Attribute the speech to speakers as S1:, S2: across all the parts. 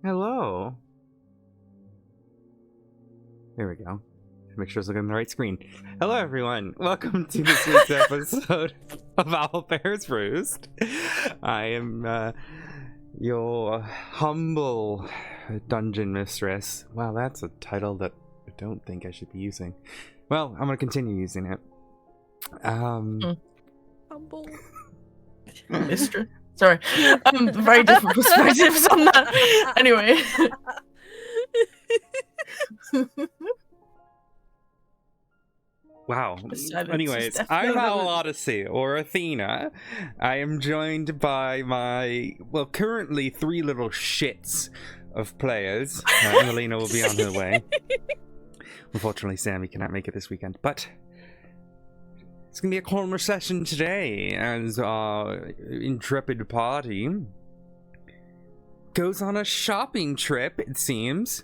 S1: Hello. There we go. Make sure I was looking at the right screen. Hello, everyone. Welcome to this week's episode of Owlbear's Roost. I am your humble dungeon mistress. Wow, that's a title that I don't think I should be using. Well, I'm going to continue using it.
S2: Humble. Mistress. Sorry. Very different perspectives on that. Anyway.
S1: Wow. Anyways, I'm Owl Odyssey, or Athena. I am joined by my, well, currently 3 little shits of players. Annalena will be on her way. Unfortunately, Sammy cannot make it this weekend, but it's going to be a calmer session today as our intrepid party goes on a shopping trip, it seems,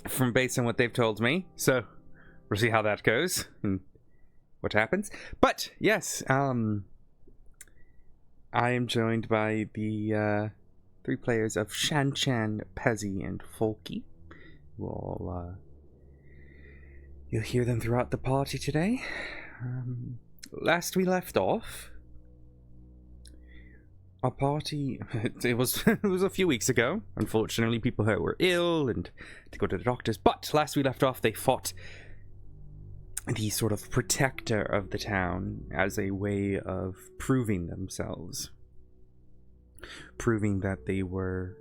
S1: from based on what they've told me. So we'll see how that goes and what happens. But yes, I am joined by the 3 players of Shan-Chan, Pezzy, and Folky. You'll hear them throughout the party today. Last we left off, our party, it was a few weeks ago. Unfortunately, people who were ill and to go to the doctors. But last we left off, they fought the sort of protector of the town as a way of proving themselves. Proving that they were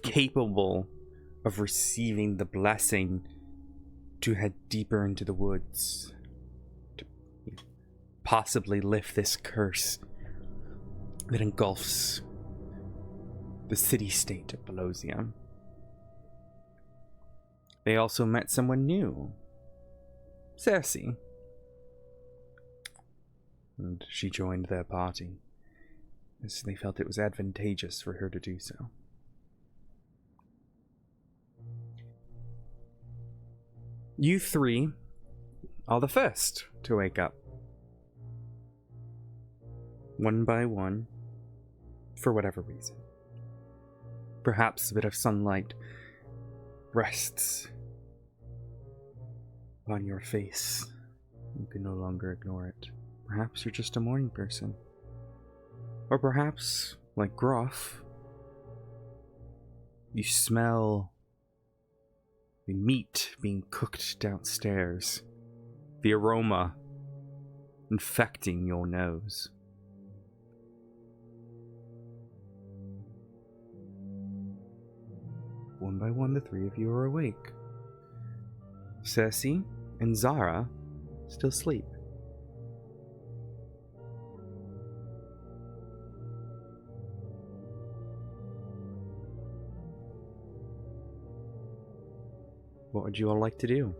S1: capable of receiving the blessing to head deeper into the woods. To possibly lift this curse that engulfs the city-state of Belosia. They also met someone new. Cersei. And she joined their party, as they felt it was advantageous for her to do so. You 3 are the first to wake up. One by one, for whatever reason. Perhaps a bit of sunlight rests on your face. You can no longer ignore it. Perhaps you're just a morning person. Or perhaps, like Groff, you smell the meat being cooked downstairs. The aroma infecting your nose. One by one, the 3 of you are awake. Cersei and Zara still sleep. What would you all like to do?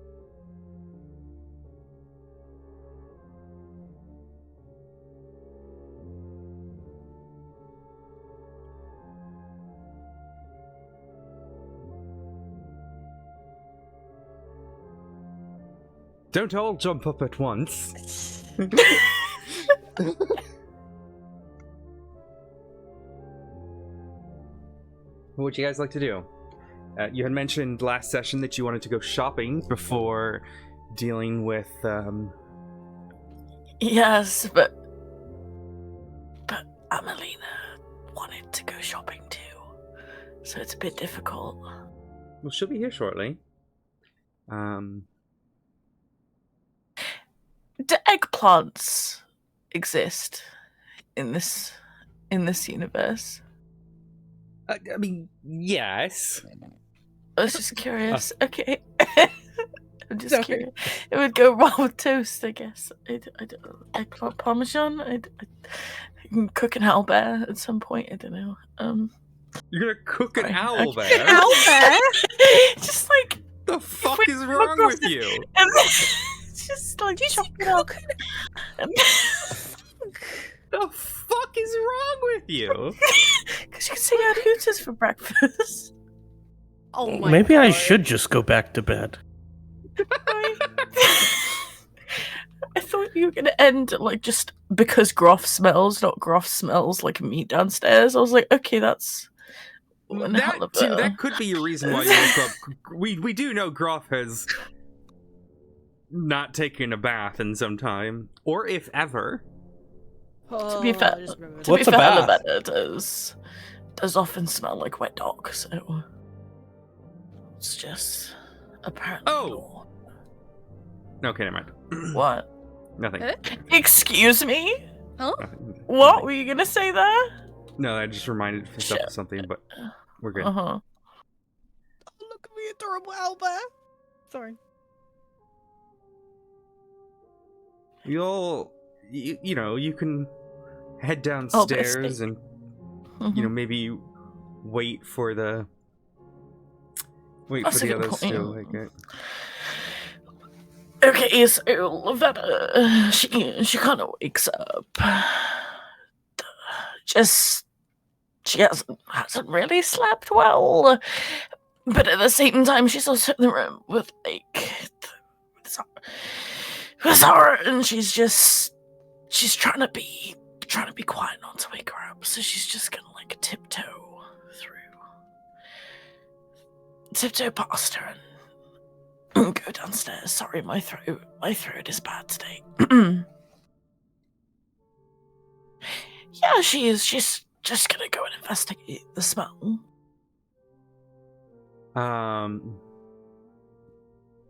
S1: Don't all jump up at once. What would you guys like to do? You had mentioned last session that you wanted to go shopping before dealing with,
S2: Yes, but Amelina wanted to go shopping too, so it's a bit difficult.
S1: Well, she'll be here shortly.
S2: Do eggplants exist in this universe?
S1: I mean, yes.
S2: I was just curious. Okay. I'm just curious. It would go well with toast, I guess. I don't know. Eggplant parmesan? I can cook an owlbear at some point. I don't know.
S1: You're gonna cook an owlbear?
S2: Okay. Owlbear? Just like...
S1: The fuck is wrong with you?
S2: It's just like... chop it up.
S1: The fuck is wrong with you?
S2: Because you can say you had Hooters for breakfast.
S3: Oh my
S4: Maybe
S3: God.
S4: I should just go back to bed.
S2: I thought you were going to end like just because Groff smells, not Groff smells like meat downstairs. I was like, okay, that's
S1: That too. That could be a reason why you woke up. We do know Groff has not taken a bath in some time, or if ever.
S2: To be fair,
S4: What's a bath?
S2: Lavetta does often smell like wet dog, so it's just apparently.
S1: Oh. Okay, never mind.
S2: What?
S1: Nothing.
S2: Excuse me?
S3: Huh?
S1: Nothing.
S2: What were you gonna say there?
S1: No, I just reminded myself of something, but we're good.
S2: Uh-huh.
S3: Oh, look at me, adorable Owlbear. Sorry.
S1: You know, you can head downstairs and
S2: Mhm.
S1: you know, maybe wait for the
S2: That's a good
S1: others
S2: point.
S1: to like it.
S2: Okay, so Lavetta, she kind of wakes up. She hasn't really slept well, but at the same time, she's also in the room with Zara, and she's trying to be quiet, not to wake her up. So she's just gonna like tiptoe past her and go downstairs. Sorry, my throat is bad today. Yeah, she's just gonna go and investigate the smell.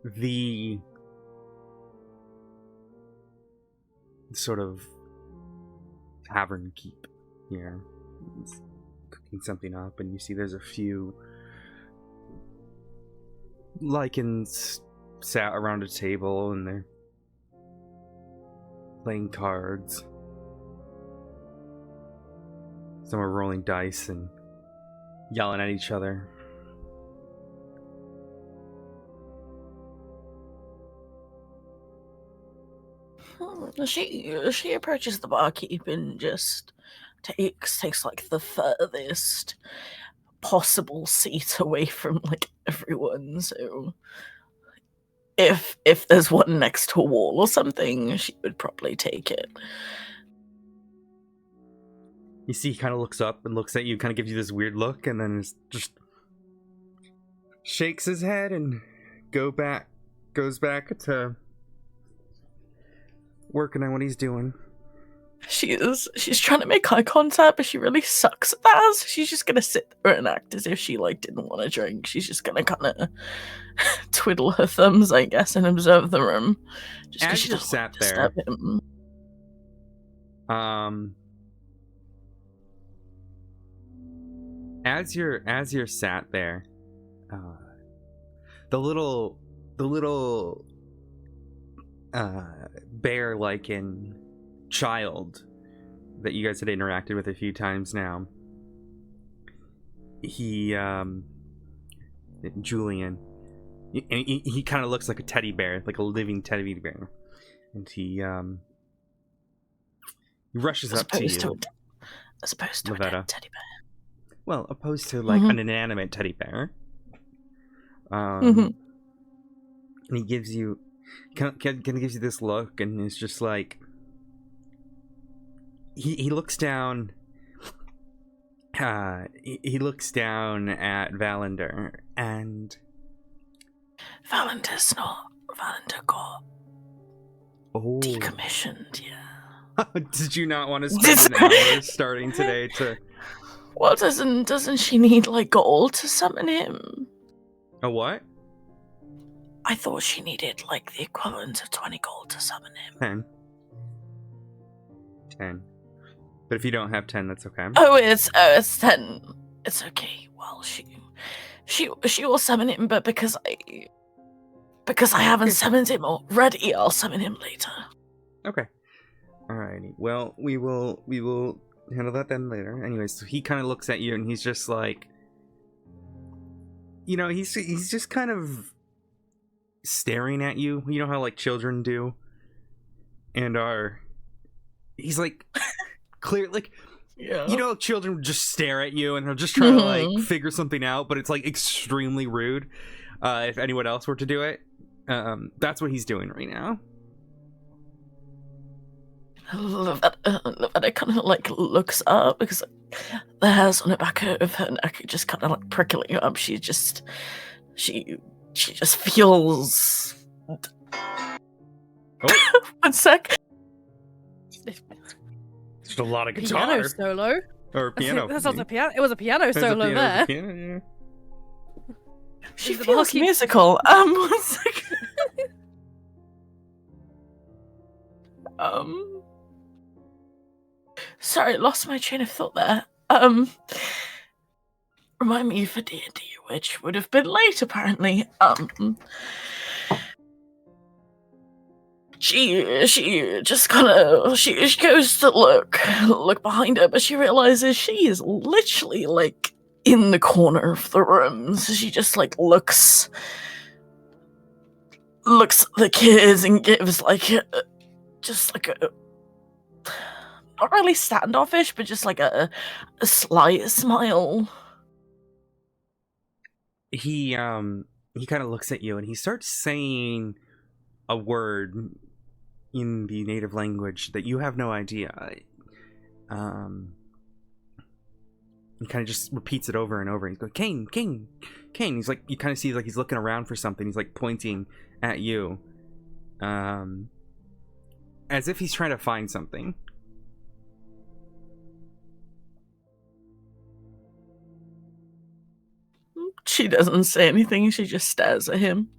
S1: The sort of tavern keep here is cooking something up, and you see there's a few lichens sat around a table, and they're playing cards. Some are rolling dice and yelling at each other.
S2: She approaches the barkeep and just takes like the furthest possible seat away from like everyone. So if there's one next to a wall or something, she would probably take it.
S1: You see, he kind of looks up and looks at you, kind of gives you this weird look, and then just shakes his head and goes back to working on what he's doing.
S2: She's trying to make eye contact, but she really sucks at that. So she's just gonna sit there and act as if she like didn't want to drink. She's just gonna kind of twiddle her thumbs, I guess, and observe the room. Just
S1: As
S2: she
S1: you
S2: doesn't
S1: sat
S2: want to
S1: there,
S2: disturb him.
S1: as you're sat there, the little bear lichen child that you guys had interacted with a few times now, Julian, he kind of looks like a teddy bear, like a living teddy bear, and he rushes up to you.
S2: As opposed to a
S1: Lavetta.
S2: dead teddy bear.
S1: Well, opposed to like an inanimate teddy bear.
S2: Mhm.
S1: And he gives you this look, and it's just like he looks down. He looks down at Valander, and
S2: Valander got decommissioned. Yeah.
S1: Did you not want to spend an hour starting today to?
S2: Well, doesn't she need like gold to summon him?
S1: A what?
S2: I thought she needed like the equivalent of 20 gold to summon him.
S1: 10. But if you don't have 10, that's okay.
S2: Oh, it's 10. It's okay. Well, she will summon him, but because I haven't summoned him already, I'll summon him later.
S1: Okay. Alrighty. Well, we will handle that then later. Anyways, so he kind of looks at you, and he's just like, you know, he's just kind of staring at you. You know how like children do, and he's like clear, like,
S2: yeah.
S1: You know, children just stare at you and they'll just try to like figure something out, but it's like extremely rude. If anyone else were to do it, that's what he's doing right now.
S2: Lavetta kind of like looks up because the hairs on the back of her neck are just kind of like prickling up. She just feels.
S1: Oh.
S2: 1 sec.
S1: Just a lot of
S3: Piano
S1: guitar.
S3: solo.
S1: Or piano.
S3: That sounds a piano. It was a piano
S1: There's a
S3: solo
S1: piano,
S3: there.
S1: piano, yeah.
S2: She
S3: Is the
S2: feels
S3: barkeep-
S2: musical. 1 sec. Sorry, lost my train of thought there. Remind me for D&D, which would have been late apparently. She just kind of she goes to look behind her, but she realizes she is literally like in the corner of the room. So she just like looks at the kids and gives like just like a not really standoffish, but just like a slight smile.
S1: He kind of looks at you and he starts saying a word in the native language that you have no idea. He kind of just repeats it over and over. He's going, Kane, Kane, Kane. He's like, you kind of see like he's looking around for something. He's like pointing at you, as if he's trying to find something.
S2: She doesn't say anything. She just stares at him.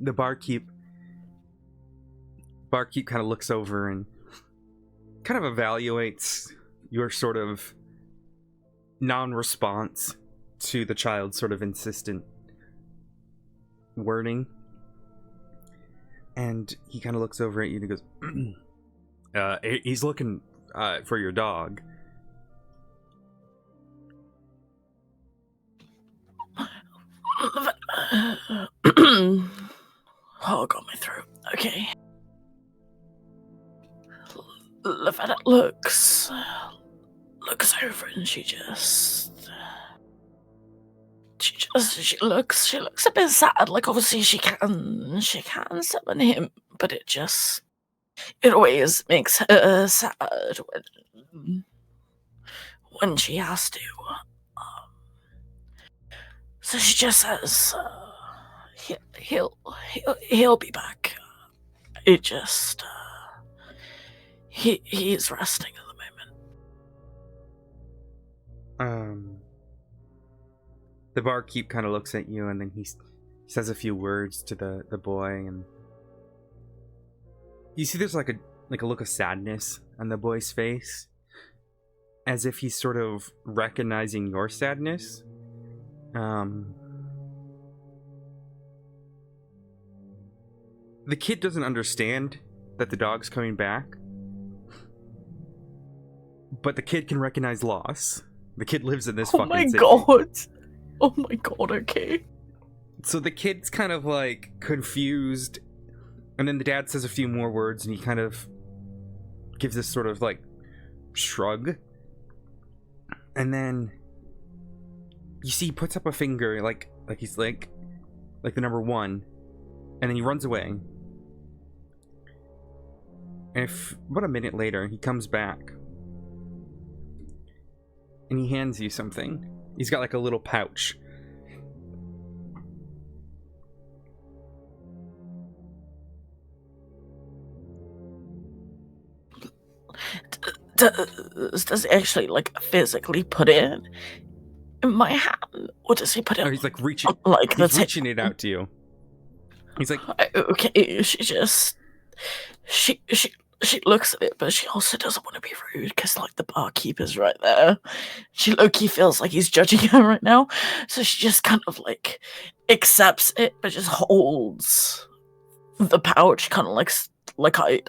S1: The barkeep kind of looks over and kind of evaluates your sort of non-response to the child's sort of insistent wording, and he kind of looks over at you and he goes, he's looking for your dog.
S2: Oh, got my throat. Okay. Lavetta looks over and she looks a bit sad. Like obviously she can summon him, but it always makes her sad when she has to. So she just says, he'll be back. It just, he's resting at the moment.
S1: The barkeep kind of looks at you and then he says a few words to the boy, and you see there's like a look of sadness on the boy's face, as if he's sort of recognizing your sadness. The kid doesn't understand that the dog's coming back, but the kid can recognize loss. The kid lives in this fucking city.
S2: Oh my god, okay.
S1: So the kid's kind of like confused, and then the dad says a few more words and he kind of gives this sort of like shrug, and then you see he puts up a finger like he's like the number 1, and then he runs away. And about a minute later, he comes back and he hands you something. He's got like a little pouch.
S2: Does he actually like physically put it in my hand, or does he put it?
S1: Or he's like reaching, he's reaching it out to you. He's like,
S2: okay. She looks at it, but she also doesn't want to be rude because like the barkeeper's right there. She low-key feels like he's judging her right now, so she just kind of like accepts it, but just holds the pouch, kind of like I'd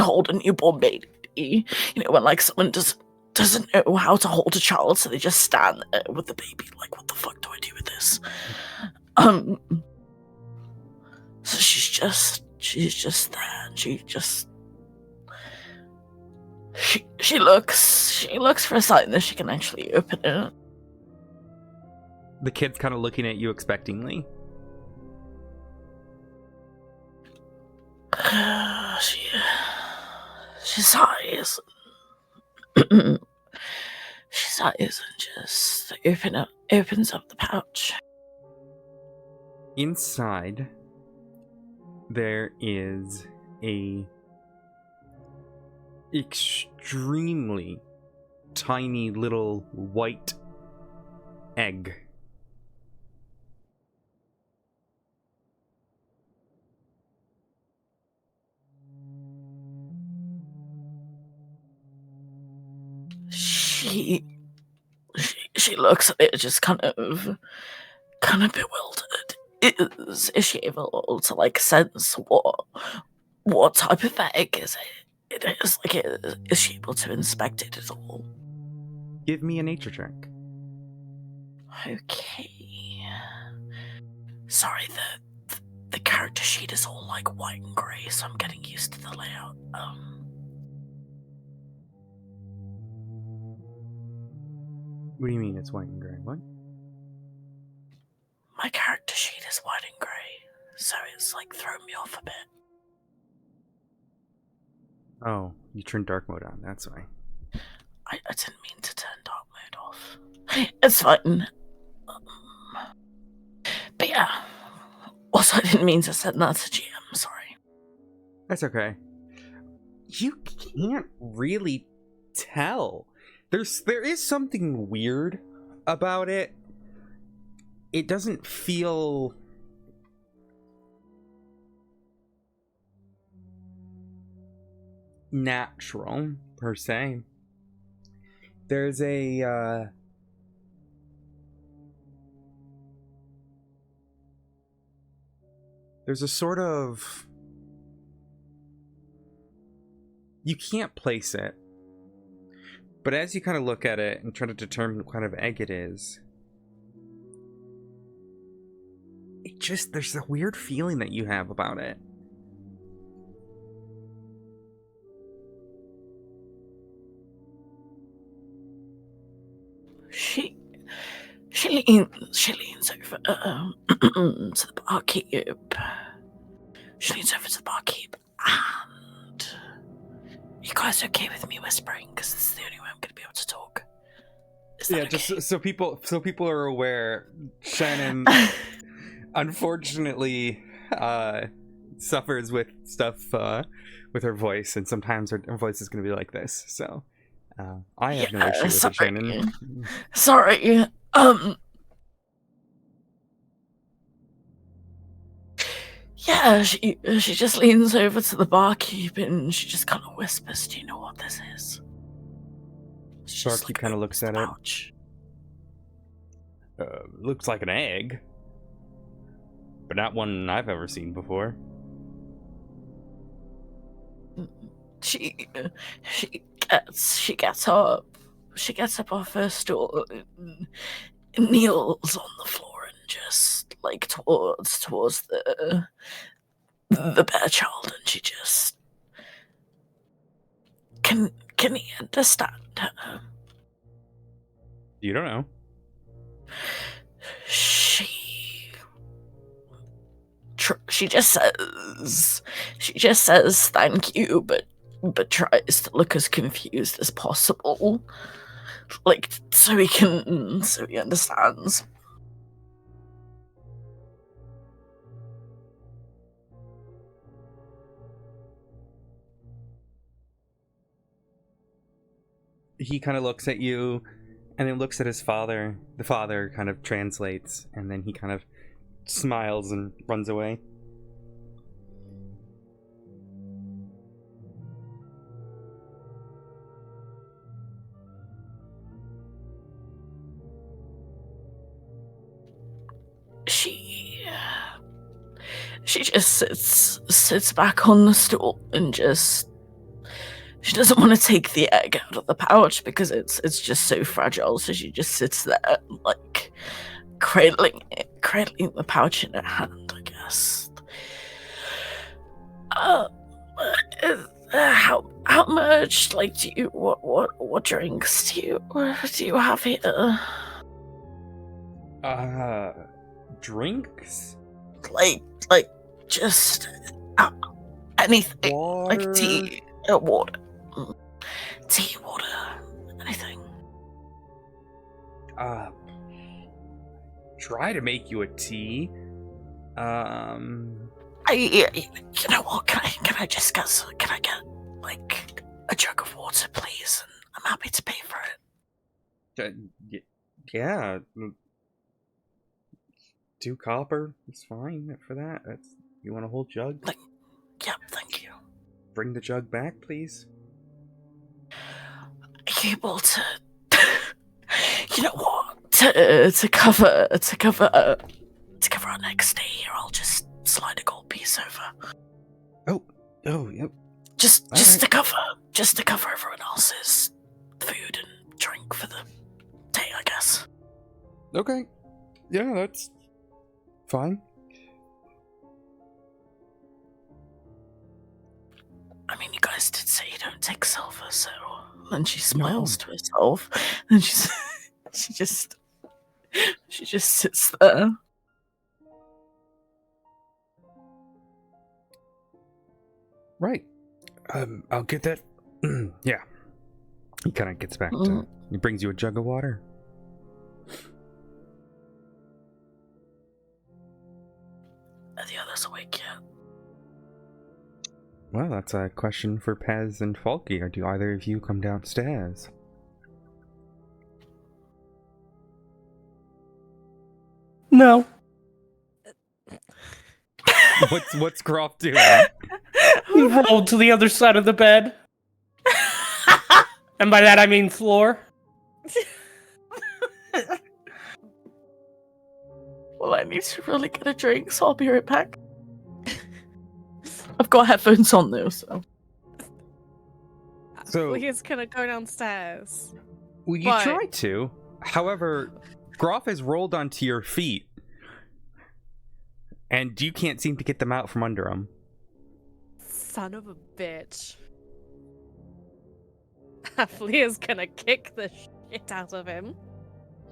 S2: hold a newborn baby. You know, when like someone doesn't know how to hold a child, so they just stand there with the baby, like, what the fuck do I do with this? So she's just there, and she looks for a sign that she can actually open it.
S1: the kid's kind of looking at you expectingly.
S2: She sighs. She sighs and just opens up the pouch.
S1: Inside, there is a extremely tiny little white egg.
S2: She looks at it just kind of bewildered. Is she able to like sense what type of egg is it? It is like is she able to inspect it at all?
S1: Give me a nature check.
S2: Okay. Sorry, the character sheet is all like white and grey, so I'm getting used to the layout.
S1: What do you mean it's white and gray? What?
S2: My character sheet is white and grey, so it's like thrown me off a bit.
S1: Oh, you turned dark mode on, that's why.
S2: I didn't mean to turn dark mode off. It's fine. But yeah. Also, I didn't mean to send that to GM, sorry.
S1: That's okay. You can't really tell. There is something weird about it. It doesn't feel natural per se. There's a sort of, you can't place it, but as you kind of look at it and try to determine what kind of egg it is, there's a weird feeling that you have about it.
S2: She leans over to the barkeep. She leans over to the barkeep, and you guys okay with me whispering? Because this is the only way I'm going to be able to talk. Is that
S1: Yeah,
S2: okay?
S1: just so people are aware, Shannon unfortunately suffers with stuff with her voice, and sometimes her voice is going to be like this. So I have no issue with it, Shannon.
S2: Sorry. Yeah, she just leans over to the barkeep and she just kind of whispers, "Do you know what this is?"
S1: Barkeep kind of looks at it. Looks like an egg, but not one I've ever seen before.
S2: She gets up. She gets up off her stool and kneels on the floor and just like towards the bear child, and she just can he understand her?
S1: You don't know.
S2: She just says thank you, but tries to look as confused as possible, like so he understands.
S1: He kind of looks at you and then looks at his father. The father kind of translates, and then he kind of smiles and runs away.
S2: She just sits back on the stool and just, she doesn't want to take the egg out of the pouch because it's just so fragile, so she just sits there like cradling the pouch in her hand, I guess. How much, like, do you what drinks do you have here?
S1: Drinks?
S2: Like just anything.
S1: Water?
S2: Like tea, water. Tea, water,
S1: try to make you a tea.
S2: You know what? Can I just get like a jug of water, please? And I'm happy to pay for it.
S1: Yeah. 2 copper. It's fine for that. You want a whole jug?
S2: Yep, thank you.
S1: Bring the jug back, please.
S2: Are you able to? You know what? To cover our next stay here, I'll just slide a gold piece over.
S1: Oh, yep.
S2: Just
S1: right.
S2: to cover everyone else's food and drink for the day, I guess.
S1: Okay. Yeah, that's fine.
S2: I mean, you guys did say you don't take silver, so. And she smiles to herself, and she just sits there.
S1: Right. I'll get that. Yeah. He kind of gets back to. He brings you a jug of water.
S2: Are the others awake yet?
S1: Well, that's a question for Pez and Falky. Or do either of you come downstairs?
S4: No.
S1: What's Groff doing?
S4: He rolled to the other side of the bed. And by that I mean floor.
S2: Well, I need to really get a drink, so I'll be right back. I've got headphones on though, so.
S1: So
S3: He's gonna go downstairs.
S1: well, you try to. However, Groff has rolled onto your feet, and you can't seem to get them out from under him.
S3: Son of a bitch. Flea's gonna kick the shit out of him.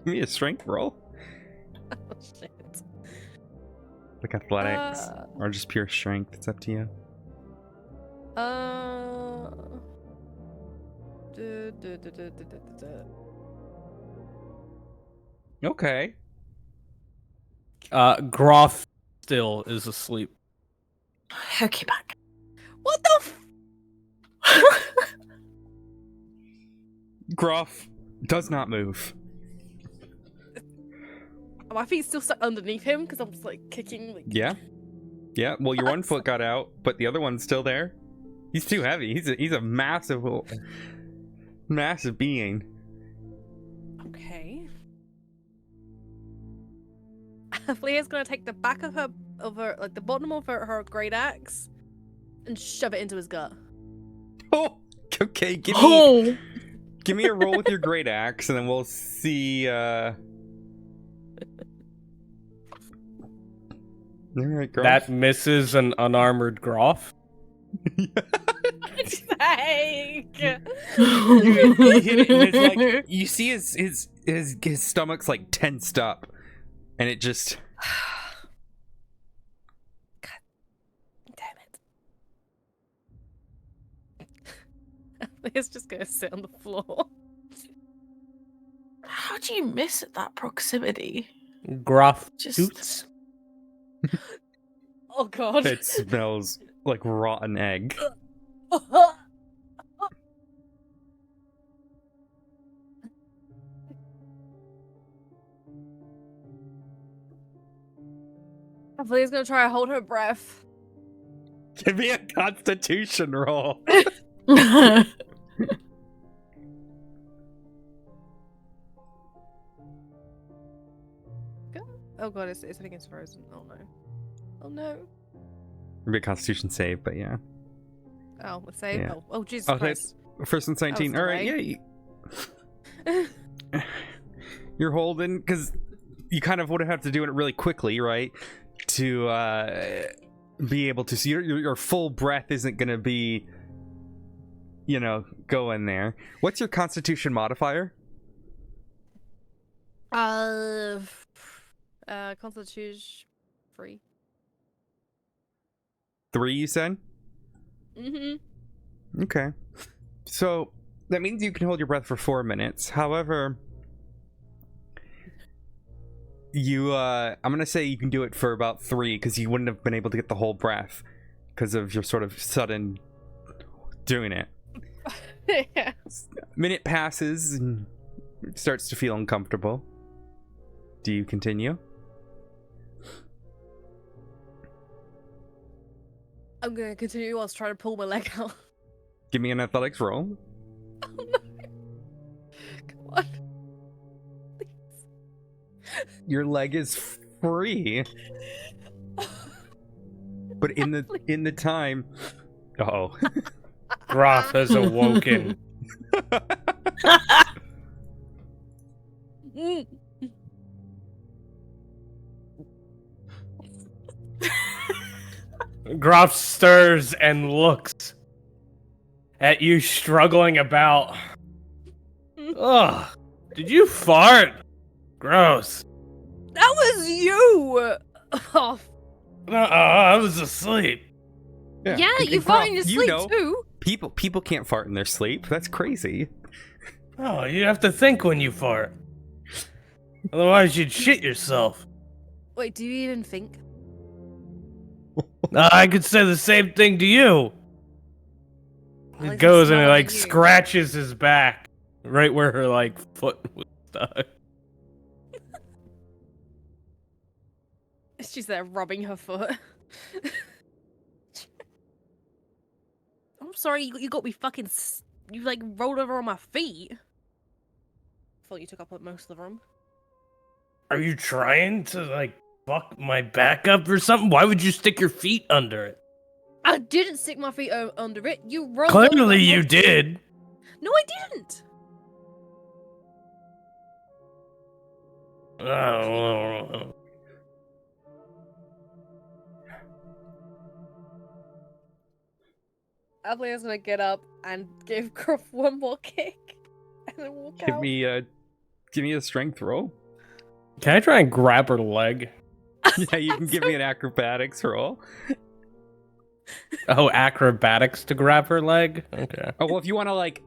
S1: Give me a strength roll.
S3: Oh shit.
S1: Like athletics, or just pure strength. It's up to you. Okay.
S4: Groff still is asleep.
S2: Okay, back.
S3: What the
S1: Groff does not move.
S3: My feet still stuck underneath him because I'm just like kicking. Like...
S1: Yeah. Well, your one foot got out, but the other one's still there. He's too heavy. He's a massive being.
S3: Okay. Flea's gonna take the back of her, like the bottom of her great axe, and shove it into his gut.
S1: Oh, okay. Give me a roll with your great axe, and then we'll see. All right, Groff.
S4: That misses an unarmored Groff.
S3: Like...
S1: you hit it, and it's like you see his stomach's like tensed up, and it just.
S3: God damn it! It's just gonna sit on the floor.
S2: How do you miss at that proximity?
S4: Groff
S2: Just-
S4: shoots.
S3: Oh god.
S1: It smells like rotten egg.
S3: Flea's gonna try to hold her breath.
S1: Give me a Constitution roll.
S3: Oh god, it's against frozen. Oh no. Oh no.
S1: Maybe a Constitution save, but yeah.
S3: Oh, let's say.
S1: Yeah.
S3: Oh Jesus
S1: Okay.
S3: Christ.
S1: First and 19.
S3: was
S1: All right, yeah. You're holding, because you kind of would have to do it really quickly, right? To be able to see your full breath isn't going to be, go in there. What's your Constitution modifier?
S3: Constitution 3.
S1: 3, you said?
S3: Mm-hmm.
S1: Okay. So that means you can hold your breath for 4 minutes. However, I'm gonna say you can do it for about 3 because you wouldn't have been able to get the whole breath because of your sort of sudden doing it.
S3: Yeah.
S1: Minute passes and it starts to feel uncomfortable. Do you continue?
S3: I'm gonna continue whilst trying to pull my leg out.
S1: Give me an athletics roll.
S3: Oh no. Come on.
S1: Your leg is free. But in the time,
S4: Groff has awoken.
S3: Mm.
S4: Groff stirs and looks at you struggling about. Ugh. Did you fart? Gross.
S3: That was you! Oh,
S4: I was asleep.
S3: yeah,
S1: and
S3: you
S1: Groff,
S3: fart in your sleep too.
S1: People can't fart in their sleep. That's crazy.
S4: Oh, you have to think when you fart. Otherwise, you'd shit yourself.
S3: Wait, do you even think?
S4: I could say the same thing to you.
S3: At
S4: It
S3: least
S4: goes
S3: it's
S4: and it
S3: not
S4: like
S3: like you.
S4: scratches his back, right where her like foot was stuck.
S3: She's there rubbing her foot. I'm sorry, you got me fucking. You like rolled over on my feet. I thought you took up like, most of the room.
S4: Are you trying to like fuck my back up or something? Why would you stick your feet under it?
S3: I didn't stick my feet under it. You rolled. over
S4: Clearly, you
S3: my-
S4: did.
S3: No, I didn't.
S4: Oh.
S3: Avlia's gonna get up and give Gruff one more kick, and then walk
S1: Give
S3: out.
S1: me a strength roll.
S4: Can I try and grab her leg?
S1: Yeah, you can give me an acrobatics roll.
S4: Oh, acrobatics to grab her leg? Okay.
S1: Oh, well, if you want to, like...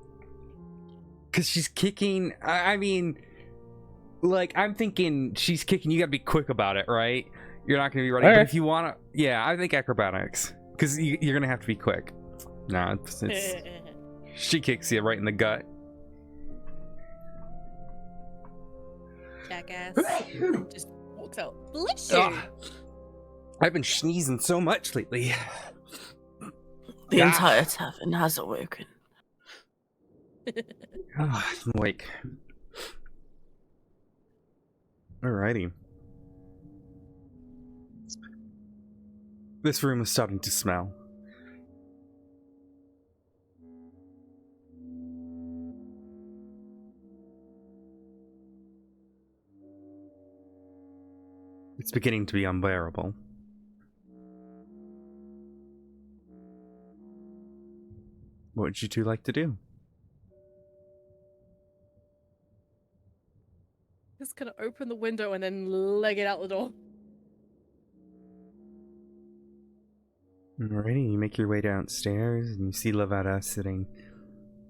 S1: Because she's kicking... I mean... Like, I'm thinking she's kicking, you gotta be quick about it, right? You're not gonna be ready.
S4: Okay.
S1: But if you want to... Yeah, I think acrobatics. Because you're gonna have to be quick. No, it's... She kicks you right in the gut.
S3: Jackass. Just walks out. Bless you.
S1: Ugh. I've been sneezing so much lately.
S2: The
S1: Ah.
S2: entire tavern has awoken.
S1: I'm awake. Alrighty. This room is starting to smell. It's beginning to be unbearable. What would you two like to do?
S3: Just gonna open the window and then leg it out the door.
S1: Alrighty, you make your way downstairs and you see Lavetta sitting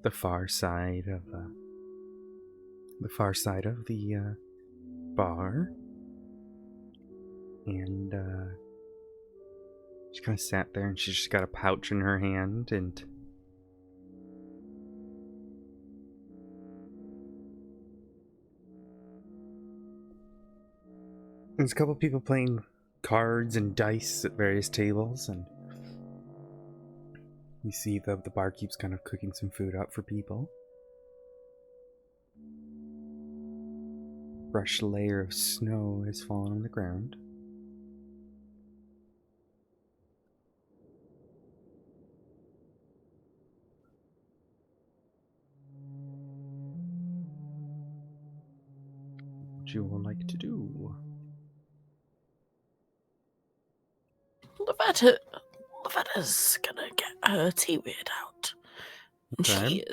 S1: the far side of the bar. And she kind of sat there and she's just got a pouch in her hand and there's a couple people playing cards and dice at various tables, and you see the barkeep's kind of cooking some food up for people. Fresh layer of snow has fallen on the ground. What you all like to do?
S2: Lavetta's gonna get her tea weird out. And
S1: Okay.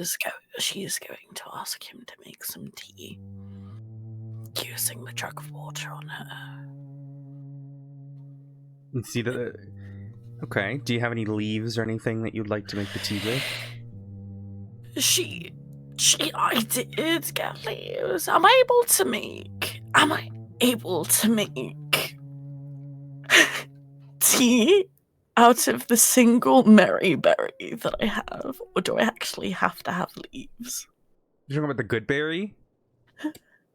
S2: she is going to ask him to make some tea, using the jug of water on her.
S1: You see the... Okay, do you have any leaves or anything that you'd like to make the tea with?
S2: I did get leaves. Am I able to make able to make tea out of the single Mary berry that I have, or do I actually have to have leaves?
S1: You're talking about the good berry?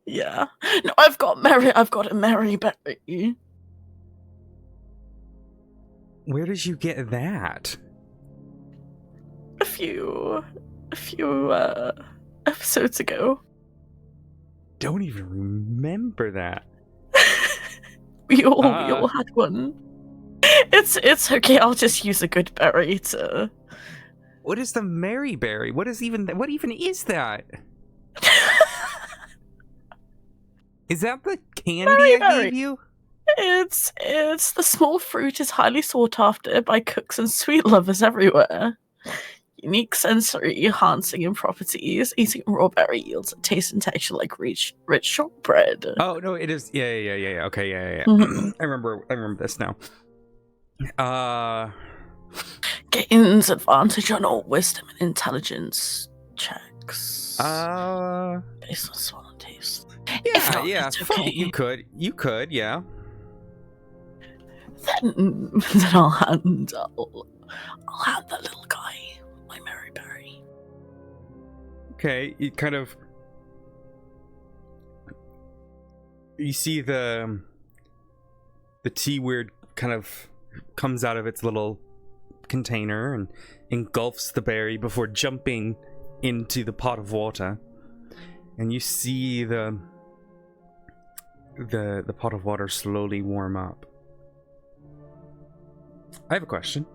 S2: Yeah. No, I've got a Mary berry.
S1: Where did you get that?
S2: A few episodes ago.
S1: Don't even remember that.
S2: We all had one. It's okay. I'll just use a good berry to.
S1: What is the Mary berry? What even is that? Is that the candy
S2: Mary
S1: I
S2: berry.
S1: gave you?
S2: It's the small fruit is highly sought after by cooks and sweet lovers everywhere. Unique sensory enhancing properties. Eating raw berry yields a taste and texture like rich shortbread.
S1: Oh no, it is. Yeah. Okay, yeah.
S2: Mhm.
S1: I remember this now.
S2: Gains advantage on all wisdom and intelligence checks. Based on smell and taste. If not,
S1: Yeah.
S2: that's
S1: Fuck
S2: okay.
S1: it, you could, yeah.
S2: Then I'll hand the little guy my Mary berry.
S1: Okay, you see the tea weird kind of comes out of its little container and engulfs the berry before jumping into the pot of water, and you see the pot of water slowly warm up. I have a question.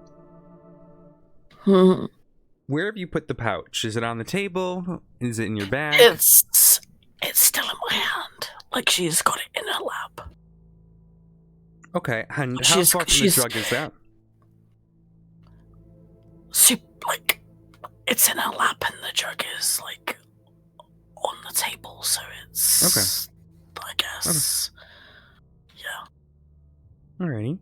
S1: Where have you put the pouch? Is it on the table? Is it in your bag?
S2: It's still in my hand. Like she's got it in her lap.
S1: Okay, and how far from the drug is that?
S2: It's in her lap and the jug is, like, on the table, so it's... Okay. I guess... Okay. Yeah.
S1: Alrighty.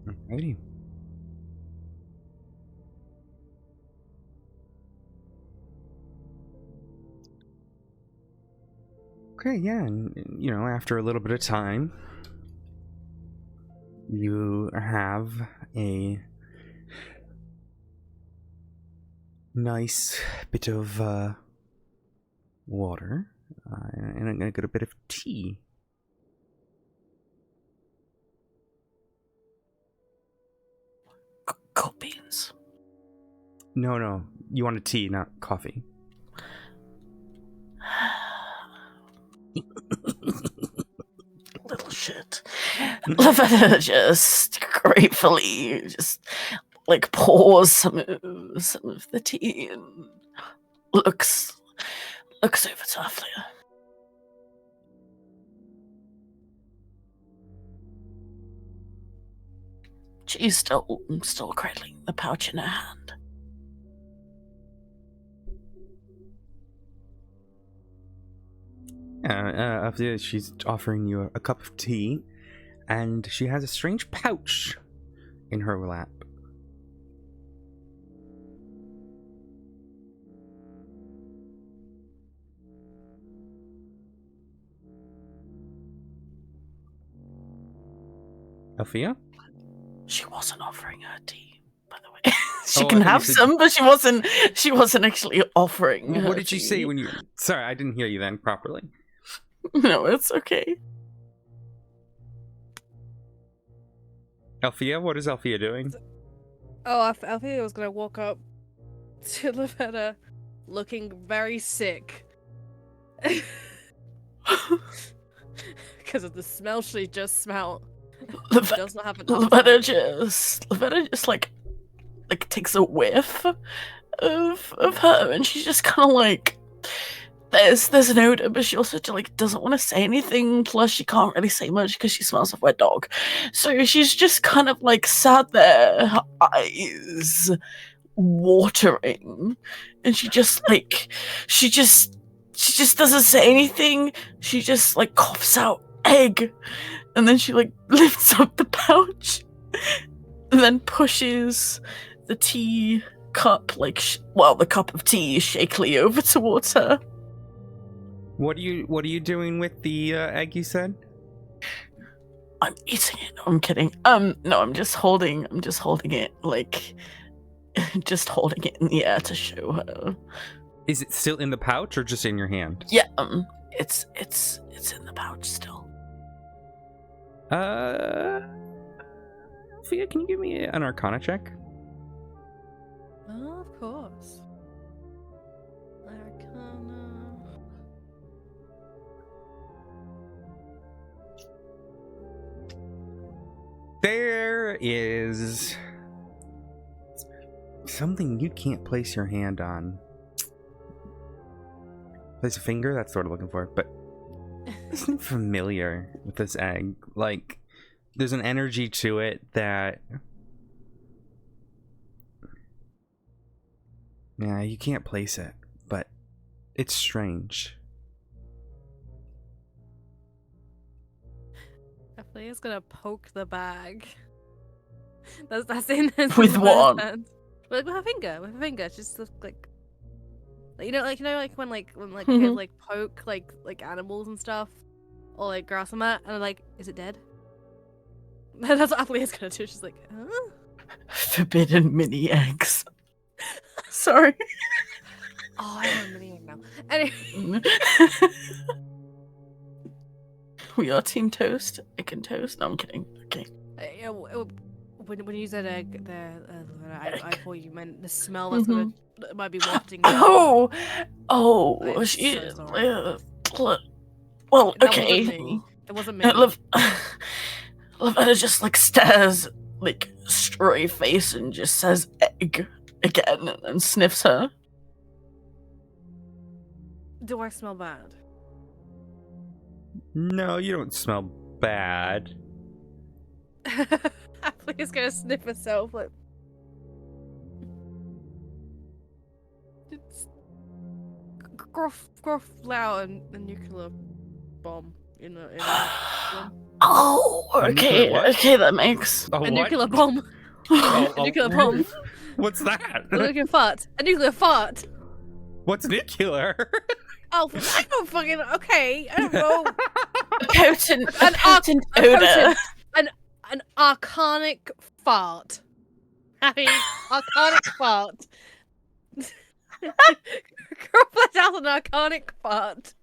S1: Alrighty. Okay, yeah, and after a little bit of time, you have a nice bit of water and a good bit of tea.
S2: Cold beans.
S1: No, you want a tea, not coffee.
S2: Little shit. Lavetta just gratefully pours some of the tea and looks over to Aflia. She's still cradling the pouch in her hand.
S1: She's offering you a cup of tea, and she has a strange pouch in her lap. Althea?
S2: She wasn't offering her tea, by the way. She can have some, but she wasn't actually offering her
S1: What did
S2: tea.
S1: you say when you... Sorry, I didn't hear you then properly.
S2: No, it's okay.
S1: Althea? What is Althea doing?
S3: Oh, Althea was gonna walk up to Lavetta looking very sick. Because of the smell she just smelled. Does not have an
S2: Lavetta just takes a whiff of her, and she's just kind of like, there's an odor, but she also doesn't want to say anything. Plus, she can't really say much because she smells of wet dog. So she's just kind of sat there, her eyes watering, and she just doesn't say anything. She just coughs out egg, and then she lifts up the pouch and then pushes the tea cup, like, the cup of tea shakily over towards her.
S1: What are you doing with the egg? You said.
S2: I'm eating it. No, I'm kidding. No, I'm just holding it, like, just holding it in the air to show her.
S1: Is it still in the pouch or just in your hand?
S2: Yeah, it's in the pouch still.
S1: Fia, can you give me an Arcana check?
S3: Oh, of course. Arcana.
S1: There is something you can't place your hand on. Place a finger? That's what I'm looking for. But there's something familiar with this egg. Like, there's an energy to it that... Yeah, you can't place it, but it's strange.
S3: Aphelia's gonna poke the bag. That's in
S2: With what?
S3: With her finger. With her finger. Just like when kids
S2: Mhm.
S3: like poke like animals and stuff, or like grass and that, and I'm like, is it dead? That's what Aphelia's gonna do. She's like, huh?
S2: Forbidden mini eggs. Sorry.
S3: Oh, I want a mini egg now. Anyway,
S2: We are team toast. I can toast. No, I'm kidding. Okay.
S3: when you said egg there, I thought you meant the smell that's gonna that might be wafting. down.
S2: Oh,
S3: I'm
S2: she.
S3: so sorry.
S2: Well,
S3: That
S2: okay.
S3: wasn't me. It wasn't me.
S2: Lavetta just like stares like straight face and just says egg again and sniffs her.
S3: Do I smell bad?
S1: No, you don't smell bad.
S3: Aphelia's gonna sniff herself like. It's gruff, loud, and nuclear bomb in a
S2: Oh,
S1: A nuclear
S2: okay,
S1: what?
S2: okay, that makes.
S1: Oh,
S3: a
S1: what?
S3: nuclear bomb.
S1: Oh,
S3: A nuclear bomb.
S1: What's that?
S3: A nuclear fart. A nuclear fart.
S1: What's nuclear?
S3: Oh, I don't fucking. Okay, I don't know.
S2: Potent,
S3: An
S2: potent
S3: a
S2: odor.
S3: potent- an arcanic fart. I mean, arcanic fart. Girl let out an arcanic fart.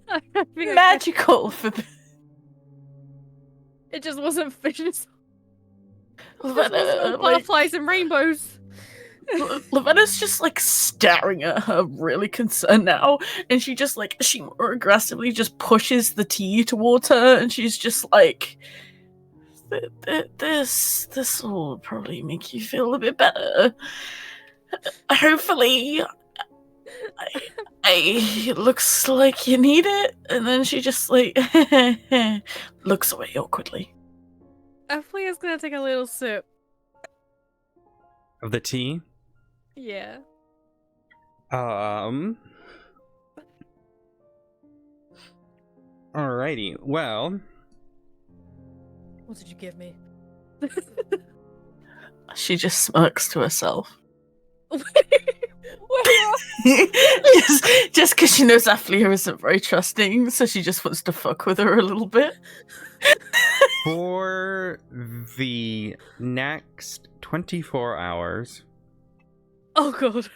S3: I think
S2: Magical for
S3: it just wasn't finished.
S2: Lavetta. Like,
S3: Butterflies and rainbows.
S2: Lavetta's just like staring at her, really concerned now, and she just like she more aggressively just pushes the tea towards her, and she's just like, "This will probably make you feel a bit better. Hopefully, it looks like you need it." And then she just like looks away awkwardly.
S3: Aphelia's gonna take a little sip.
S1: Of the tea?
S3: Yeah.
S1: Alrighty. Well,
S3: What did you give me?
S2: She just smirks to herself.
S3: Where
S2: just because she knows Aphlia isn't very trusting, so she just wants to fuck with her a little bit.
S1: for the next 24 hours,
S3: Oh god.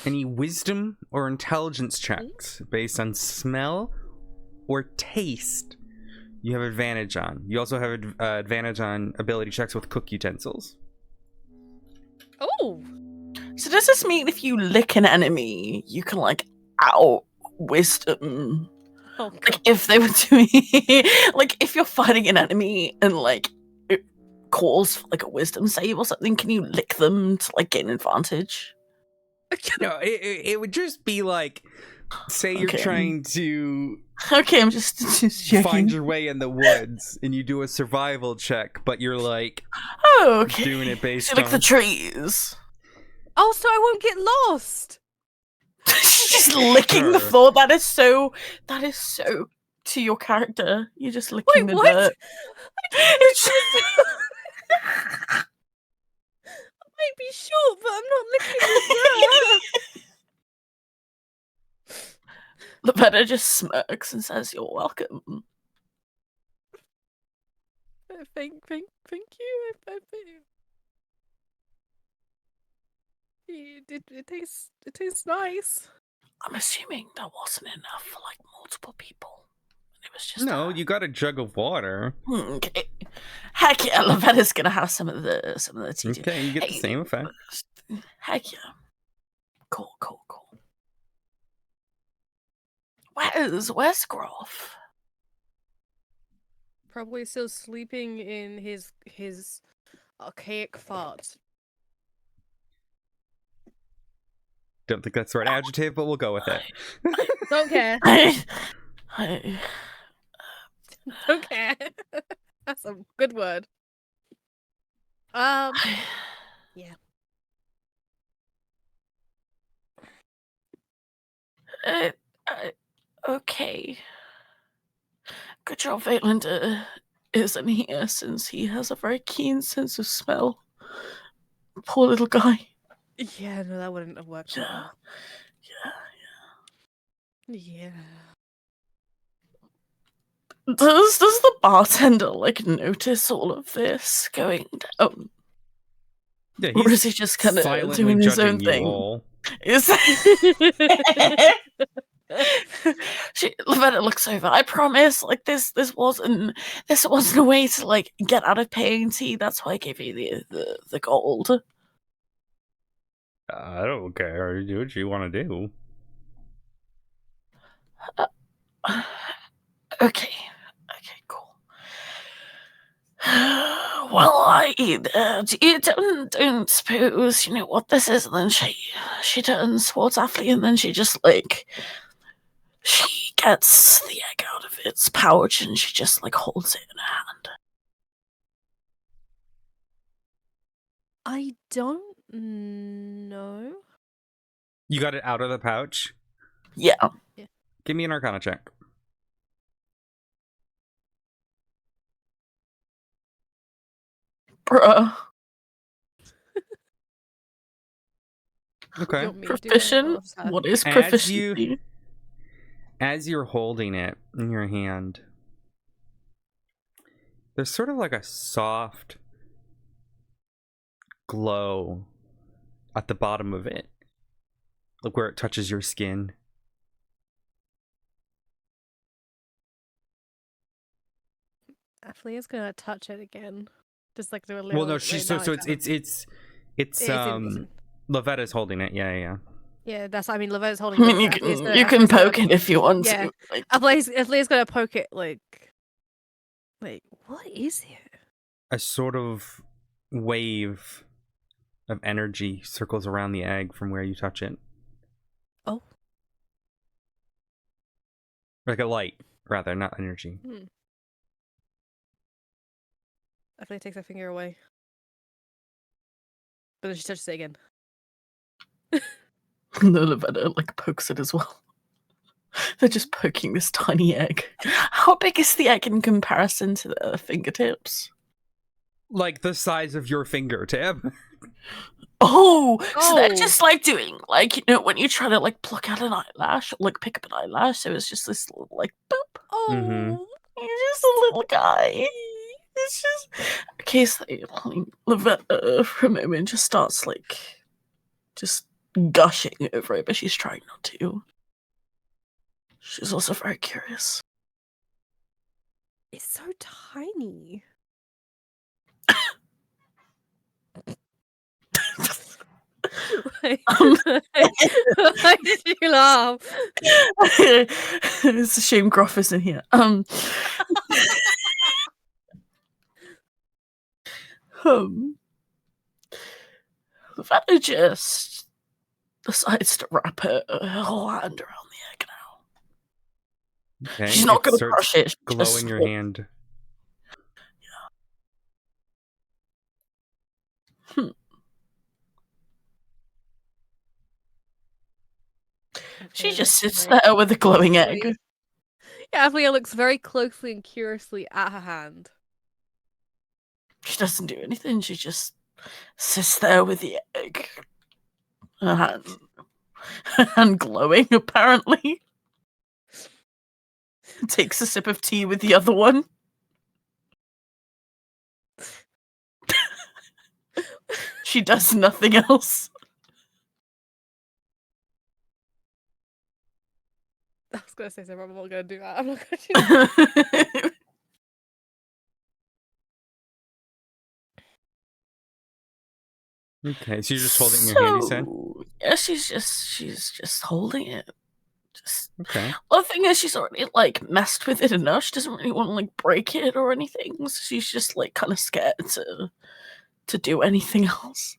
S1: any wisdom or intelligence checks based on smell or taste you have advantage on. You also have advantage on ability checks with cook utensils.
S3: Oh.
S2: So does this mean if you lick an enemy, you can like out wisdom?
S3: Oh god.
S2: Like if they were doing, like if you're fighting an enemy and like it calls for like a wisdom save or something, can you lick them to like gain advantage?
S1: No, it would just be like, say you're
S2: Okay.
S1: trying to
S2: Okay, I'm just checking.
S1: find your way in the woods and you do a survival check, but you're like
S2: Oh, okay.
S1: doing it based
S2: So like
S1: on
S2: the trees.
S3: Oh, so I won't get lost.
S2: She's just licking the
S1: Sure.
S2: floor. That is so to your character. You're just licking the
S3: what?
S2: dirt. It's just-
S3: I might be short, but I'm not licking the dirt.
S2: The Veta just smirks and says, "You're welcome."
S3: Thank you. It tastes nice.
S2: I'm assuming that wasn't enough for like multiple people. It was just
S1: No, you got a jug of water.
S2: Okay. Heck yeah, Lavetta's gonna have some of the tea. too.
S1: Okay, you get the
S2: Hey,
S1: same effect.
S2: Heck yeah. Cool. Where's Groff?
S3: Probably still sleeping in his archaic fart.
S1: Don't think that's the right adjective, but we'll go with it.
S3: Don't care.
S2: I,
S3: Don't care. That's a good word. Yeah.
S2: Okay. Good job Vaelander isn't here since he has a very keen sense of smell. Poor little guy.
S3: Yeah, no, that wouldn't have worked.
S2: Yeah.
S3: Yeah.
S2: Does the bartender like notice all of this going down?
S1: Yeah,
S2: Or is he just kind of
S1: silently
S2: doing his own
S1: judging you
S2: thing?
S1: all.
S2: Is Lavetta looks over. I promise, like this wasn't a way to like get out of paying tea. That's why I gave you the gold.
S1: I don't care. Do what you want to do.
S2: Okay, cool. Well, you don't suppose you know what this is. And then she turns towards Athley, and then she just like she gets the egg out of its pouch, and she just like holds it in her hand.
S3: I don't know.
S1: You got it out of the pouch?
S2: Yeah.
S1: Give me an Arcana check.
S2: Bruh.
S1: Okay.
S3: You want me to do it?
S2: Proficient?
S3: Oh, sad.
S2: What is
S1: As
S2: proficiency?
S1: As you're holding it in your hand, there's sort of like a soft glow at the bottom of it. Like where it touches your skin.
S3: Athlea's gonna touch it again. Just like do a little.
S1: Well, no, she's so it's
S3: in.
S1: Lavetta's holding it. Yeah.
S3: Yeah, that's. I mean, Lavetta's holding.
S2: I mean,
S3: it.
S2: you can poke it if you want
S3: Yeah.
S2: to. Like,
S3: Athlea's gonna poke it. Like, what is it?
S1: A sort of wave of energy circles around the egg from where you touch it.
S3: Oh.
S1: Like a light, rather, not energy.
S3: Athlea takes her finger away, but then she touches it again.
S2: no, Lavetta like pokes it as well. They're just poking this tiny egg. How big is the egg in comparison to the fingertips?
S1: Like the size of your fingertip.
S2: Oh, so they're
S3: Oh.
S2: just like doing like, you know, when you try to like pluck out an eyelash or like pick up an eyelash, so it's just this little like boop.
S3: Oh,
S2: You're just a little guy. It's just okay. So Lavetta for a moment just starts like just gushing over it, but she's trying not to. She's also very curious.
S3: it's so tiny. Why did you laugh?
S2: It's a shame Groff isn't here. Lavetta just decides to wrap her whole hand around the egg now.
S1: Okay.
S2: She's not
S1: it
S2: gonna
S1: starts
S2: crush it.
S1: Glow
S2: Just
S1: in your hand.
S2: She just sits there with a glowing egg.
S3: Yeah, Athlia looks very closely and curiously at her hand.
S2: She doesn't do anything. She just sits there with the egg. Her hand glowing, apparently. Takes a sip of tea with the other one. She does nothing else.
S3: I was gonna say something, but I'm not gonna do that. I'm not gonna do that.
S1: Okay, so you're just holding it in your hand, you said?
S2: Yeah, she's just holding it. Just
S1: Okay.
S2: well, the thing is, she's already like messed with it enough. She doesn't really want to like break it or anything. So she's just like kind of scared to do anything else.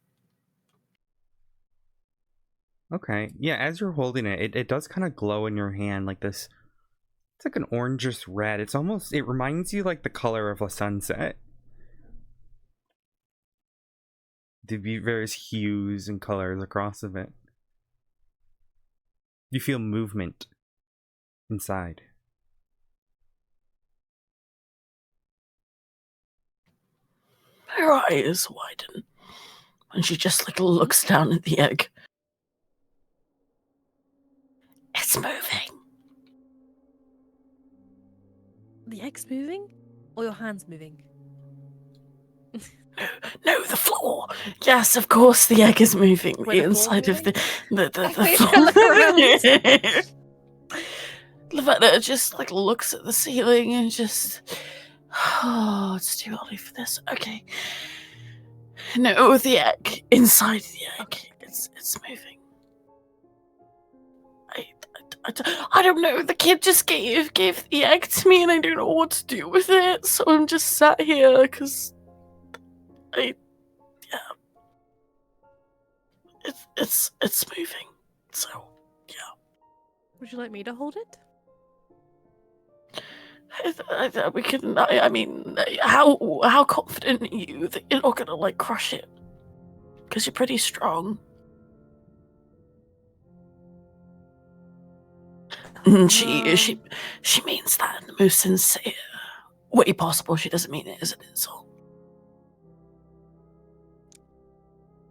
S1: Okay. Yeah, as you're holding it, it does kind of glow in your hand like this. It's like an orangish red. It's almost, it reminds you like the color of a sunset. The various hues and colors across of it. You feel movement inside.
S2: Her eyes widen, and she just like looks down at the egg. It's moving.
S3: The egg's moving? Or your hand's moving?
S2: No, the floor. Yes, of course, the egg is moving.
S3: Wait,
S2: The
S3: the floor
S2: inside of the
S3: moving?
S2: floor. Lavetta just like looks at the ceiling and just, oh, it's too early for this. Okay. No, the egg inside the egg. It's moving. I don't know. The kid just gave the egg to me, and I don't know what to do with it. So I'm just sat here because it's moving. So yeah.
S3: Would you like me to hold it?
S2: We can. I mean, how confident are you that you're not gonna like crush it? Because you're pretty strong. She means that in the most sincere way possible. She doesn't mean it as an insult.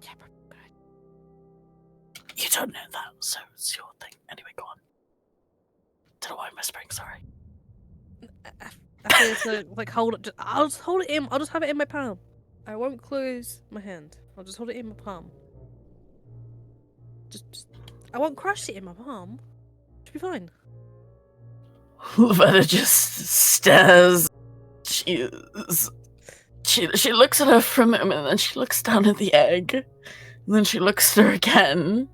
S3: Yeah, but
S2: You don't know that, so it's your thing. Anyway, go on. Don't know why I'm whispering. Sorry.
S3: I feel to like hold it. I'll just hold it in. I'll just have it in my palm. I won't close my hand. I'll just hold it in my palm. Just I won't crush it in my palm. Should be fine.
S2: Lavetta just stares. She looks at her for a moment, and then she looks down at the egg, and then she looks at her again.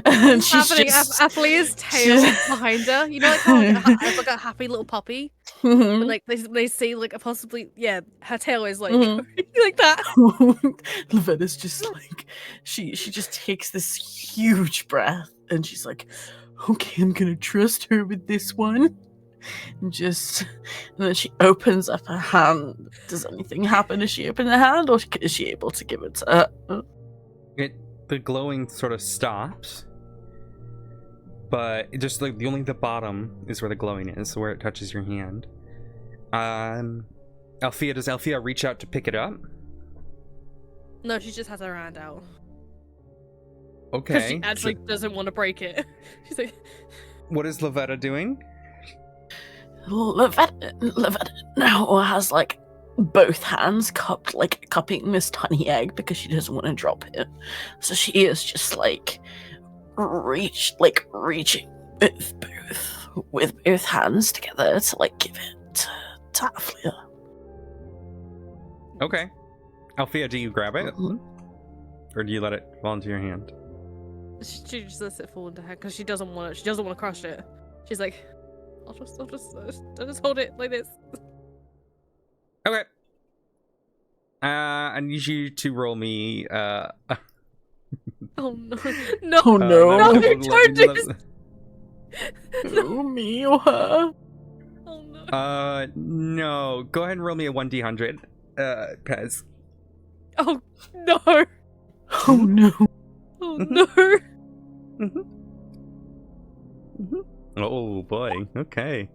S2: And she's just
S3: Athlia's tail behind her. You know, like how it's like a happy little puppy. And, like they see like a possibly her tail is like like that.
S2: Lavetta's just like she just takes this huge breath, and she's like, okay, I'm gonna trust her with this one. And then she opens up her hand. Does anything happen as she opens her hand, or is she able to give it to her?
S1: The glowing sort of stops, but it just like the bottom is where the glowing is, so where it touches your hand. Althea, does Althea reach out to pick it up?
S3: No, she just has her hand out.
S1: Okay.
S3: Because she actually doesn't want to break it. She's like,
S1: what is Lavetta doing?
S2: Lavetta now has like both hands cupping this tiny egg because she doesn't want to drop it. So she is just like reaching with both hands together to like give it to Althea.
S1: Okay. Althea, do you grab it? Or do you let it fall into your hand?
S3: she just lets it fall into her because she doesn't want it. She doesn't want to crush it. She's like, I'll just hold it like this.
S1: Okay. I need you to roll me.
S3: Oh no! No!
S2: Oh no!
S3: No! Don't do this.
S2: No, me or her?
S3: Oh no!
S1: No. Go ahead and roll me a 1d100, Pez.
S3: Oh no!
S2: Oh no!
S3: Oh no!
S1: Oh boy. Okay.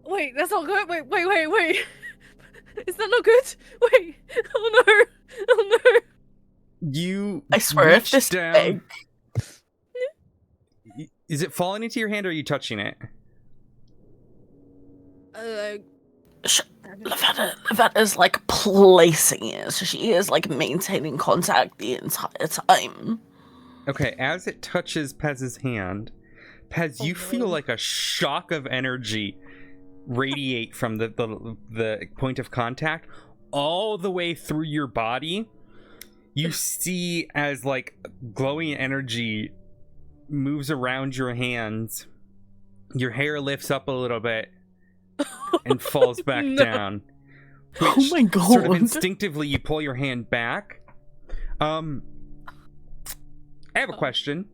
S3: Wait, that's not good. Wait. Is that not good? Wait. Oh no. Oh no.
S1: You.
S2: I swear, if
S1: reach
S2: this
S1: down.
S2: egg...
S1: Is it falling into your hand, or are you touching it?
S2: Lavada's like placing it, so she is like maintaining contact the entire time.
S1: Okay, as it touches Pez's hand, Pez, you feel like a shock of energy radiate from the point of contact all the way through your body. You see as like glowing energy moves around your hands. Your hair lifts up a little bit and falls back down. Which,
S2: oh my god.
S1: Sort of instinctively, you pull your hand back. I have a question.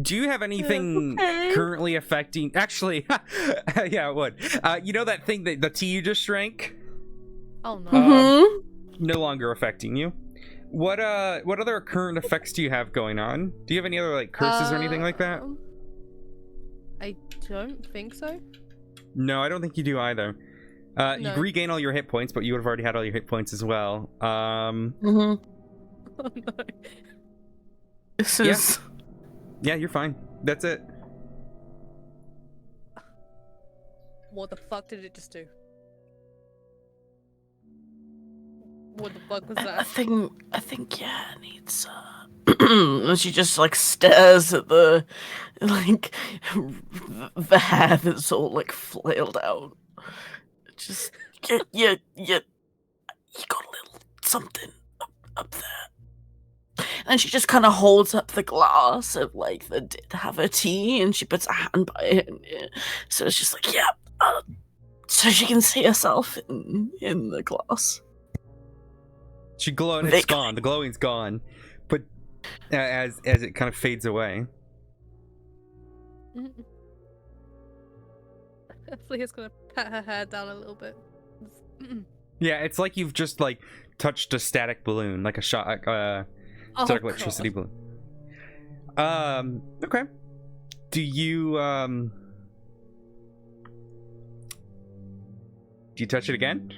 S1: Do you have anything currently affecting... Actually, yeah, it would. You know that thing, the tea you just drank?
S3: Oh no.
S1: No longer affecting you. What other current effects do you have going on? Do you have any other like curses or anything like that?
S3: I don't think so.
S1: No, I don't think you do either.
S3: No.
S1: You regain all your hit points, but you would have already had all your hit points as well.
S3: Oh no.
S2: This is...
S1: Yeah, you're fine. That's it.
S3: What the fuck did it just do? What the fuck was that?
S2: I think yeah, it needs and she just like stares at the like the hair that's all like flailed out. Just you got a little something up there. And she just kind of holds up the glass of like that did have her tea, and she puts a hand by it. And, so it's just like, so she can see herself in the glass.
S1: She glowed. It's gone. The glowing's gone. But as it kind of fades away.
S3: Flea's gonna pat her hair down a little bit.
S1: Yeah, it's like you've just like touched a static balloon, like a static electricity balloon. Okay. Do you touch it again?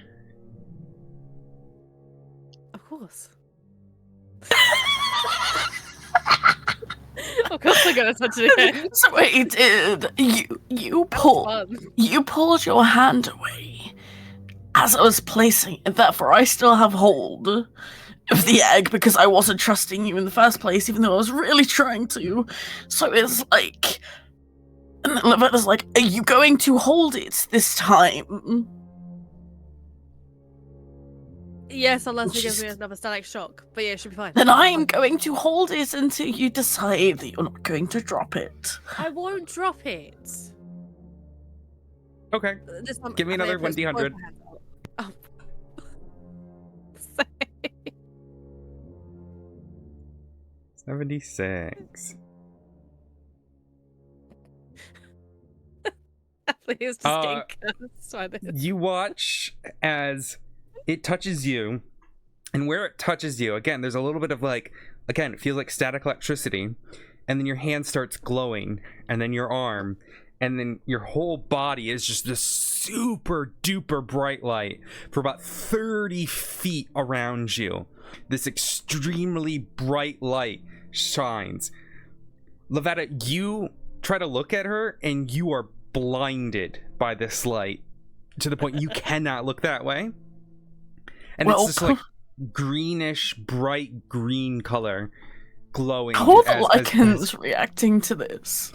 S3: Of course. Of course I'm gonna touch it again.
S2: So what you did, you pulled your hand away as I was placing it, therefore I still have hold of the egg because I wasn't trusting you in the first place, even though I was really trying to. So it's like, and then Lavetta's like, are you going to hold it this time?
S3: Yes, unless it gives me another static shock. But yeah, it should be fine.
S2: Then I'm going to hold it until you decide that you're not going to drop it.
S3: I won't drop it.
S1: Okay.
S3: This time,
S1: Give me another 1d100.
S3: Oh.
S1: 76.
S3: Please just getting cursed by this.
S1: You watch as it touches you, and where it touches you, again, there's a little bit of like, again, it feels like static electricity, and then your hand starts glowing, and then your arm, and then your whole body is just this super duper bright light for about 30 feet around you. This extremely bright light shines. Lavetta, you try to look at her, and you are blinded by this light to the point you cannot look that way. And it's this like greenish, bright green color glowing.
S2: How are the lichens reacting to this?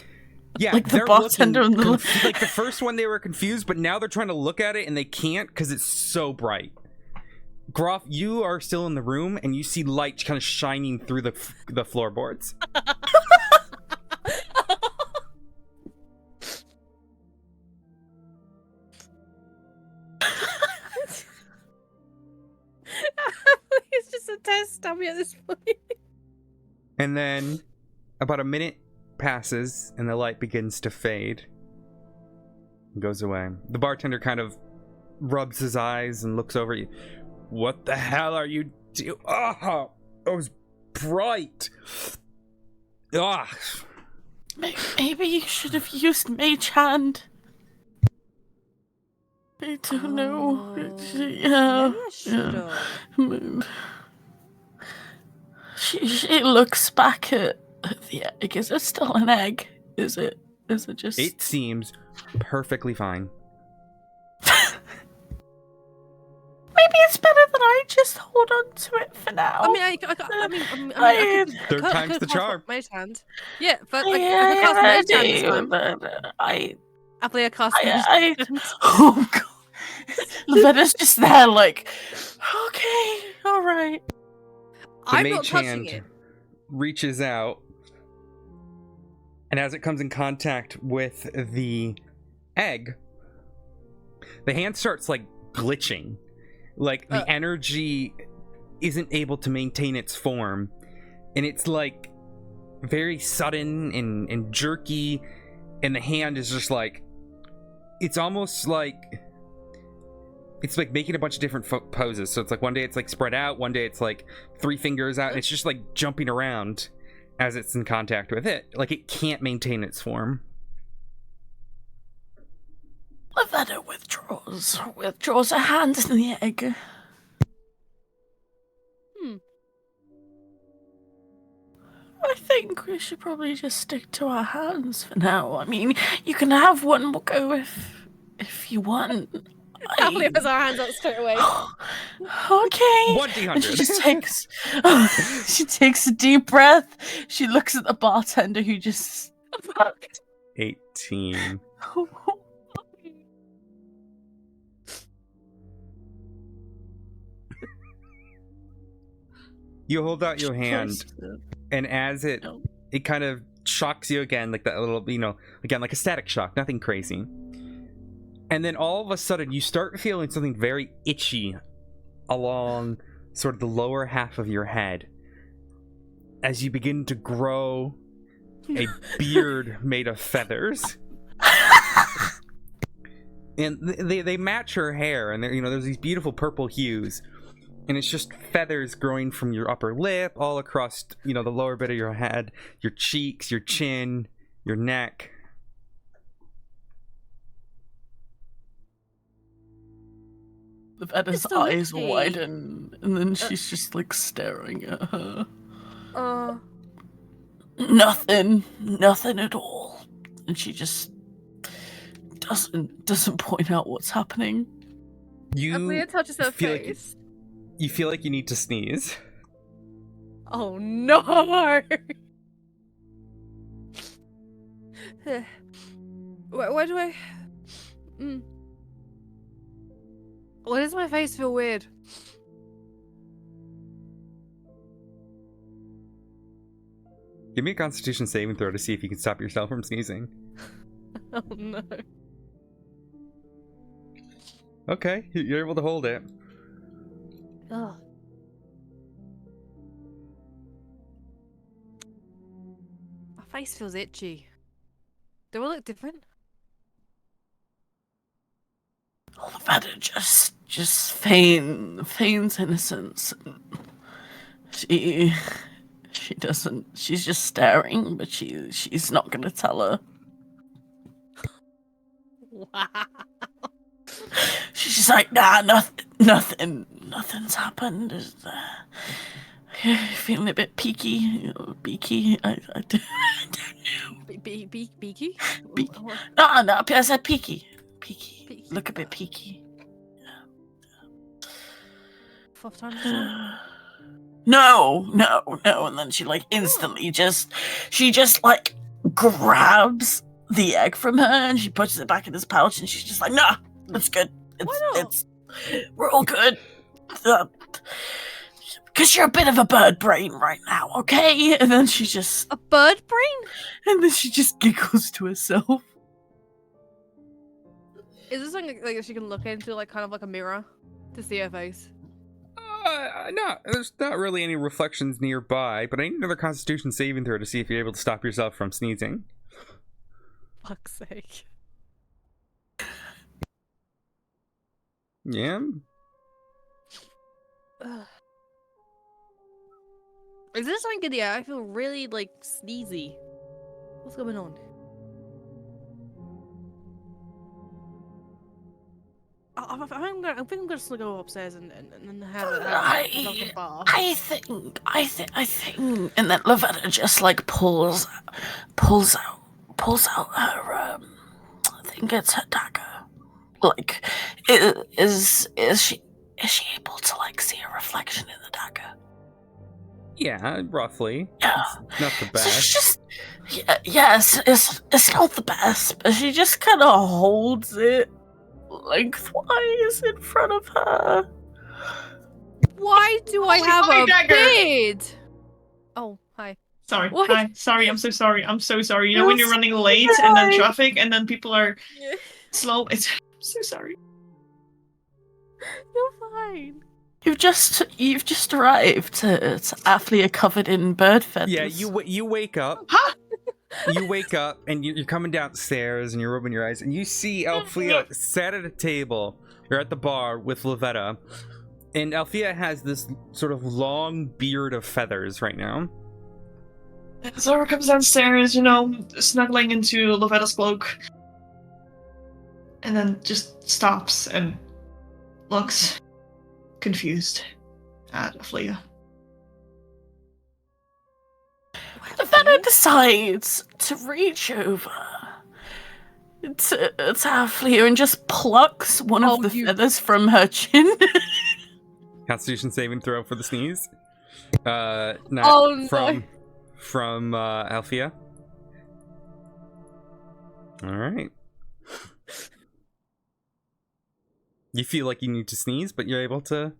S1: Yeah,
S2: like the bartender and the
S1: like the first one they were confused, but now they're trying to look at it and they can't because it's so bright. Groff, you are still in the room and you see light kind of shining through the floorboards.
S3: It's just a test dummy at this point.
S1: And then about a minute passes and the light begins to fade. It goes away. The bartender kind of rubs his eyes and looks over at you. What the hell are you doing? Oh, it was bright. Ah,
S2: Maybe you should have used Mage Hand. I don't know. Yeah.
S3: Maybe I should have.
S2: She looks back at the egg. Is it still an egg? Is it just...
S1: It seems perfectly fine.
S2: Maybe it's better that I just hold on to it for now.
S3: I mean, I could
S1: Third time's the charm.
S3: Mage hand. Yeah, but
S2: I
S3: I could cast Mage hand this time.
S2: but I
S3: Cast Mage hand.
S2: oh god. Lavetta's just there like, okay, alright.
S1: The
S3: I'm not
S1: mage
S3: touching
S1: hand
S3: it.
S1: reaches out, and as it comes in contact with the egg, the hand starts like glitching. Like the energy isn't able to maintain its form, and it's like very sudden and jerky, and the hand is just like, it's almost like it's like making a bunch of different poses. So it's like one day it's like spread out, one day it's like 3 fingers out, and it's just like jumping around as it's in contact with it. Like it can't maintain its form.
S2: Lavetta withdraws her hand in the egg. I think we should probably just stick to our hands for now. I mean, you can have one more go if you want.
S3: Emily puts our hands up straight away.
S2: Okay.
S1: 1d100.
S2: And she takes a deep breath. She looks at the bartender who just
S1: 18. You hold out your hand, and as it kind of shocks you again, like that little, again, like a static shock, nothing crazy. And then all of a sudden, you start feeling something very itchy along sort of the lower half of your head as you begin to grow a beard made of feathers. And they match her hair, and there's these beautiful purple hues. And it's just feathers growing from your upper lip, all across, the lower bit of your head, your cheeks, your chin, your neck.
S2: Lavetta's eyes widen, and then she's just like staring at her. Nothing at all. And she just doesn't point out what's happening.
S3: Amelia touches her face.
S1: You feel like you need to sneeze.
S3: Oh no! Why do I? Why does my face feel weird?
S1: Give me a Constitution saving throw to see if you can stop yourself from sneezing.
S3: Oh no.
S1: Okay, you're able to hold it.
S3: Ugh. My face feels itchy. Do I look different?
S2: Lavetta just feigns innocence. She doesn't. She's just staring, but she's not gonna tell her.
S3: Wow.
S2: She's just like, nah, nothing's happened. Feeling a bit beaky. I don't know.
S3: Beaky?
S2: No, I said peaky. Peaky. Look a bit peaky.
S3: Fourth time.
S2: No. And then she like instantly she just like grabs the egg from her and she puts it back in his pouch and she's just like, nah, it's good.
S3: Why not?
S2: We're all good. Because you're a bit of a bird brain right now, okay? And then she just...
S3: A bird brain?
S2: And then she just giggles to herself.
S3: Is this something like she can look into, like kind of like a mirror, to see her face?
S1: No, there's not really any reflections nearby, but I need another Constitution saving throw to see if you're able to stop yourself from sneezing.
S3: Fuck's sake.
S1: Yeah?
S3: Is this something in the air? I feel really, like, sneezy. What's going on? I think I'm just gonna go upstairs and have a bath.
S2: I think, and then Lavetta just like pulls out her I think it's her dagger. Like, is she able to like see a reflection in the dagger?
S1: Yeah, roughly.
S2: Yeah,
S1: It's not the
S2: so
S1: best.
S2: she just yes, it's not the best, but she just kind of holds it lengthwise in front of her.
S3: Why do I have
S5: my
S3: a
S5: dagger!
S3: beard? Oh, hi.
S5: Sorry.
S3: What?
S5: Hi. Sorry. I'm so sorry. I'm so sorry. You know when you're running late and then traffic and then people are slow? I'm so sorry.
S3: You're fine.
S2: You've just arrived to Athlia covered in bird feathers.
S1: Yeah, you wake up.
S5: Huh?
S1: You wake up and you're coming downstairs and you're rubbing your eyes and you see Althea sat at a table or at the bar with Lavetta, and Althea has this sort of long beard of feathers right now.
S5: Zara comes downstairs, you know, snuggling into Lovetta's cloak. And then just stops and looks confused at Aflia.
S2: Lavetta decides to reach over to Athlia and just plucks one of the feathers from her chin.
S1: Constitution saving throw for the sneeze.
S3: Oh, no.
S1: From Althea. All right. You feel like you need to sneeze, but you're able to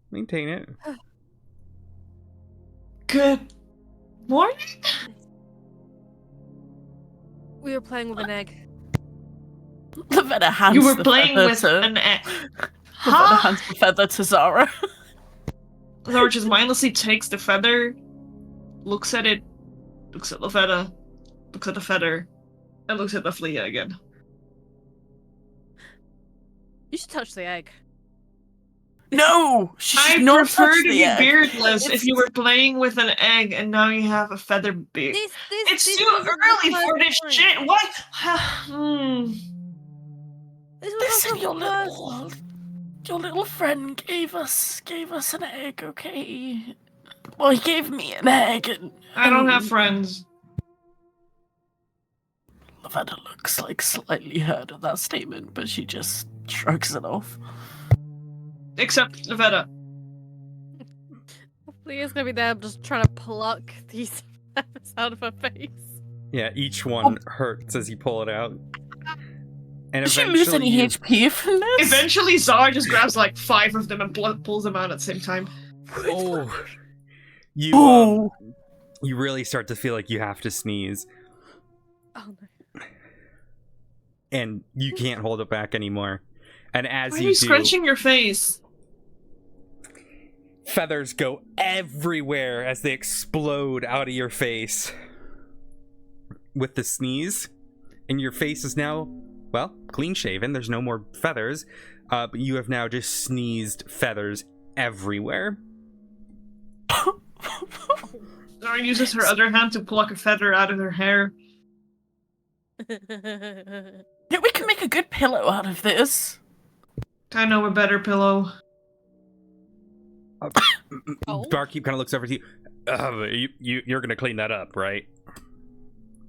S1: maintain it.
S5: Good morning?
S3: We were playing with an egg.
S2: Lavetta hands
S5: You were
S2: the
S5: playing
S2: feather
S5: with
S2: to...
S5: an egg.
S2: Lavetta hands the feather to Zara.
S5: Zara just mindlessly takes the feather, looks at it, looks at Lavetta, looks at the feather, and looks at Aflia again.
S3: You should touch the egg.
S2: No! She should
S5: I
S2: not
S5: prefer
S2: touch
S5: to
S2: the
S5: be
S2: egg.
S5: beardless if you were playing with an egg and now you have a feather beard. It's too early for this shit! What?
S2: Listen, your little friend gave us an egg, okay? Well, he gave me an egg and...
S5: I don't have friends.
S2: Lavetta looks like slightly hurt at that statement, but she just shrugs it off.
S5: Except Lavetta.
S3: Leah's gonna be there just trying to pluck these feathers out of her face.
S1: Yeah, each one hurts as you pull it out. And
S2: Did she lose any HP from this?
S5: Eventually, Zara just grabs like 5 of them and pulls them out at the same time.
S1: Oh, you really start to feel like you have to sneeze,
S3: Oh no.
S1: and you can't hold it back anymore. And as
S5: Why are
S1: you
S5: you
S1: do,
S5: scrunching your face?
S1: feathers go everywhere as they explode out of your face with the sneeze, and your face is now, well, clean shaven. There's no more feathers, but you have now just sneezed feathers everywhere.
S5: Zara uses her other hand to pluck a feather out of her hair.
S2: Yeah, we can make a good pillow out of this.
S5: I know a better pillow.
S1: Barkeep kind of looks over to you. You're gonna clean that up, right?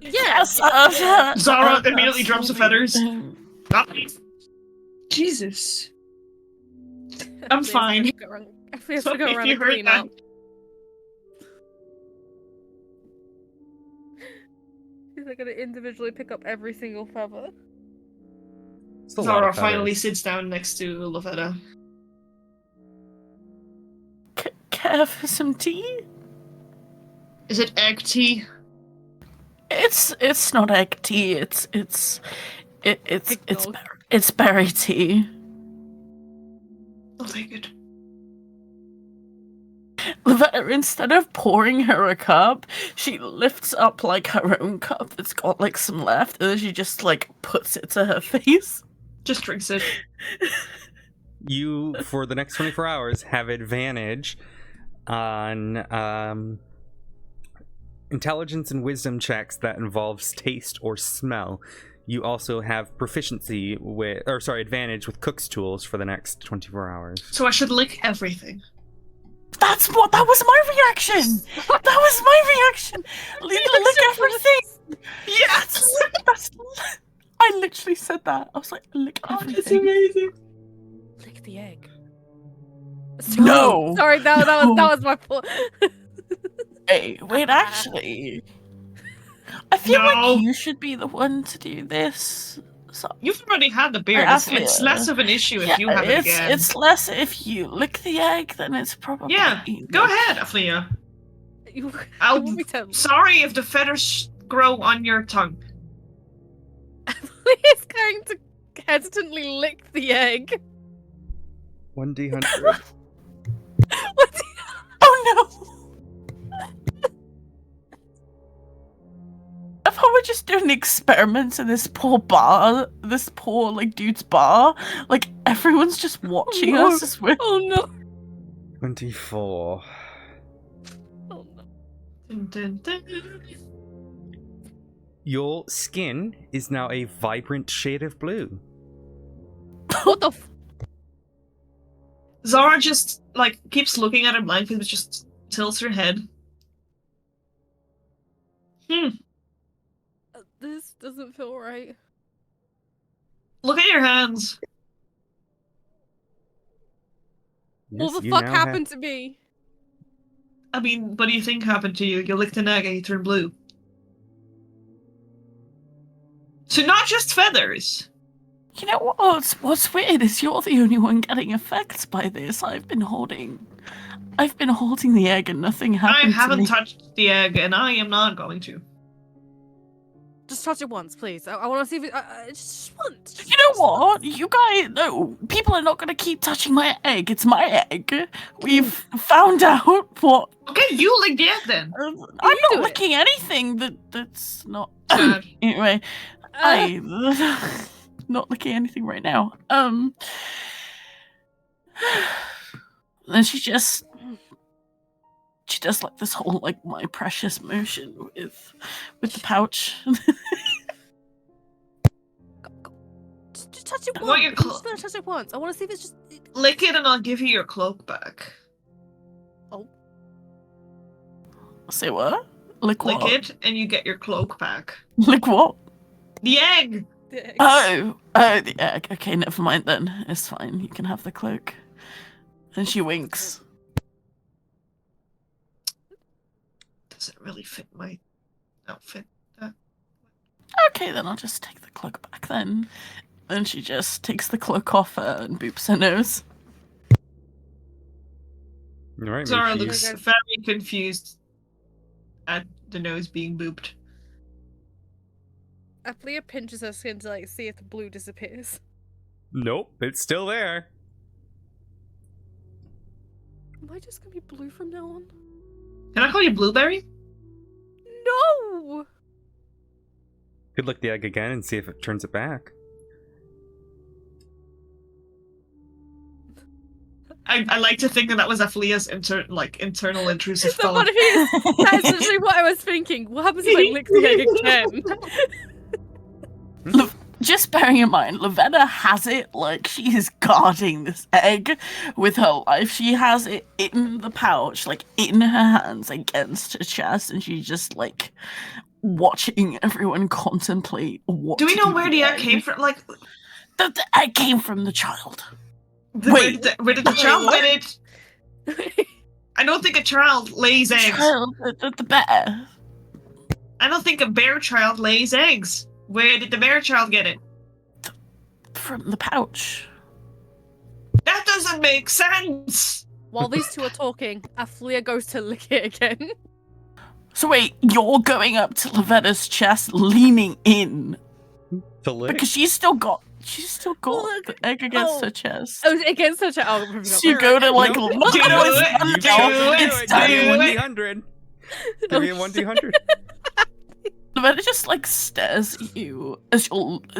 S2: Yes!
S5: Zara immediately drops the feathers. Jesus. I'm fine.
S3: We have to go
S5: Sorry if
S3: around
S5: you
S3: and
S5: heard
S3: clean
S5: that.
S3: up. He's like gonna individually pick up every single feather.
S1: It's a lot
S5: Zara
S1: of
S5: finally
S1: feathers.
S5: sits down next to Lavetta.
S2: Care for some tea?
S5: Is it egg tea?
S2: It's not egg tea. It's berry tea.
S5: I'll take it.
S2: Lavetta, instead of pouring her a cup, she lifts up like her own cup that's got like some left, and then she just like puts it to her face.
S5: Just drinks it.
S1: You, for the next 24 hours, have advantage on intelligence and wisdom checks that involves taste or smell. You also have proficiency with, advantage with cook's tools for the next 24 hours.
S5: So I should lick everything.
S2: That was my reaction! That was my reaction! Lick everything!
S5: Yes!
S2: I literally said that. I was like, lick everything.
S5: That's amazing.
S3: Lick the egg.
S2: No!
S3: Sorry, that was my fault.
S2: Hey, wait, actually... I feel
S5: No.
S2: like you should be the one to do this. So,
S5: You've already had the beard. It's less of an issue if you have it again.
S2: It's less if you lick the egg, then it's probably...
S5: Yeah, go ahead, Aflia.
S3: You
S5: I'll-
S3: want me to...
S5: Sorry if the feathers grow on your tongue.
S3: He's going to hesitantly lick the egg.
S1: 1d100.
S3: What the...
S2: Oh no! I thought we're just doing experiments in this poor bar, this poor, like, dude's bar. Like, everyone's just watching
S3: No.
S2: us as we're...
S3: Oh no.
S1: 24.
S3: Oh no.
S5: Dun, dun, dun.
S1: Your skin is now a vibrant shade of blue.
S3: What the f...
S5: Zara just, like, keeps looking at him blankly, but just tilts her head.
S3: This doesn't feel right.
S5: Look at your hands.
S3: What the
S1: you
S3: fuck
S1: now
S3: happened to me?
S5: I mean, what do you think happened to you? You licked an egg and you turned blue. So not just feathers.
S2: You know what's weird is you're the only one getting effects by this. I've been holding the egg and nothing happened
S5: I haven't
S2: to me.
S5: touched the egg, and I am not going to.
S3: Just touch it once, please. I want to see if it... just once.
S2: You know what? You guys, no, people are not going to keep touching my egg. It's my egg. We've found out what...
S5: Okay, you lick the egg then.
S2: I'm
S3: do
S2: not
S3: it.
S2: licking anything that's not...
S5: Sad.
S2: Anyway, not licking anything right now. Then she does like this whole like my precious motion with the pouch.
S3: Just touch it
S5: I want
S3: once.
S5: your
S3: I'm
S5: clo-
S3: just gonna touch it once. I want to see if it's just...
S5: Lick it and I'll give you your cloak back.
S2: Say what? Lick what?
S5: Lick it and you get your cloak back.
S2: Lick what?
S5: The egg!
S2: Oh, the egg. Okay, never mind then. It's fine. You can have the cloak. And she winks.
S5: Doesn't really fit my outfit.
S2: Okay, then I'll just take the cloak back then. Then she just takes the cloak off her and boops her nose.
S1: Alright,
S5: Zara
S1: make
S5: looks
S1: sure
S5: very confused at the nose being booped.
S3: Aflia pinches her skin to like see if the blue disappears.
S1: Nope, it's still there.
S3: Am I just gonna be blue from now on?
S5: Can I call you Blueberry?
S3: No!
S1: Could lick the egg again and see if it turns it back.
S5: I like to think that was Aflia's internal intrusive
S3: So
S5: thought.
S3: what if he... That's literally what I was thinking. What happens if I lick the egg again?
S2: Just bearing in mind, Lavetta has it like she is guarding this egg with her life. She has it in the pouch, like in her hands against her chest, and she's just like watching everyone contemplate what.
S5: Do we
S2: to
S5: know where the egg came from? Like,
S2: The egg came from the child.
S5: where did the child get it? I don't think a child lays eggs.
S2: Child, the bear.
S5: I don't think a bear child lays eggs. Where did the bear child get it?
S2: From the pouch.
S5: That doesn't make sense!
S3: While these two are talking, Aflia goes to lick it again.
S2: So wait, you're going up to Lavetta's chest, leaning in
S1: To lick?
S2: because she's still got
S3: Look.
S2: the egg against
S3: Oh.
S2: her chest.
S3: Oh, against her child. Oh,
S2: So you go to like,
S1: No.
S2: look,
S5: Do
S2: no,
S5: it,
S2: it's done
S5: do
S2: now.
S5: it,
S2: It's
S5: do
S2: done.
S5: it.
S1: 1d100. Give me a 1d100.
S2: Lavetta just like stares at you as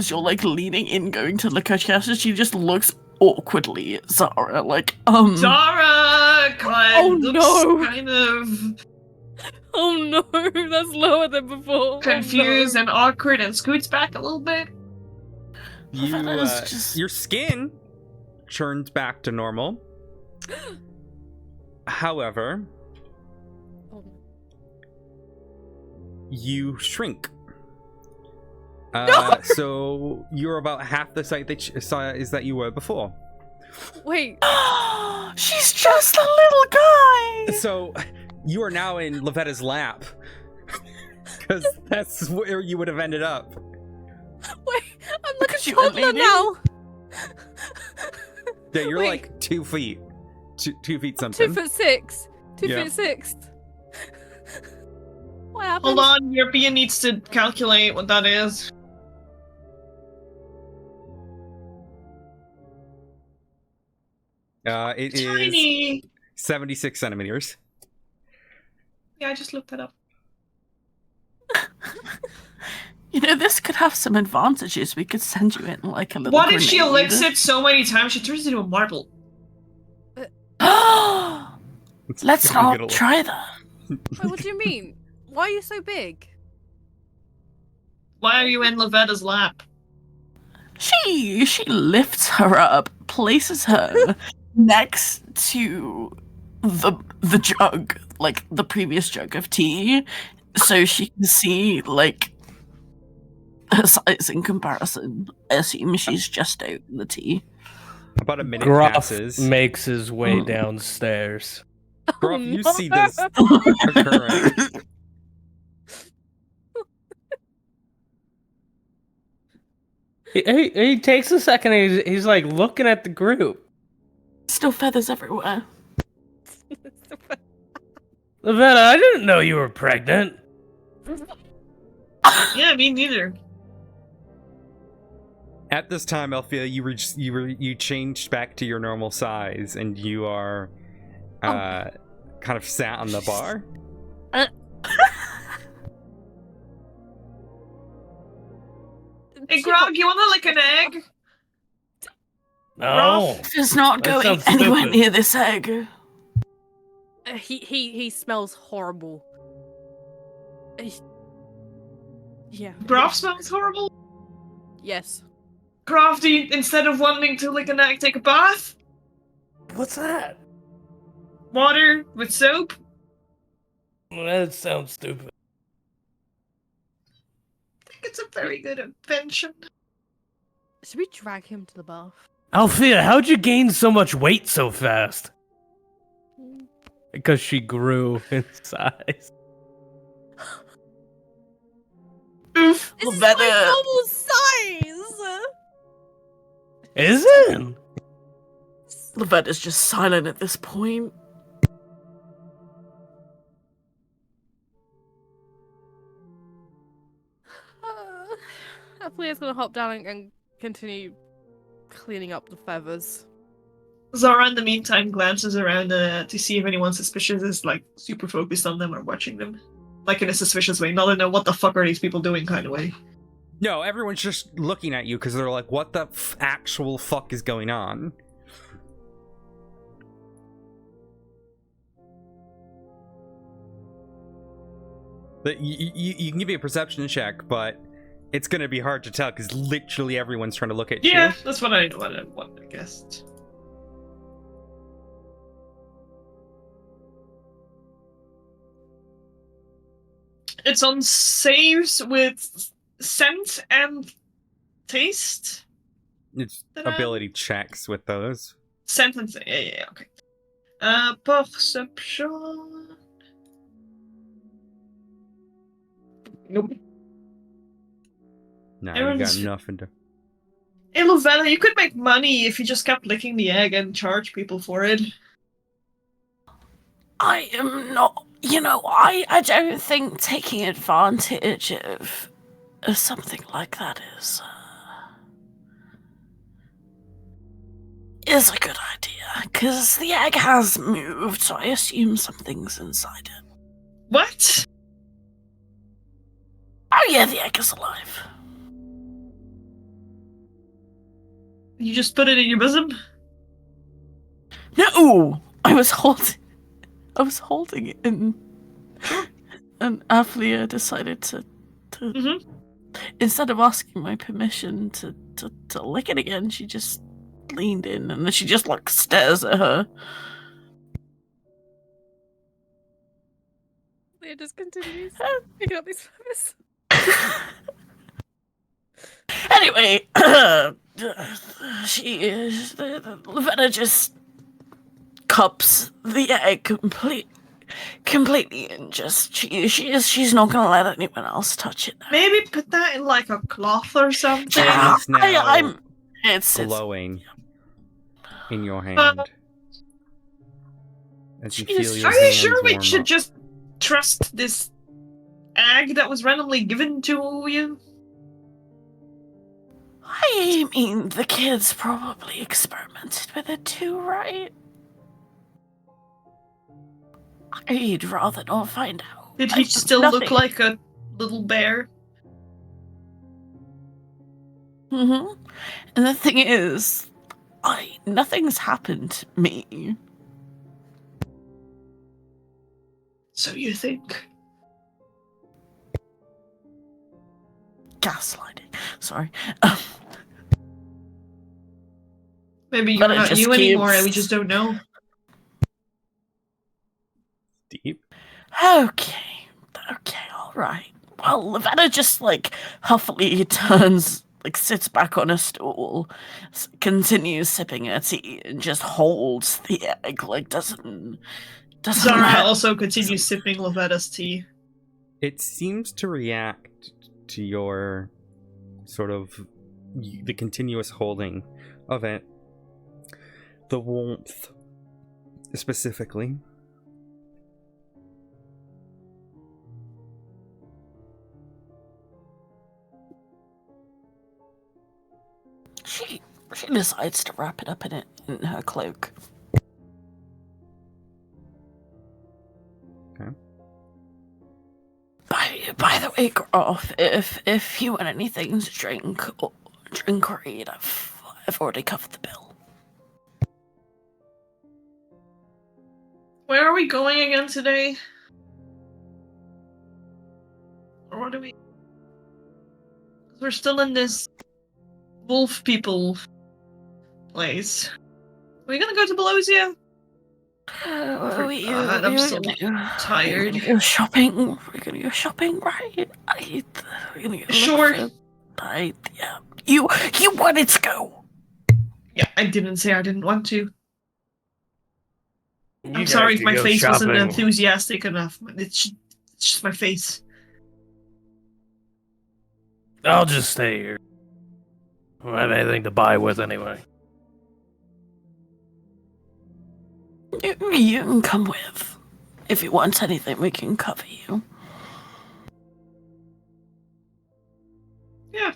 S2: you're like leaning in, going to lick her chest, and she just looks awkwardly at Zara, like
S5: Zara
S3: Oh,
S5: looks
S3: no.
S5: kind of
S3: Oh no, that's lower than before.
S5: Confused and awkward and scoots back a little bit.
S1: Your skin turns back to normal. However, you shrink. So you're about half the size that you were before.
S3: Wait.
S2: She's just a little guy!
S1: So you are now in Lovetta's lap. Because that's where you would have ended up.
S3: Wait, I'm like a
S2: at you,
S3: toddler
S2: lady.
S3: now.
S1: Yeah, you're
S3: Wait.
S1: like 2 feet. 2 feet something.
S3: 2'6". 2
S1: Yeah.
S3: feet 6. What happened?
S5: Hold on, European needs to calculate what that is.
S1: It is
S5: Tiny.
S1: 76 centimeters.
S5: Yeah, I just looked that up.
S2: You know, this could have some advantages. We could send you in like a little
S5: What if she
S2: grenade.
S5: licks it so many times she turns into a marble?
S2: Let's
S1: Good
S2: not
S1: old-
S2: try that.
S3: Wait, what do you mean? Why are you so big?
S5: Why are you in Lovetta's lap?
S2: She lifts her up, places her next to the jug, like the previous jug of tea, so she can see like her size in comparison. I assume she's just out in the tea.
S1: About a minute
S4: Gruff
S1: passes.
S4: makes his way downstairs.
S1: Gruff,
S3: Oh,
S1: you
S3: no.
S1: see this occurring.
S4: He takes a second and he's like looking at the group.
S2: Still feathers everywhere.
S4: Lavetta, I didn't know you were pregnant.
S5: Yeah, me neither.
S1: At this time, Althea, you changed back to your normal size, and you are kind of sat on the bar.
S5: Hey, Grog, you wanna lick an egg?
S4: No.
S2: It's not
S4: That
S2: going
S4: sounds
S2: anywhere
S4: stupid.
S2: near this egg.
S3: He smells horrible. Yeah.
S5: Graf smells horrible.
S3: Yes.
S5: Graf, do you, instead of wanting to lick an egg, take a bath?
S4: What's that?
S5: Water with soap?
S4: That sounds stupid.
S5: I think it's a very good invention.
S3: Should we drag him to the bath?
S4: Althea, how'd you gain so much weight so fast? Because she grew in size.
S5: Oof.
S3: This is
S2: That,
S3: my normal size.
S4: Is it?
S2: Lavetta's just silent at this point.
S3: Hopefully, it's gonna hop down and continue cleaning up the feathers.
S5: Zara, in the meantime, glances around to see if anyone suspicious is like super focused on them or watching them. Like in a suspicious way, not in a what the fuck are these people doing kind of way.
S1: No, everyone's just looking at you because they're like, what the actual fuck is going on? You can give me a perception check, but it's going to be hard to tell because literally everyone's trying to look at you.
S5: Yeah, that's what I guessed. It's on saves with scent and taste.
S1: It's
S5: Ta-da.
S1: ability checks with those.
S5: Scent and yeah, okay. Perception. Nope.
S1: No, you got
S5: Everyone's-
S1: nothing to...
S5: Hey, Lovella, you could make money if you just kept licking the egg and charge people for it.
S2: I am not, I don't think taking advantage of something like that is a good idea, because the egg has moved, so I assume something's inside it.
S5: What?
S2: Oh yeah, the egg is alive.
S5: You just put it in your bosom?
S2: No! I was holding it in and Athlia decided to
S5: Mhm.
S2: instead of asking my permission to lick it again, she just leaned in and then she just like stares at her.
S3: It just continues picking up these feathers.
S2: Anyway, Lavetta just cups the egg completely and just she's not gonna let anyone else touch it.
S5: Maybe put that in like a cloth or something.
S2: Yeah,
S1: It is now
S2: I'm it's
S1: glowing in your hand. As you feel your
S5: Are you
S1: hands
S5: sure we
S1: warm
S5: should
S1: up.
S5: just trust this egg that was randomly given to you?
S2: I mean, the kids probably experimented with it too, right? I'd rather not find out.
S5: Did he still
S2: Nothing.
S5: look like a little bear?
S2: Mm-hmm. And the thing is, nothing's happened to me.
S5: So you think?
S2: Gaslighting. Sorry.
S5: Maybe
S2: But
S5: you're
S2: it
S5: not
S2: just
S5: you anymore and we
S2: keeps-
S5: just don't know.
S1: Deep.
S2: Okay, all right. Well, Lavetta just like huffily turns, like sits back on a stool, continues sipping her tea, and just holds the egg, like doesn't.
S5: Zara
S2: let-
S5: also continues sipping Lovetta's tea.
S1: It seems to react to your sort of the continuous holding of it. The warmth, specifically.
S2: She decides to wrap it up in her cloak.
S1: Okay.
S2: By the way, Groff, if you want anything to drink or eat, I've already covered the bill.
S5: Where are we going again today? Or what do we... We're still in this wolf people place. Are we gonna go to Belosia? I'm so tired.
S2: We're gonna go shopping. We're gonna go shopping, right? We're gonna go
S5: Sure.
S2: Yeah. You wanted to go.
S5: Yeah, I didn't say I didn't want to.
S4: You
S5: I'm
S4: guys
S5: sorry if
S4: could
S5: my
S4: go
S5: face wasn't
S4: shopping.
S5: enthusiastic enough. It's just my face.
S4: I'll just stay here. I don't have anything to buy with anyway.
S2: You can come with. If you want anything, we can cover you.
S5: Yeah.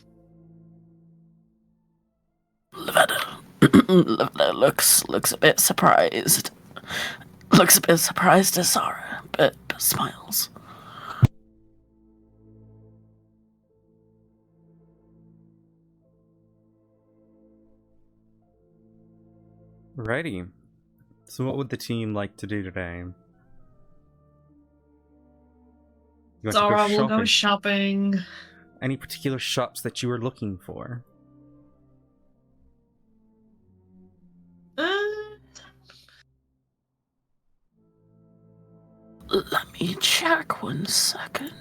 S2: Lavetta looks a bit surprised. Looks a bit surprised at Zara, but smiles.
S1: Righty. So what would the team like to do today? You want
S5: Zara
S1: to go
S5: will
S1: shopping?
S5: go shopping.
S1: Any particular shops that you were looking for?
S2: Let me check 1 second.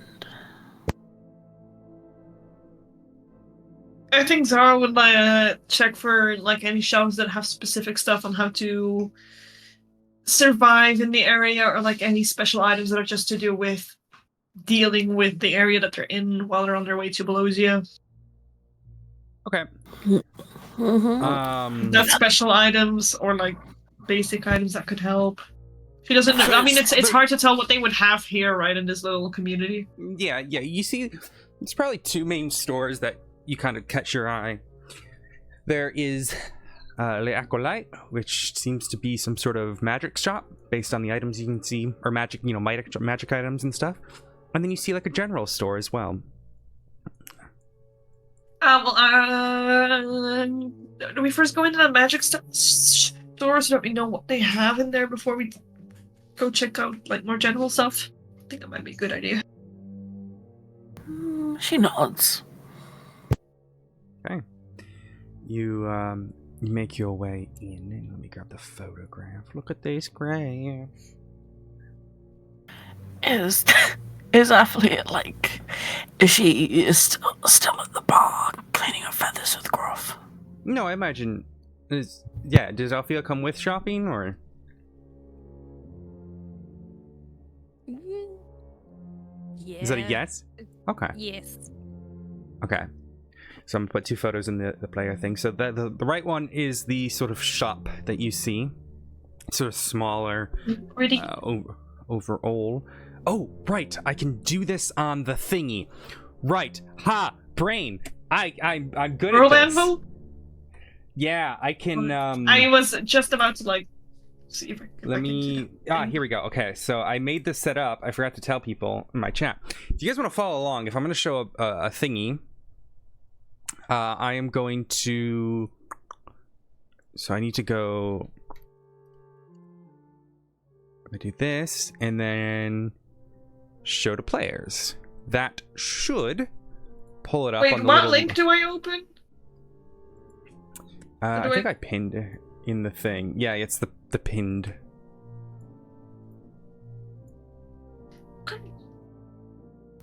S5: I think Zara would check for like any shops that have specific stuff on how to survive in the area, or like any special items that are just to do with dealing with the area that they're in while they're on their way to Belosia.
S1: Okay.
S2: Mm-hmm.
S5: Not special items or like basic items that could help. She doesn't know. I mean, it's hard to tell what they would have here, right, in this little community.
S1: Yeah. You see, there's probably 2 main stores that you kind of catch your eye. There is Le Acolyte, which seems to be some sort of magic shop based on the items you can see, or magic, magic items and stuff. And then you see like a general store as well.
S5: Do we first go into the magic stores so that we know what they have in there before we go check out like more general stuff? I think that might be a good idea.
S2: She nods.
S1: Okay. You make your way in, and let me grab the photograph. Look at this graph.
S2: Is Athlete like? Is she still at the bar cleaning her feathers with Gruff?
S1: No, I imagine. Does Althea come with shopping, or?
S3: Yeah.
S1: Is that a yes? Okay.
S3: Yes.
S1: Okay. So I'm gonna put 2 photos in the player thing. So the right one is the sort of shop that you see. Sort of smaller.
S5: Pretty.
S1: Overall. Oh, right. I can do this on the thingy. Right. Ha! Brain. I'm good
S5: World
S1: at this.
S5: Anvil?
S1: Yeah, I can.
S5: I was just about to like see if I can.
S1: Let me. Here we go. Okay, so I made this set up. I forgot to tell people in my chat. If you guys want to follow along, if I'm going to show a thingy, I am going to. So I need to go. I do this and then show to players. That should pull it up.
S5: Wait,
S1: on the
S5: what
S1: little...
S5: link do I open?
S1: I think I pinned it in the thing. Yeah, it's the pinned.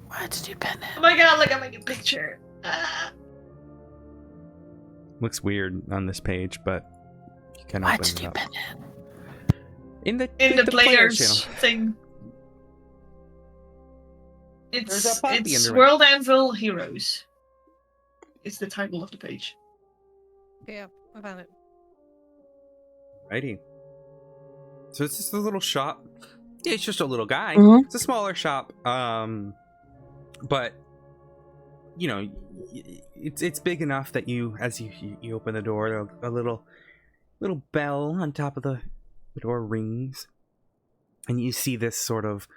S2: Where did you pin it?
S5: Oh my god, look, I'm making a picture.
S1: Looks weird on this page, but you can
S2: Where
S1: open
S2: did
S1: it
S2: you
S1: up.
S2: pin it?
S1: In the
S5: Players
S1: channel.
S5: thing.
S1: There's
S5: It's
S1: a puppy under it.
S5: World Anvil Heroes. It's the title of the page.
S3: Yeah, I found it.
S1: Righty. So it's just a little shop. Yeah, it's just a little guy.
S2: Mhm.
S1: It's a smaller shop. But you know, it's big enough that as you open the door, a little bell on top of the door rings, and you see this sort of.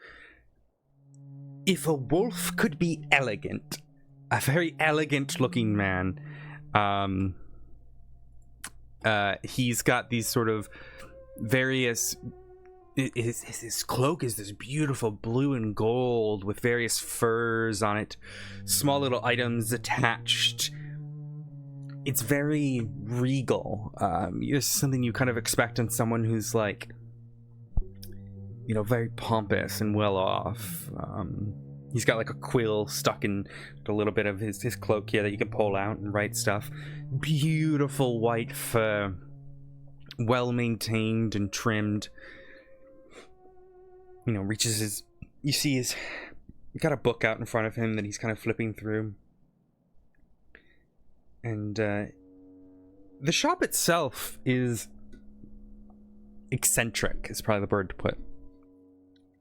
S1: If a wolf could be elegant, a very elegant looking man. He's got these sort of various. His cloak is this beautiful blue and gold with various furs on it, small little items attached. It's very regal. It's something you kind of expect in someone who's like, you know, very pompous and well off. He's got like a quill stuck in a little bit of his cloak here that you can pull out and write stuff. Beautiful white fur, well maintained and trimmed. You know, you see he's got a book out in front of him that he's kind of flipping through. And the shop itself is eccentric, is probably the word to put.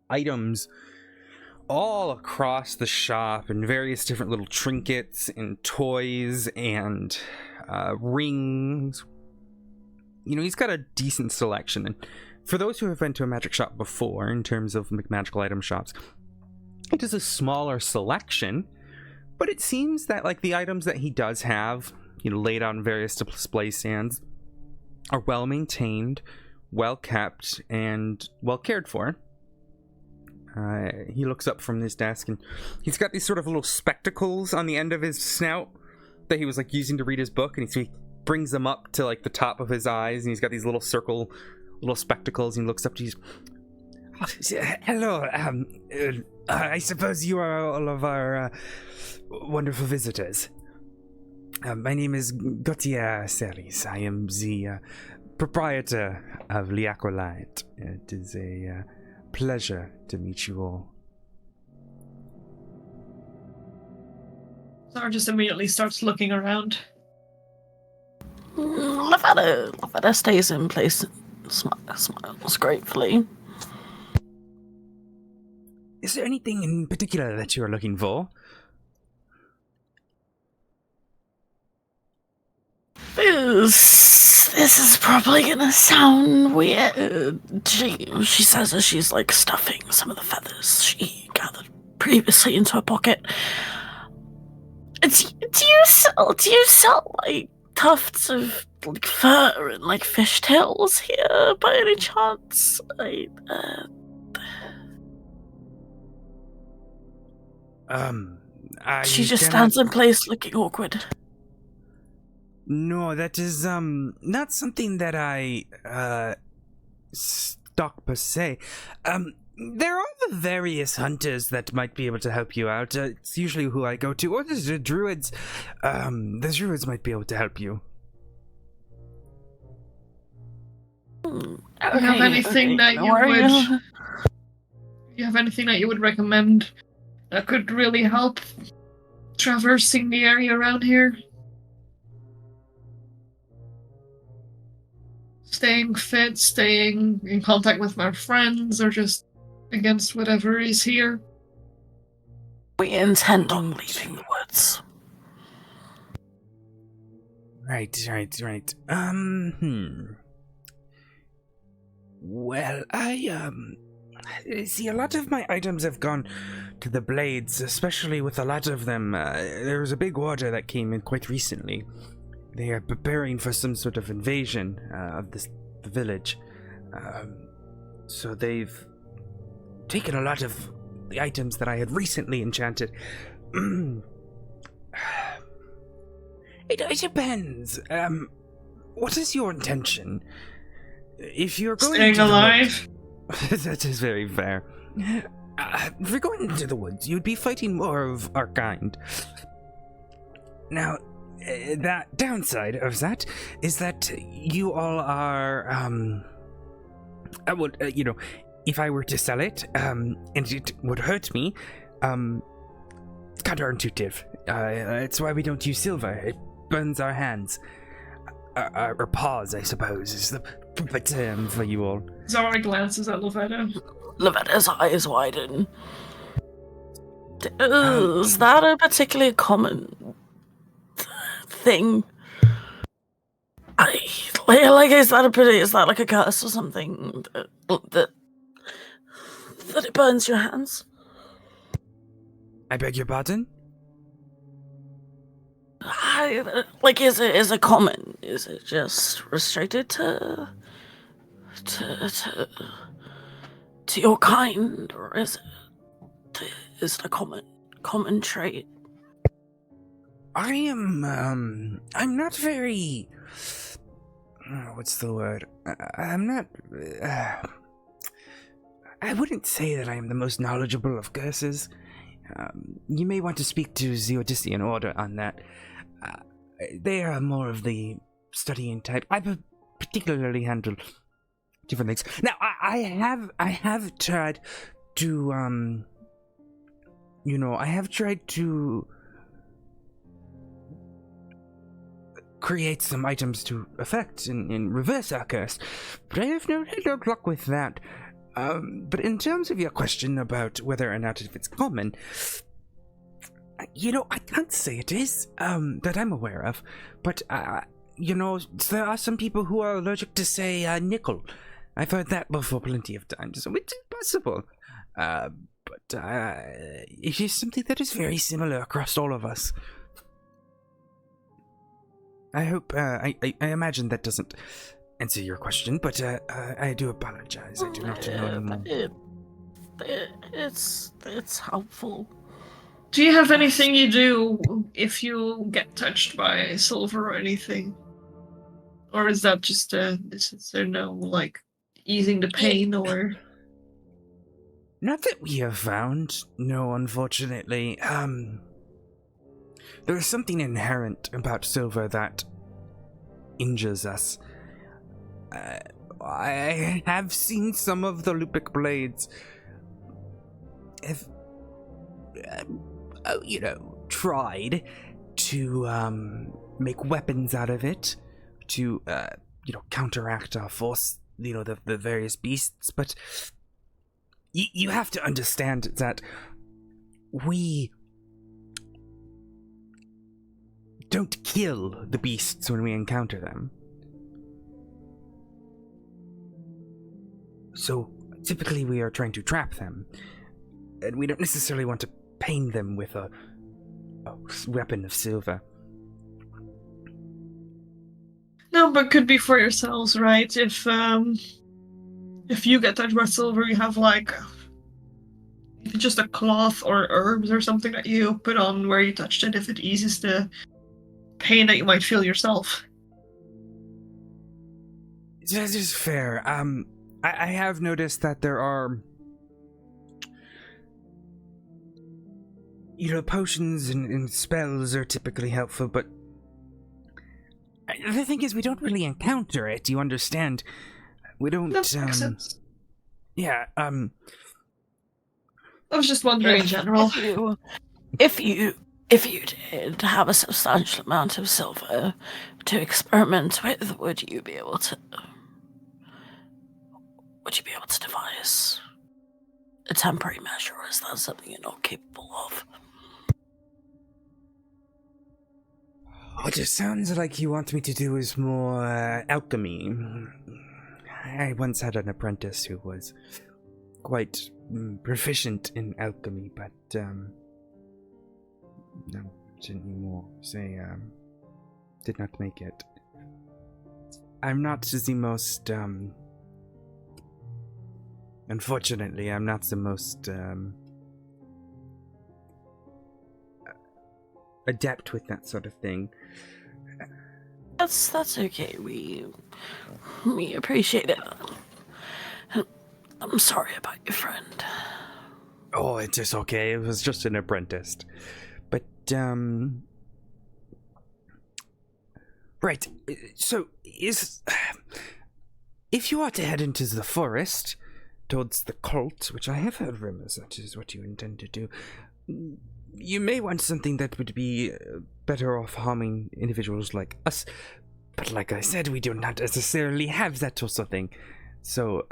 S1: Items all across the shop and various different little trinkets and toys and rings. You know, he's got a decent selection. And for those who have been to a magic shop before, in terms of magical item shops, it is a smaller selection, but it seems that like the items that he does have, you know, laid out in various display stands, are well maintained, well kept, and well cared for. He looks up from his desk and he's got these sort of little spectacles on the end of his snout that he was like using to read his book, and he brings them up to like the top of his eyes, and he's got these little spectacles, and he looks up to you. Hello, I suppose you are all of our wonderful visitors. My name is Gautier Celis. I am the proprietor of Liacolite. It is a pleasure to meet you all.
S5: Zara just immediately starts looking around.
S2: Lavetta stays in place and smiles gratefully.
S1: Is there anything in particular that you are looking for?
S2: This is probably gonna sound weird. She says as she's like stuffing some of the feathers she gathered previously into her pocket. Do you sell like tufts of like fur and like fishtails here by any chance? She just stands in place looking awkward.
S1: No, that is not something that I stock per se. There are the various hunters that might be able to help you out. It's usually who I go to, or there's the druids. The druids might be able to help you.
S5: Do you have anything that you have anything that you would recommend that could really help traversing the area around here? Staying fit, staying in contact with my friends, or just against whatever is here?
S2: We intend on leaving the woods.
S1: Right. Well, I see a lot of my items have gone to the blades, especially with a lot of them. There was a big order that came in quite recently. They are preparing for some sort of invasion of the village. So they've taken a lot of the items that I had recently enchanted. It depends. What is your intention? If you're going
S5: Staying alive?
S1: That is very fair. If you're going into the woods, you'd be fighting more of our kind. Now, the downside of that is that you all are, if I were to sell it, and it would hurt me, it's counterintuitive. It's why we don't use silver. It burns our hands. Or paws, I suppose, is the proper term for you all.
S5: Zara glances at Lavetta.
S2: Lavetta's eyes widen. Is that a particularly common thing? Is that like a curse or something that it burns your hands?
S1: I beg your pardon?
S2: Is it common? Is it just restricted to your kind, or is it a common trait?
S1: I'm not very... what's the word? I'm not... I wouldn't say that I am the most knowledgeable of curses. You may want to speak to the Odyssean Order on that. They are more of the studying type. I particularly handle different things. Now, I have tried to, I have tried to create some items to effect and reverse our curse, but I have had no luck with that. But in terms of your question about whether or not if it's common, I can't say it is, that I'm aware of, but, there are some people who are allergic to, say, nickel. I've heard that before plenty of times, so it's possible. But it is something that is very similar across all of us. I hope, I imagine that doesn't answer your question, but I do apologize. I do not know anymore.
S2: It's helpful.
S5: Do you have anything you do if you get touched by silver or anything? Or is that just, is there no, easing the pain, or...
S1: Not that we have found, no, unfortunately. There is something inherent about silver that injures us. I have seen some of the Lupic blades have, tried to make weapons out of it to, counteract our force, the various beasts, but you have to understand that we don't kill the beasts when we encounter them. So, typically we are trying to trap them, and we don't necessarily want to pain them with a weapon of silver.
S5: No, but could be for yourselves, right? If you get touched by silver, you have even just a cloth or herbs or something that you put on where you touched it if it eases the pain that you might feel yourself.
S1: That is fair. I have noticed that there are, potions and spells are typically helpful, but the thing is, we don't really encounter it. You understand? We don't.
S5: That makes sense.
S1: Yeah.
S5: I was just wondering in general.
S2: If you did have a substantial amount of silver to experiment with, would you be able to devise a temporary measure, or is that something you're not capable of?
S1: What it sounds like you want me to do is more alchemy. I once had an apprentice who was quite proficient in alchemy, but no, didn't anymore. Did not make it. I'm not the most unfortunately, I'm not the most adept with that sort of thing.
S2: That's okay. We appreciate it. I'm sorry about your friend.
S1: Oh, it is okay. It was just an apprentice. But right. So if you are to head into the forest towards the cult, which I have heard rumors that is what you intend to do, you may want something that would be better off harming individuals like us. But like I said, we do not necessarily have that sort of thing. So,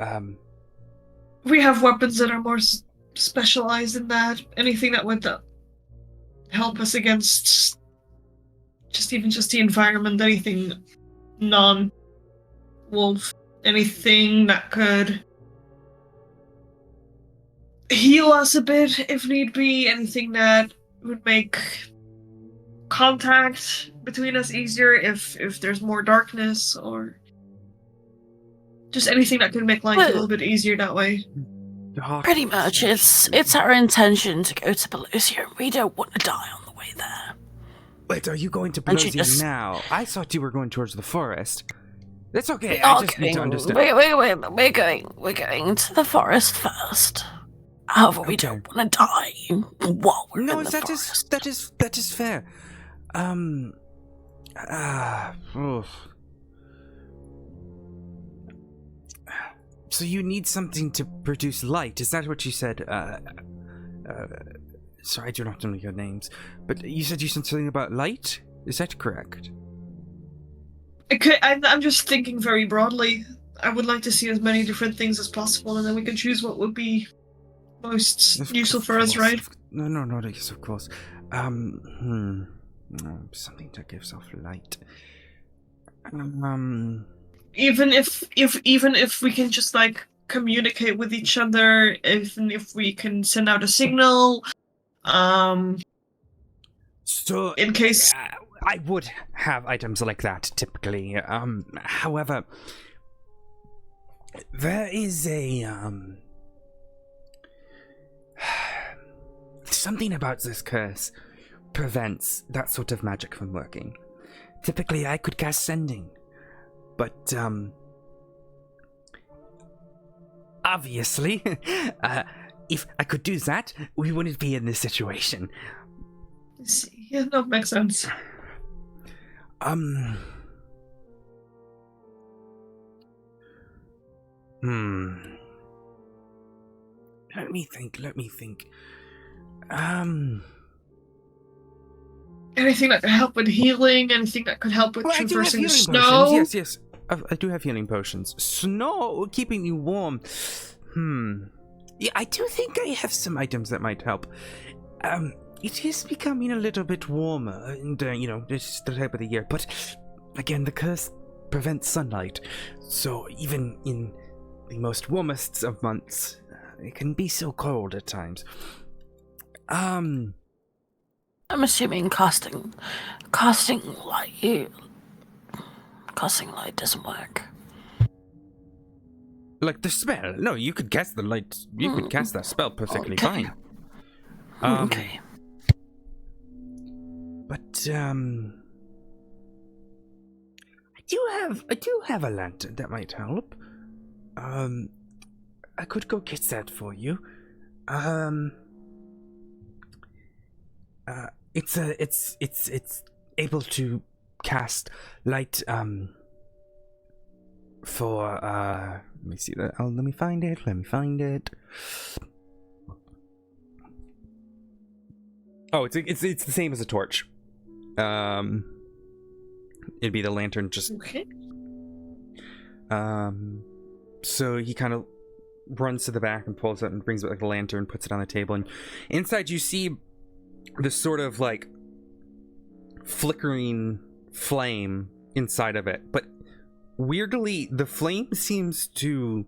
S5: we have weapons that are more specialized in that. Anything that would help us against just the environment, anything non-wolf, anything that could heal us a bit if need be, anything that would make contact between us easier if there's more darkness, or just anything that could make life a little bit easier that way.
S2: Pretty much, it's our intention to go to Pelosia. We don't want to die on the way there.
S1: Wait, are you going to Pelosia now? I thought you were going towards the forest. That's okay.
S2: I just need to understand. Wait. We're going to the forest first. However, we don't want to die while we're in the forest.
S1: That is fair. So you need something to produce light. Is that what you said? Sorry, I do not know your names, but you said something about light. Is that correct?
S5: I'm just thinking very broadly. I would like to see as many different things as possible, and then we can choose what would be most useful for us, right?
S1: No, yes, of course. Something that gives off light.
S5: Even if we can just like communicate with each other, even if we can send out a signal,
S1: so
S5: in case
S1: I would have items like that typically. However, there is a something about this curse prevents that sort of magic from working. Typically, I could cast sending, but obviously, if I could do that, we wouldn't be in this situation.
S5: Yeah, that makes sense.
S1: Let me think.
S5: Anything that could help with healing, anything that could help with traversing the snow.
S1: Potions. Yes. I do have healing potions. Snow, keeping you warm. Yeah, I do think I have some items that might help. It is becoming a little bit warmer, and this is the type of the year. But again, the curse prevents sunlight, so even in the most warmest of months, it can be so cold at times.
S2: I'm assuming casting light doesn't work.
S1: Like the spell? No, you could cast the light. You could cast that spell perfectly fine.
S2: Okay.
S1: But I do have a lantern that might help. I could go get that for you. It's able to cast light for let me see that. Oh, let me find it. Oh, it's the same as a torch. It'd be the lantern, just
S5: Okay.
S1: so he kind of runs to the back and pulls it and brings it like a lantern, puts it on the table, and inside you see this sort of like flickering flame inside of it, but weirdly the flame seems to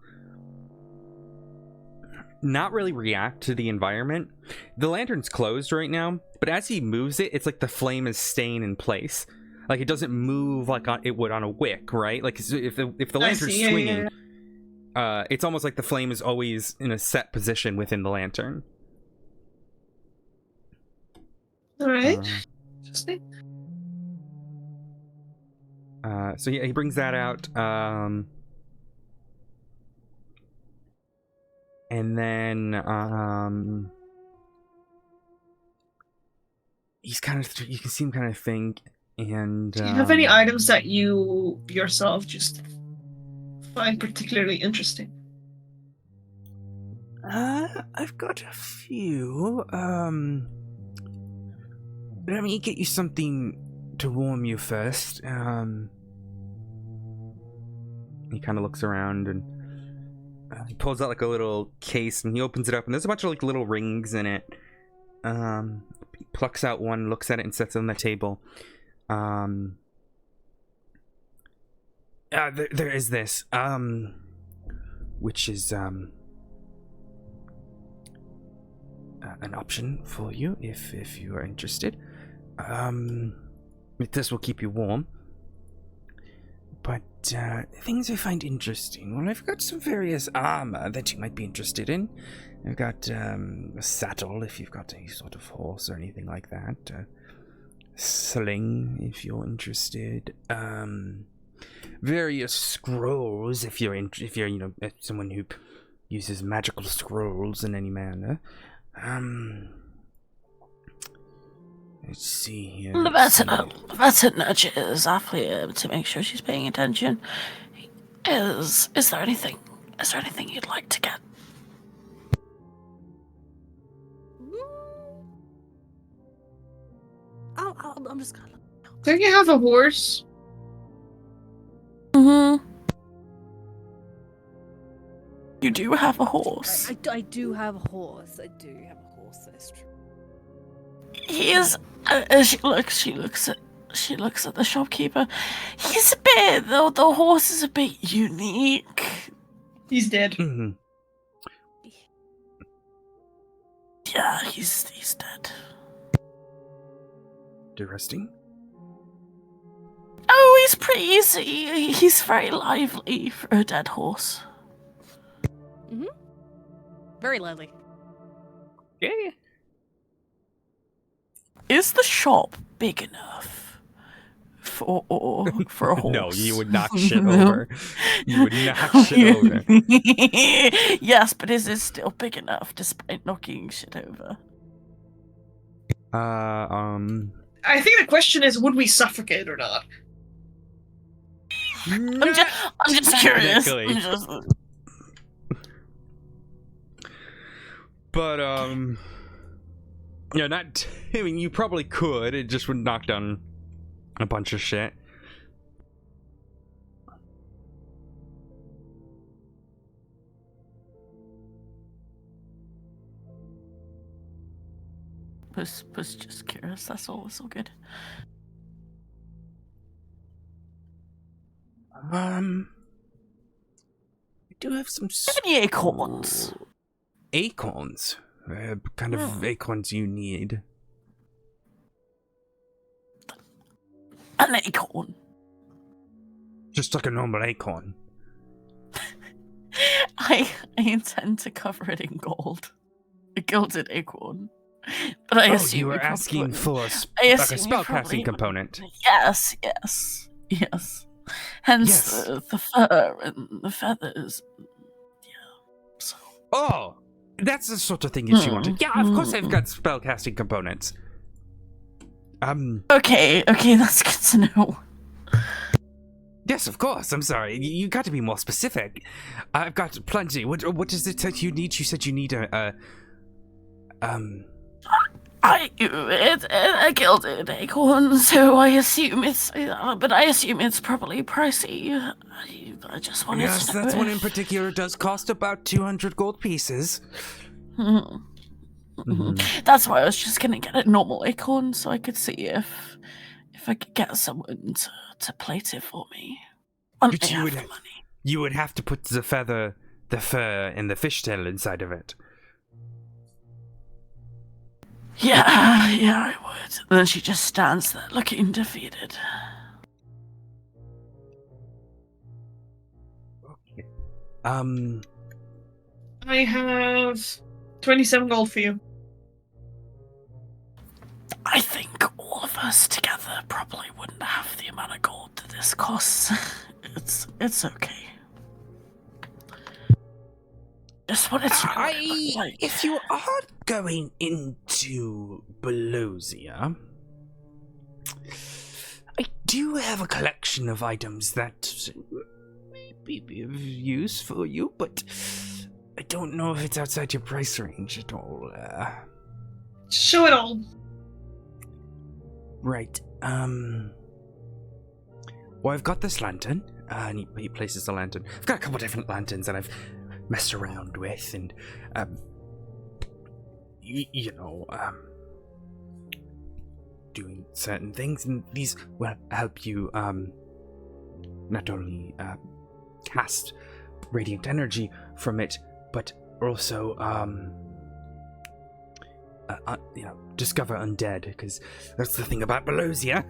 S1: not really react to the environment. The lantern's closed right now, but as he moves it, it's like the flame is staying in place. Like it doesn't move like it would on a wick, right? Like if the lantern's swinging, it's almost like the flame is always in a set position within the lantern.
S5: All right. Interesting.
S1: So yeah, he brings that out, and then he's kind of, you can see him kind of think. And
S5: Do you have any items that you yourself just find particularly interesting?
S1: I've got a few. Let me get you something to warm you first. He kind of looks around and he pulls out like a little case and he opens it up, and there's a bunch of like little rings in it. He plucks out one, looks at it, and sets it on the table. There is this, which is an option for you if you are interested. This will keep you warm. But things I find interesting. Well, I've got some various armor that you might be interested in. I've got a saddle if you've got any sort of horse or anything like that. Sling if you're interested. Various scrolls if you're you know, someone who uses magical scrolls in any manner. Let's see here.
S2: Lavetta nudges Aflia to make sure she's paying attention. Is there anything you'd like to get?
S3: I'm just gonna.
S5: Don't you have a horse?
S2: Mm-hmm. You do have a horse.
S3: I do have a horse. I do have a horse. That's true.
S2: He is. She looks at the shopkeeper. He's a bit. The horse is a bit unique.
S5: He's dead.
S1: Mm-hmm.
S2: Yeah, he's dead.
S1: Interesting.
S2: Oh, he's pretty easy. He's very lively for a dead horse.
S3: Mm-hmm. Very lively.
S1: Yeah.
S2: Is the shop big enough for a horse?
S1: No, you would knock shit over. You would knock shit over.
S2: Yes, but is it still big enough despite knocking shit over?
S5: I think the question is, would we suffocate or not?
S2: I'm just curious.
S1: But yeah, not. I mean, you probably could. It just would knock down a bunch of shit.
S2: Was just curious. That's all. It's all good.
S1: I do have some.
S2: Any acorns?
S1: Acorns. Kind of acorns you need.
S2: An acorn.
S1: Just like a normal acorn.
S2: I intend to cover it in gold. A gilded acorn. But I
S1: Oh,
S2: assume
S1: you were
S2: probably
S1: asking
S2: wouldn't.
S1: for
S2: I
S1: like a
S2: assume you
S1: spellcasting
S2: probably
S1: component.
S2: Yes. Hence
S1: Yes.
S2: the fur and the feathers. Yeah. So.
S1: Oh, that's the sort of thing that you wanted. Yeah, of course I've got spellcasting components.
S2: Okay, that's good to know.
S1: Yes, of course. I'm sorry. You got to be more specific. I've got plenty. What is it that you need? You said you need a
S2: I gilded acorn, so I assume it's, but I assume it's probably pricey. I just wanted
S1: Yes,
S2: to know
S1: that one in
S2: if-
S1: particular does cost about 200 gold pieces.
S2: That's why I was just gonna get a normal acorn, so I could see if I could get someone to plate it for me. Once I have the money.
S1: You would have to put the fur, and the fishtail inside of it.
S2: Yeah, I would. And then she just stands there looking defeated.
S1: Okay.
S5: I have 27 gold for you.
S2: I think all of us together probably wouldn't have the amount of gold that this costs. It's okay. Just wanted to know.
S1: If you are going into Belosia, I do have a collection of items that may be of use for you, but I don't know if it's outside your price range at all.
S5: Show it all.
S1: Right. Well, I've got this lantern. And he places the lantern. I've got a couple different lanterns that I've messed around with, and doing certain things, and these will help you not only cast radiant energy from it, but also discover undead, because that's the thing about Belosia.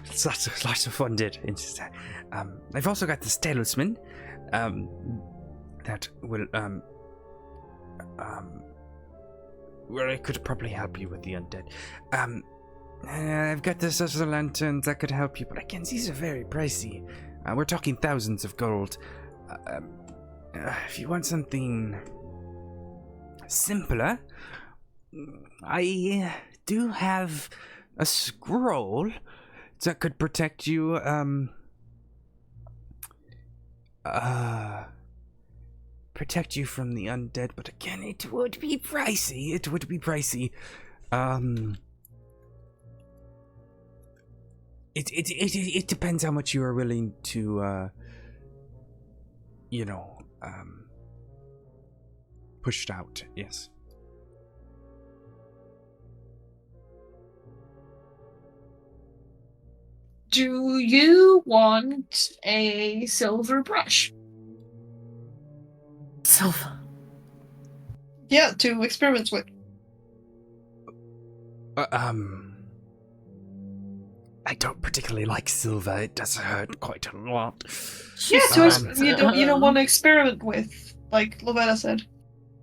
S1: It's lots of fun did. I've also got this talisman that will well, it could probably help you with the undead. I've got this other lanterns that could help you, but again, these are very pricey. We're talking thousands of gold. If you want something simpler, I do have a scroll that could protect you, protect you from the undead, but again, it would be pricey. It depends how much you are willing to, push it out, yes.
S5: Do you want a silver brush?
S2: Silver.
S5: Yeah, to experiment with.
S1: I don't particularly like silver. It does hurt quite a lot.
S5: Yeah, you don't want to experiment with, like Lovetta said,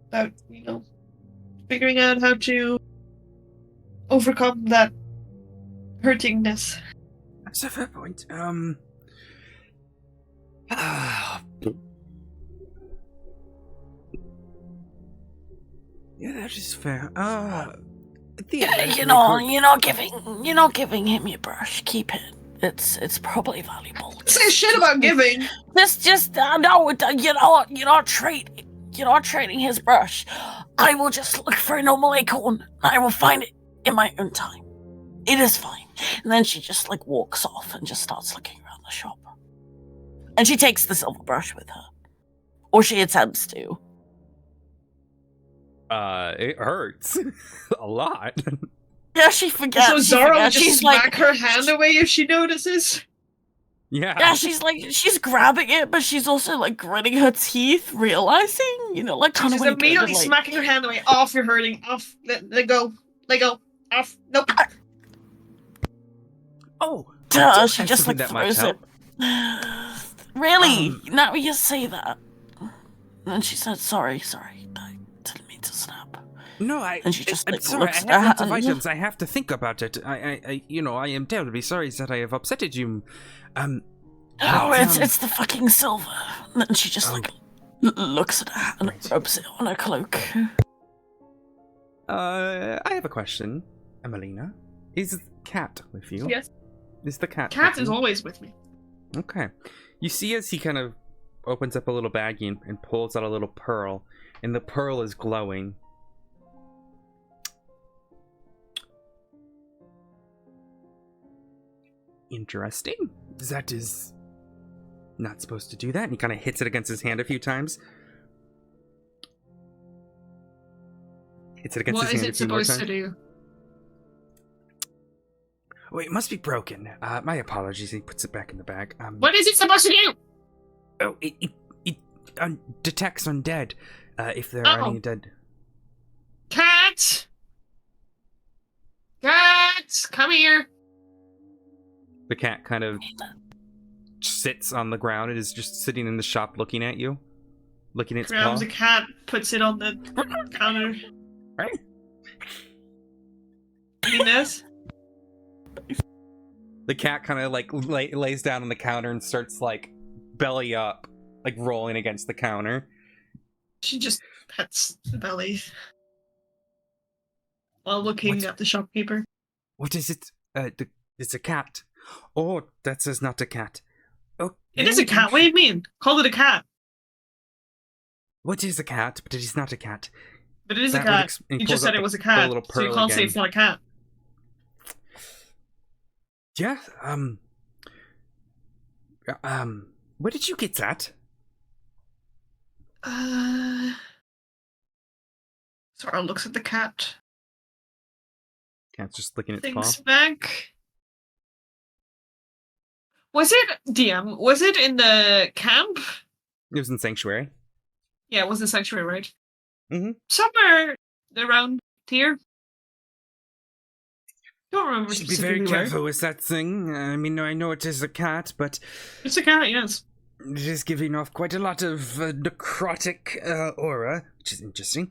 S5: about figuring out how to overcome that hurtingness.
S1: That's a fair point. Yeah, that is fair.
S2: You're not giving him your brush. Keep it. It's probably valuable.
S5: Say shit about giving.
S2: No. You know what? You're not trading his brush. I will just look for a normal acorn. I will find it in my own time. It is fine. And then she just walks off and just starts looking around the shop. And she takes the silver brush with her, or she attempts to.
S1: It hurts a lot.
S2: Yeah, she forgets.
S5: So Zara will just
S2: she's
S5: smack her hand away if she notices.
S1: Yeah.
S2: She's grabbing it, but she's also gritting her teeth, realizing, kind of.
S5: She's immediately smacking her hand away. Off, you're hurting. Off, let go. Off. Nope.
S1: Oh,
S2: she just throws it. Really? Now you say that. And then she said, sorry. I didn't mean to snap.
S1: No,
S2: And she just
S1: I'm
S2: like
S1: sorry.
S2: looks
S1: I have lots
S2: at
S1: of
S2: you.
S1: items. I have to think about it. I am terribly sorry that I have upsetted you.
S2: Oh,
S1: But,
S2: it's the fucking silver. And then she just like looks at her and
S1: Right.
S2: rubs it on her cloak.
S1: I have a question, Emelina. Is the cat with you?
S5: Yes.
S1: Is the cat?
S5: Cat
S1: with
S5: is
S1: you?
S5: always with me.
S1: Okay. You see as he kind of opens up a little baggie and pulls out a little pearl, and the pearl is glowing. Interesting. That is not supposed to do that. And he kind of hits it against his hand a few times. Hits it against
S5: What
S1: his
S5: is
S1: hand
S5: it
S1: a few more
S5: supposed
S1: times.
S5: to do?
S1: Oh, it must be broken. My apologies. He puts it back in the bag.
S5: What is it supposed to do?
S1: Oh, it detects undead. If there are any dead.
S5: Cat! Cat! Come here!
S1: The cat kind of sits on the ground and is just sitting in the shop looking at you. Looking at its paw.
S5: Grabs a cat, puts it on the counter. Eating this?
S1: The cat kind of like lays down on the counter and starts like belly up, like rolling against the counter.
S5: She just pets the belly. While looking at the shopkeeper.
S1: What is it? It's a cat. Oh, that says not a cat. Oh,
S5: It is a cat, what do you mean? Call it a cat.
S1: What is a cat? But it is not a cat.
S5: But it is
S1: That
S5: a
S1: would
S5: cat.
S1: he
S5: You
S1: pulls
S5: just said
S1: out
S5: it
S1: the-
S5: was a
S1: the
S5: cat,
S1: little
S5: so you
S1: pearl
S5: can't say
S1: again.
S5: it's not a cat.
S1: Yeah, where did you get that?
S5: Sora looks at the cat.
S1: Cat's just licking its
S5: Thinks
S1: paw.
S5: back. Was it, DM, was it in the camp?
S1: It was in Sanctuary.
S5: Yeah, it was the sanctuary, right?
S1: Mm-hmm.
S5: Somewhere around here. Don't remember
S1: Should be
S5: specifically
S1: very
S5: where.
S1: careful with that thing. I mean, I know it is a cat, but
S5: It's a cat, yes.
S1: it is giving off quite a lot of necrotic aura, which is interesting.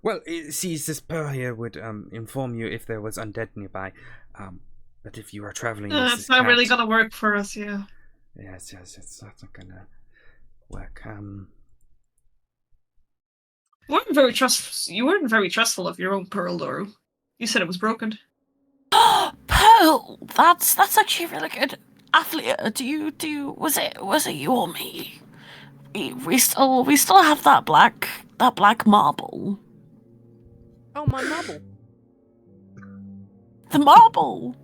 S1: Well, it sees this pearl here would inform you if there was undead nearby. But if you are traveling with
S5: It's
S1: this
S5: not
S1: cat,
S5: really gonna work for us, yeah.
S1: Yes, it's not gonna work.
S5: You weren't very trustful of your own pearl, Doru. You said it was broken.
S2: Pearl! That's actually really good. Athlia, do you was it you or me? We still have that black marble.
S3: Oh, my marble.
S2: The marble.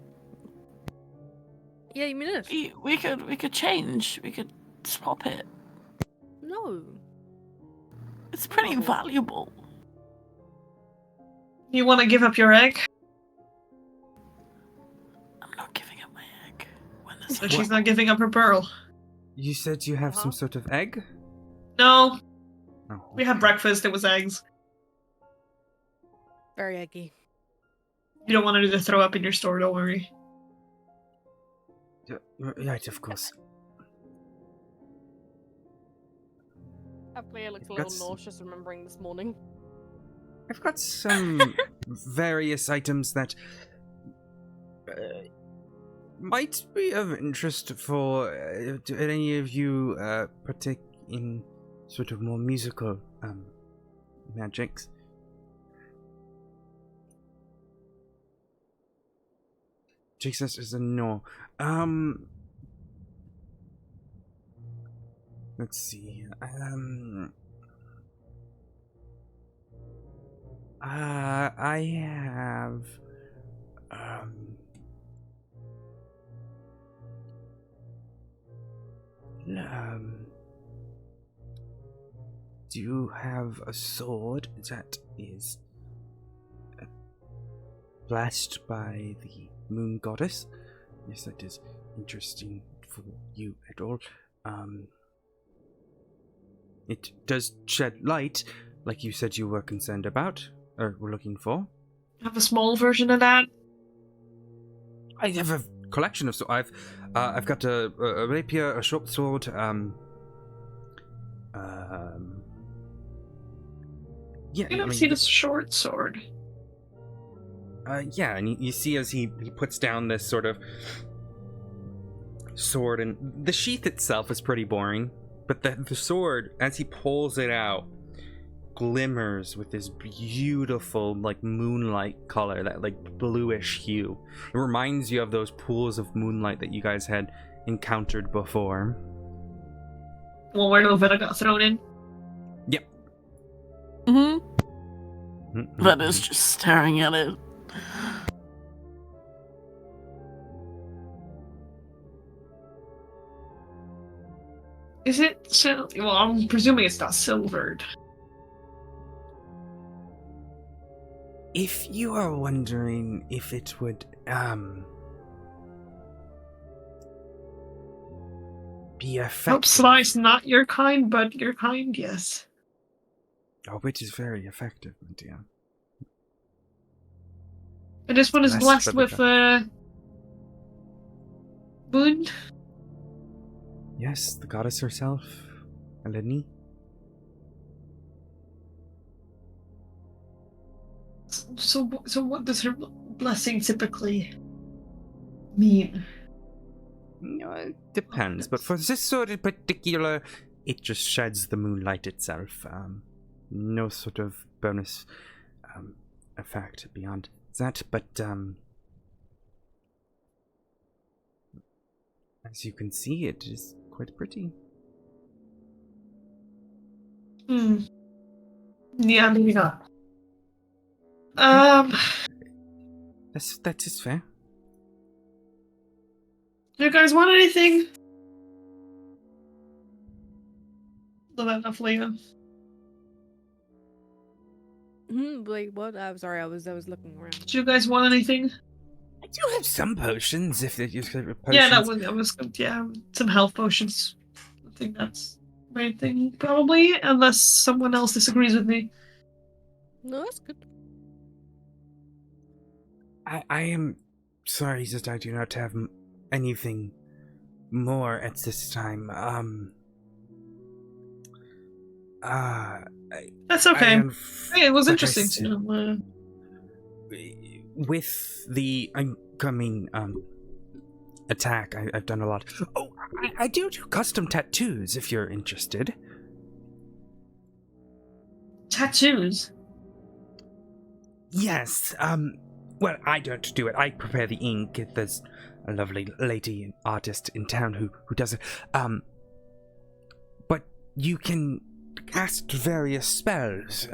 S3: Yeah, you mean this?
S2: We could change. We could swap it.
S3: No.
S2: It's pretty
S3: Oh.
S2: valuable.
S5: You want to give up your egg?
S2: I'm not giving up my egg. When there's
S5: So she's not giving up her pearl.
S1: You said you have some
S3: Uh-huh.
S1: sort of egg?
S5: No,
S1: Oh.
S5: we had breakfast, it was eggs.
S3: Very eggy.
S5: You don't want her to throw up in your store, don't worry.
S1: Right, of course.
S3: Athlia looks a
S1: You've got
S3: little nauseous remembering this morning.
S1: I've got some various items that might be of interest for do any of you partake in sort of more musical magics. Jesus is a no. Let's see. I have do you have a sword that is blessed by the moon goddess? Yes, that is interesting for you at all. It does shed light, like you said you were concerned about, or were looking for.
S5: Have a small version of that?
S1: I have a collection of swords. I've got a Yeah,
S5: I've seen a short sword.
S1: Yeah, and you see as he puts down this sort of sword, and the sheath itself is pretty boring, but the sword, as he pulls it out, glimmers with this beautiful, like, moonlight color, that, like, bluish hue. It reminds you of those pools of moonlight that you guys had encountered before.
S5: Well, where Novetta got thrown in.
S1: Yep.
S2: That is just staring at it.
S5: Is it well, I'm presuming it's not silvered.
S1: If you are wondering if it would, be effective...
S5: Hope slice, not your kind, but your kind, yes.
S1: Oh, which is very effective, my dear.
S5: And this one is
S1: Less
S5: blessed
S1: for
S5: with moon.
S1: Yes, the goddess herself, Eleni.
S5: So what does her blessing typically mean?
S1: It depends, but for this sword in particular, it just sheds the moonlight itself. No sort of bonus effect beyond that, but as you can see, it is quite pretty.
S5: Yeah, maybe not.
S1: That is fair.
S5: Do you guys want anything? Lovetta, Flavia.
S3: Wait, what? I'm sorry, I was looking around.
S5: Do you guys want anything?
S1: I do have some potions, if they're your favorite potions.
S5: Yeah, that was yeah, some health potions. I think that's the main thing, probably, unless someone else disagrees with me.
S3: No, that's good.
S1: I am sorry that I do not have anything more at this time.
S5: That's okay. Hey, it was
S1: like
S5: interesting to know.
S1: With the incoming attack, I've done a lot. Oh, I do custom tattoos if you're interested.
S5: Tattoos?
S1: Yes. Well, I don't do it. I prepare the ink. There's a lovely lady, an artist in town who does it. But you can cast various spells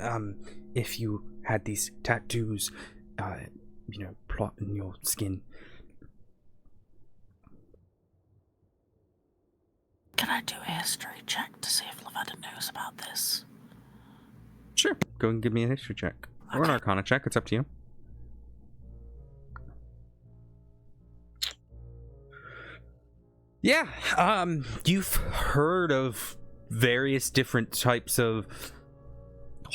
S1: if you had these tattoos, plot in your skin.
S2: Can I do a history check to see if Lovetta knows about this?
S1: Sure. Go and give me a history check. Or an arcana check. It's up to you. Yeah, you've heard of various different types of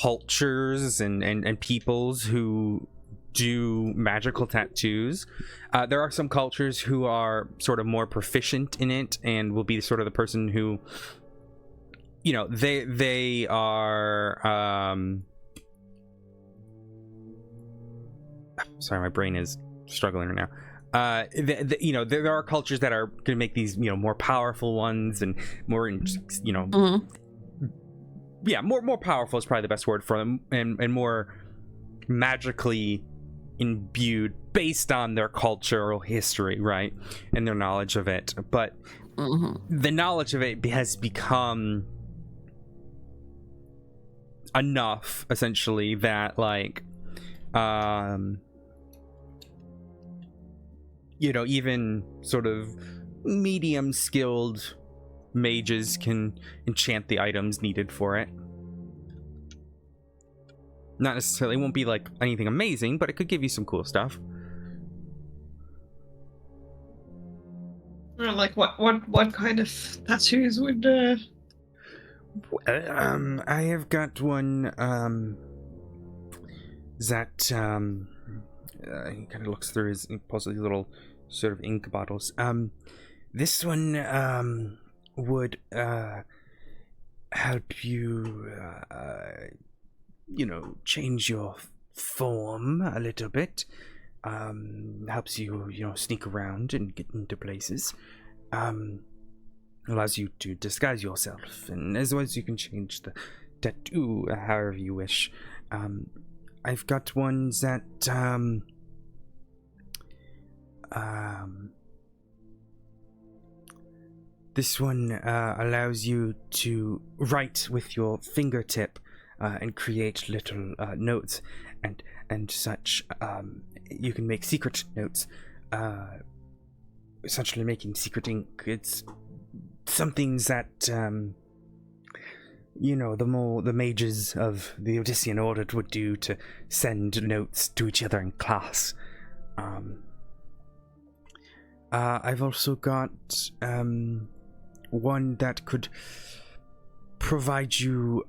S1: cultures and peoples who do magical tattoos. There are some cultures who are sort of more proficient in it and will be sort of the person who, they are, sorry, my brain is struggling right now. There are cultures that are going to make these, more powerful ones and more, yeah, more powerful is probably the best word for them, and more magically imbued based on their cultural history, right, and their knowledge of it. But the knowledge of it has become enough, essentially, that even sort of medium skilled mages can enchant the items needed for it. Not necessarily, it won't be like anything amazing, but it could give you some cool stuff.
S5: Like what kind of tattoos would
S1: I have got one that he kind of looks through his, pulls these little sort of ink bottles. This one would help you change your form a little bit. Helps you, sneak around and get into places. Allows you to disguise yourself, and as well as you can change the tattoo however you wish. I've got ones that this one allows you to write with your fingertip and create little notes and such. You can make secret notes, essentially making secret ink. It's some things that the mages of the Odyssean Order would do to send notes to each other in class. I've also got one that could provide you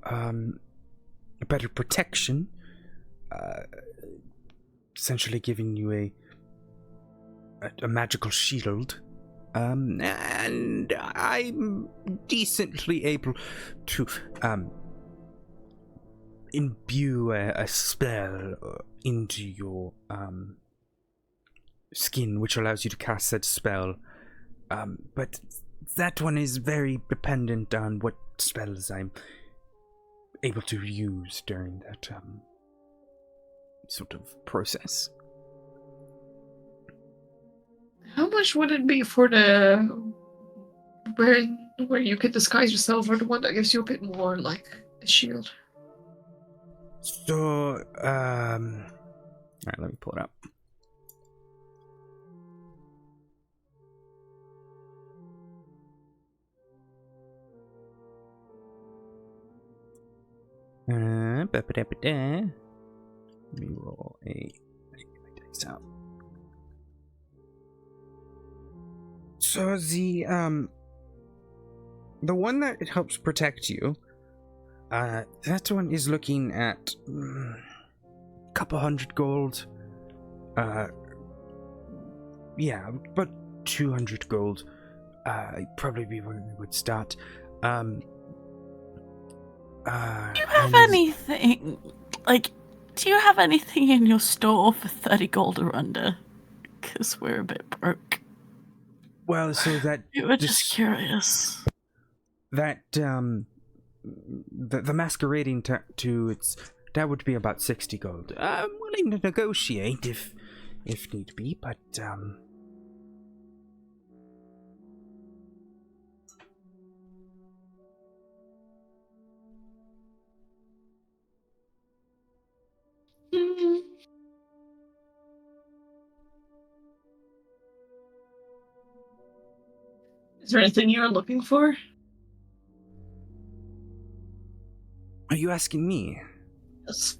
S1: better protection, essentially giving you a magical shield. And I'm decently able to imbue a spell into your skin, which allows you to cast said spell. But that one is very dependent on what spells I'm able to use during that sort of process.
S5: How much would it be for the where you could disguise yourself, or the one that gives you a bit more like a shield?
S1: So, alright, let me pull it up. Let me roll a. Get my dice out. So the one that it helps protect you, that one is looking at a couple hundred gold. Yeah, about 200 gold. Probably be where we would start.
S2: Do you have anything, do you have anything in your store for 30 gold or under? Because we're a bit broke.
S1: Well, so that...
S2: We were just curious.
S1: That, the masquerading tattoo, that would be about 60 gold. I'm willing to negotiate if need be, but,
S5: Is there anything you're looking for?
S1: Are you asking me?
S5: Yes.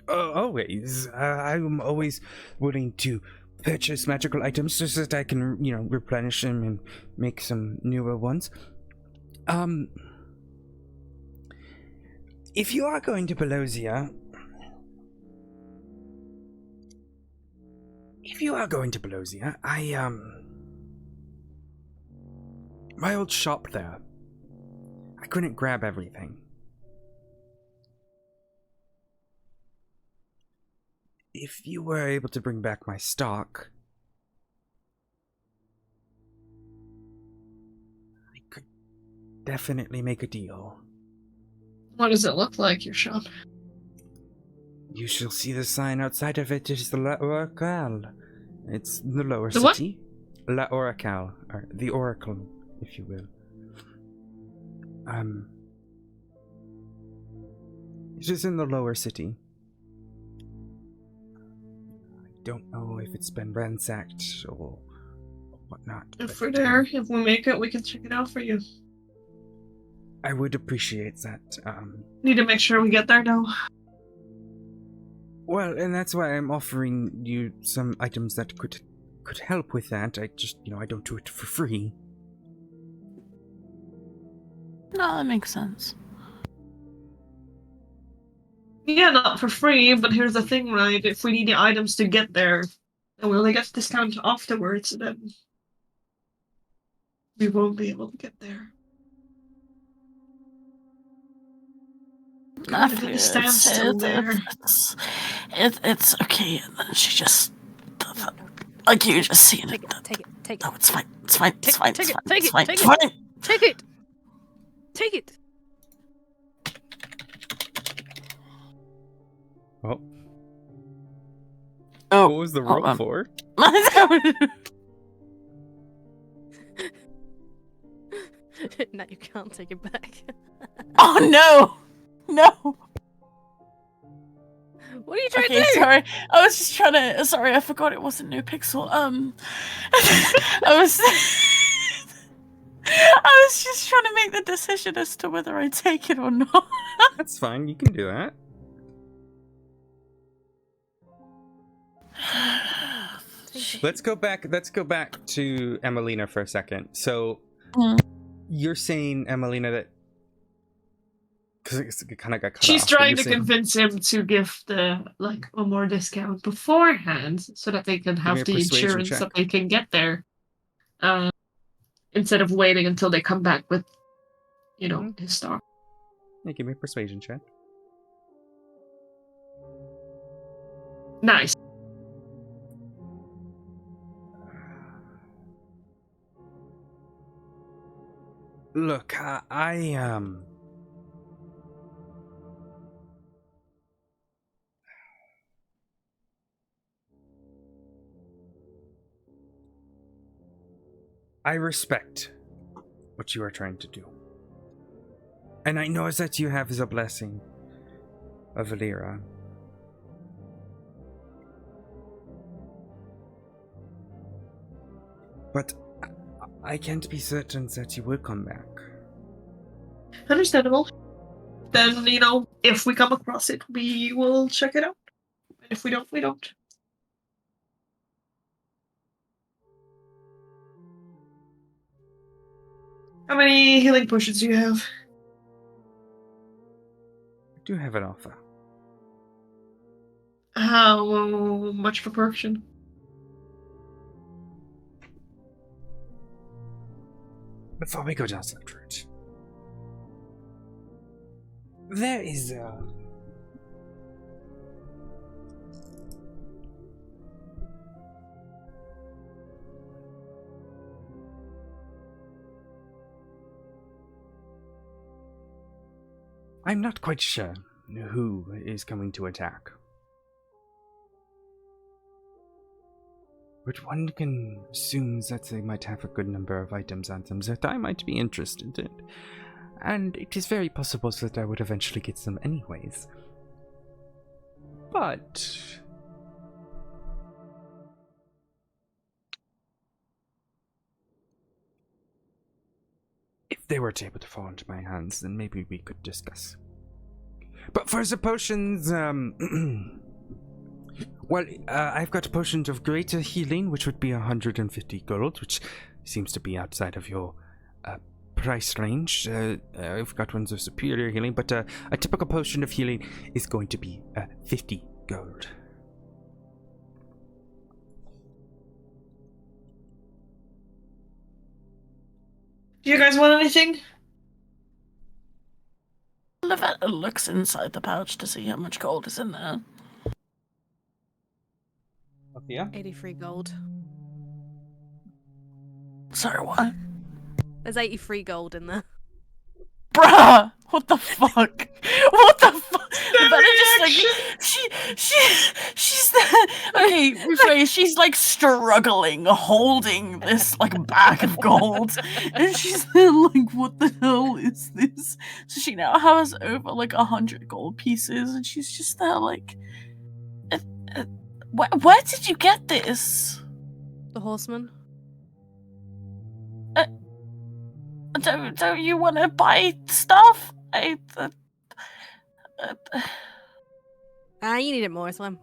S1: Always. I'm always willing to purchase magical items just so that I can, replenish them and make some newer ones. If you are going to Pelosia, my old shop there, I couldn't grab everything. If you were able to bring back my stock, I could definitely make a deal.
S5: What does it look like, your shop?
S1: You shall see the sign outside of it. It is the La Oracle. It's the lower
S5: The what?
S1: city. La Oracle, or the Oracle, if you will. It is in the lower city. I don't know if it's been ransacked or whatnot.
S5: If we're there, if we make it, we can check it out for you.
S1: I would appreciate that.
S5: Need to make sure we get there, though.
S1: Well, and that's why I'm offering you some items that could help with that. I just, I don't do it for free.
S2: No, that makes sense.
S5: Yeah, not for free, but here's the thing, right? If we need the items to get there, and we only get discount afterwards, then we won't be able to get there.
S2: Nothing.
S5: He stands still there.
S2: It's okay. And then she just, like you just seen it.
S3: Take it.
S2: No, it's fine. It's fine. It's fine.
S3: Take
S2: It's
S3: it.
S2: fine.
S3: Take
S2: It's
S3: it.
S2: fine.
S3: Take
S2: It's
S3: it.
S2: fine.
S3: Take it. Take it.
S1: Oh,
S2: Oh,
S1: what was the
S2: hold
S1: roll
S2: on.
S1: for?
S3: No, you can't take it back.
S2: Oh no!
S3: What are you trying
S2: Okay,
S3: to do?
S2: sorry. I was just trying to. Sorry, I forgot it wasn't New Pixel. I was. I was just trying to make the decision as to whether I take it or not.
S1: That's fine. You can do that. Let's go back to Emelina for a second. So you're saying, Emelina, that because it kind of got cut
S5: She's
S1: off, but
S5: trying
S1: you're
S5: to
S1: saying-
S5: convince him to give a more discount beforehand, so that they can
S1: me
S5: have
S1: a
S5: the
S1: persuasion
S5: insurance
S1: check.
S5: that they can get there, instead of waiting until they come back with, his stock.
S1: Yeah, give me a persuasion check.
S5: Nice.
S1: Look, I respect what you are trying to do. And I know that you have the blessing of Valera. But I can't be certain that you will come back.
S5: Understandable. Then, if we come across it, we will check it out. And if we don't, we don't. How many healing potions do you have?
S1: I do have an offer.
S5: How much per portion?
S1: Before we go down that route, there is I'm not quite sure who is going to attack. But one can assume that they might have a good number of items on them that I might be interested in. And it is very possible that I would eventually get them anyways. But if they were able to fall into my hands, then maybe we could discuss. But for the potions, well, I've got potions of greater healing, which would be 150 gold, which seems to be outside of your price range. I've got ones of superior healing, but a typical potion of healing is going to be 50 gold.
S5: Do you guys want anything?
S2: Lavetta looks inside the pouch to see how much gold is in there.
S1: Yeah.
S3: 83 gold.
S2: Sorry, what?
S3: There's 83 gold in there.
S2: Bruh! What the fuck? What the fuck? Lavetta just like she's okay, rephrase, she's like struggling, holding this like bag of gold. And she's there like, what the hell is this? So she now has over like 100 gold pieces, and she's just there like where did you get this?
S3: The horseman.
S2: Don't you want to buy stuff?
S3: You need it more, Slim.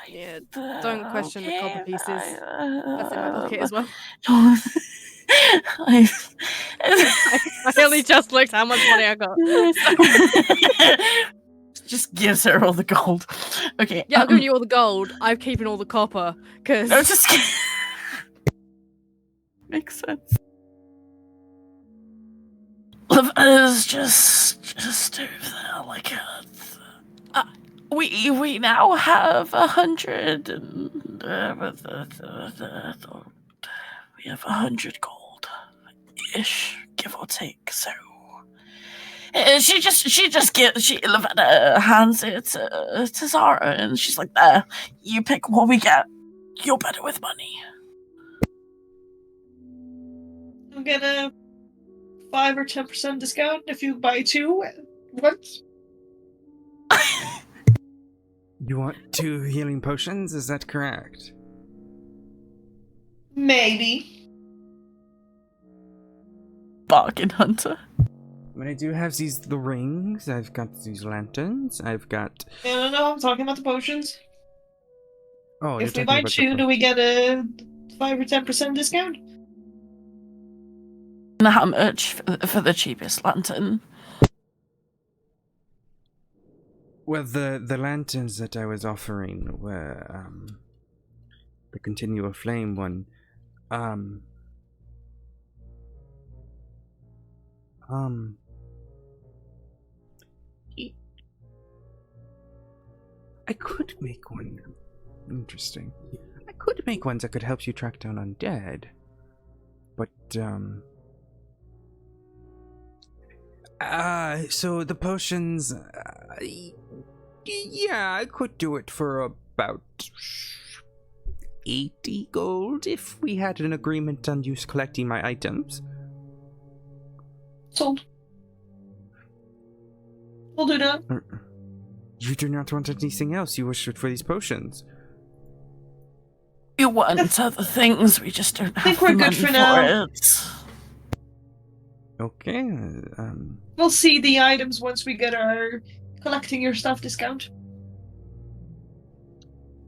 S3: Yeah, don't question the copper pieces. That's in my pocket as well. I only just looked how much money I got.
S2: Just gives her all the gold. Okay.
S3: Yeah, I'm giving you all the gold. I'm keeping all the copper because.
S2: No, just makes sense. Is just over there, like we now have 100 and we have 100 gold ish, give or take. So she Lavetta hands it to Zara, and she's like, "There, you pick what we get. You're better with money."
S5: You'll get a 5 or 10% discount if you buy 2 once.
S1: You want 2 healing potions? Is that correct?
S5: Maybe.
S2: Bargain hunter.
S1: But I do have the rings. I've got these lanterns. I've got.
S5: No, I'm talking about the potions.
S1: Oh,
S5: if
S1: you're
S5: we
S1: talking
S5: buy
S1: about
S5: 2, do we get a 5 or 10% discount?
S2: And how much for the cheapest lantern?
S1: Well, the lanterns that I was offering were the continual flame one. I could make one. Interesting. I could make ones that could help you track down undead. But, so the potions, yeah, I could do it for about 80 gold if we had an agreement on you collecting my items.
S5: Sold. We'll do that.
S1: You do not want anything else. You wish for these potions.
S2: You want other things, we just don't have
S5: think we're
S2: the
S5: good
S2: money
S5: for now.
S2: it.
S1: Okay,
S5: We'll see the items once we get our collecting your stuff discount.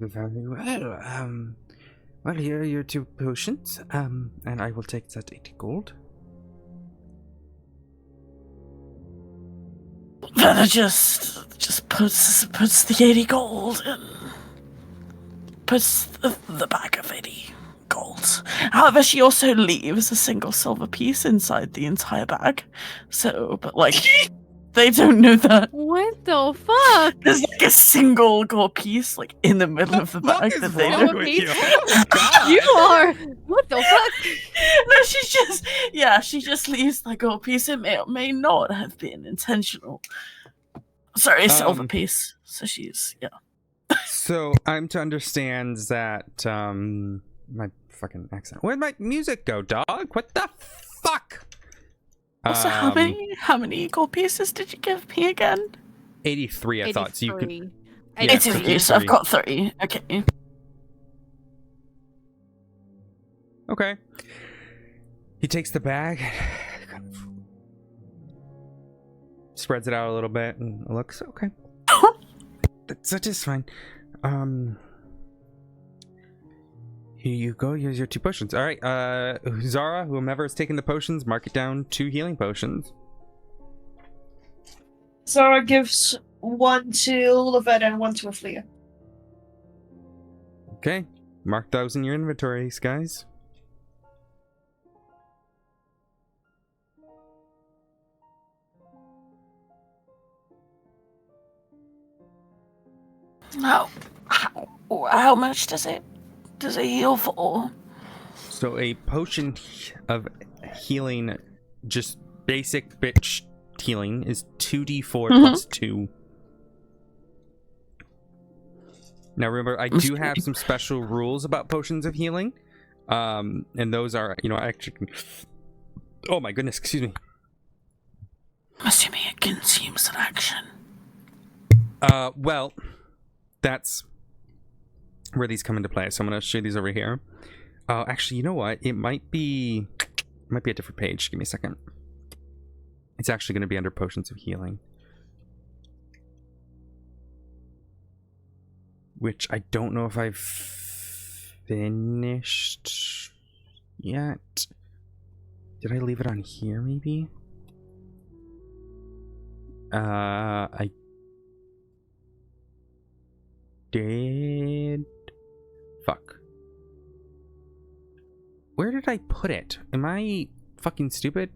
S1: very well. Well, here are your 2 potions, and I will take that 80 gold.
S2: Vanna just puts the 80 gold in. Puts the bag of 80 gold. However, she also leaves a single silver piece inside the entire bag. So, but like, they don't know that.
S3: What the fuck?
S2: There's like a single gold piece like in the middle of the bag that they
S3: wrong
S2: don't.
S3: with you? You are. What the fuck?
S2: No, she just leaves the gold piece. It may or may not have been intentional. Sorry, a silver piece. So she's
S1: So I'm to understand that my fucking accent. Where'd my music go, dog? What the fuck?
S2: Also, how many gold pieces did you give me again?
S1: 83, I thought. So you could.
S2: 83, so I've got 30. Okay.
S1: Okay. He takes the bag, kind of spreads it out a little bit, and looks okay. That is fine. Here you go. Here's your 2 potions. All right, Zara, whomever is taking the potions, mark it down 2 healing potions.
S5: Zara gives 1 to Lavetta and 1 to Aflia.
S1: Okay, mark those in your inventories, guys.
S2: How much does it heal for?
S1: So a potion of healing, just basic bitch healing, is 2d4 plus 2. Now remember, I do have some special rules about potions of healing, and those are, I actually can... Oh my goodness, excuse me.
S2: Assuming it consumes an action.
S1: Well, that's where these come into play. So I'm going to show these over here. Actually, you know what? It might be a different page. Give me a second. It's actually going to be under potions of healing, which I don't know if I've finished yet. Did I leave it on here, maybe? I did. Fuck. Where did I put it? Am I fucking stupid?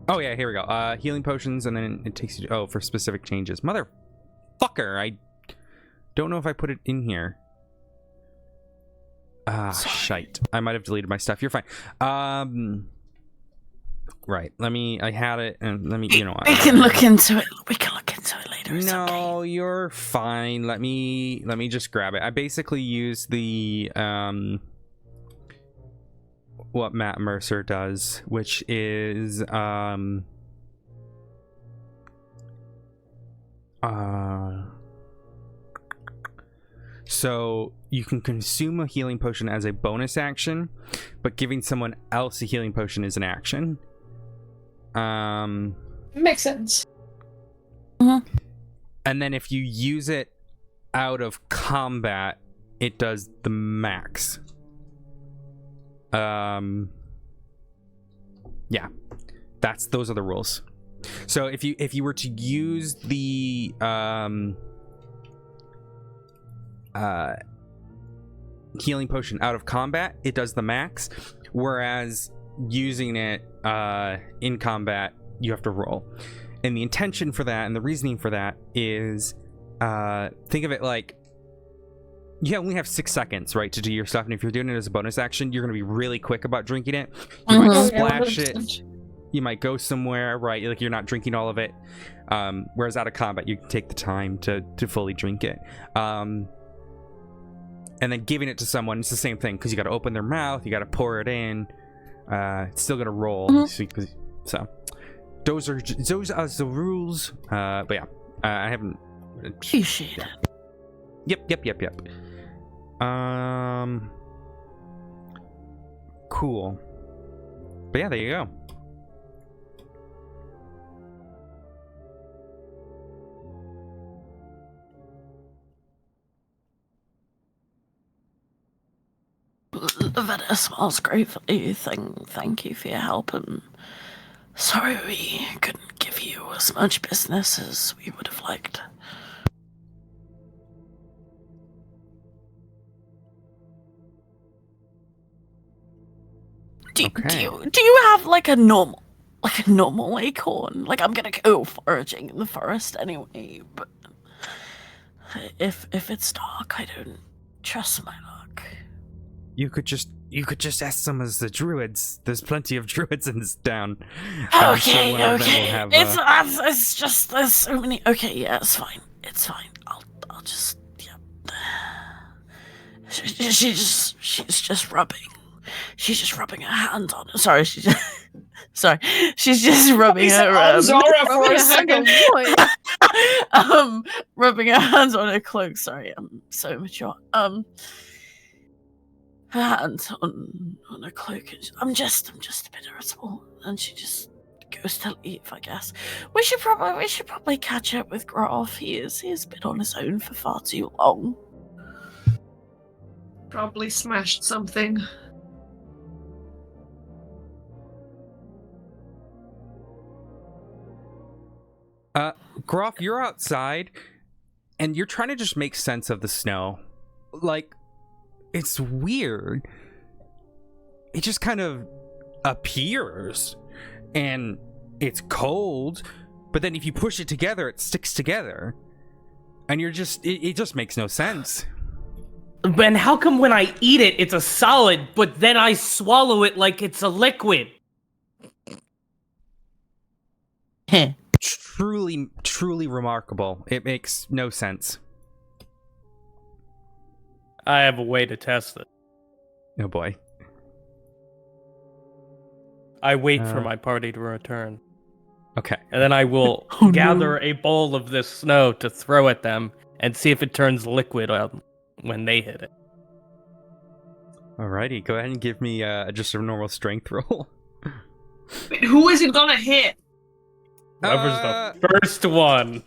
S1: Oh yeah, here we go. Healing potions, and then it takes you to, for specific changes. Motherfucker, I don't know if I put it in here. Shite. I might have deleted my stuff. You're fine. Right. I had it, and let me, you know what.
S2: We can look into it. We can look into it later. It's
S1: No,
S2: okay.
S1: you're fine. Let me just grab it. I basically use the, what Matt Mercer does, which is, so you can consume a healing potion as a bonus action, but giving someone else a healing potion is an action.
S5: Makes sense.
S1: And then if you use it out of combat, it does the max. Yeah, those are the rules. So if you were to use the healing potion out of combat, it does the max, whereas using it in combat, you have to roll. And the intention for that and the reasoning for that is, think of it like you only have 6 seconds, right, to do your stuff, and if you're doing it as a bonus action, you're going to be really quick about drinking it. You might splash it, you might go somewhere, right, like you're not drinking all of it, whereas out of combat you can take the time to fully drink it. And then giving it to someone, it's the same thing, because you got to open their mouth, you got to pour it in, it's still going to roll. So those are the rules, but yeah, I haven't
S2: Appreciate it.
S1: Yep. Cool. But yeah, there you go.
S2: Lavetta smiles gratefully. Thank you for your help, and sorry we couldn't give you as much business as we would have liked. Do you have like a normal acorn? Like, I'm gonna go foraging in the forest anyway, but if it's dark, I don't trust my luck.
S1: You could just ask some of the druids. There's plenty of druids in this town.
S2: Okay.
S1: Have,
S2: It's just there's so many. Okay, yeah, it's fine. I'll just She's just rubbing her hands on it. Sorry, she's just rubbing her
S5: Zara for a second.
S2: rubbing her hands on her cloak. Sorry, I'm so immature. Her hands on her cloak. I'm just a bit irritable, and she just goes to leave. I guess we should probably catch up with Graf. He's been on his own for far too long.
S5: Probably smashed something.
S1: Groff, you're outside, and you're trying to just make sense of the snow. Like, it's weird. It just kind of appears, and it's cold, but then if you push it together, it sticks together. And you're just, it just makes no sense.
S4: Ben, how come when I eat it, it's a solid, but then I swallow it like it's a liquid?
S1: Truly remarkable. It makes no sense.
S4: I have a way to test it.
S1: Oh boy.
S4: I wait for my party to return.
S1: Okay.
S4: And then I will gather a bowl of this snow to throw at them and see if it turns liquid when they hit it.
S1: Alrighty, go ahead and give me just a normal strength roll.
S5: Wait, who is it gonna hit?
S4: Whoever's the first one.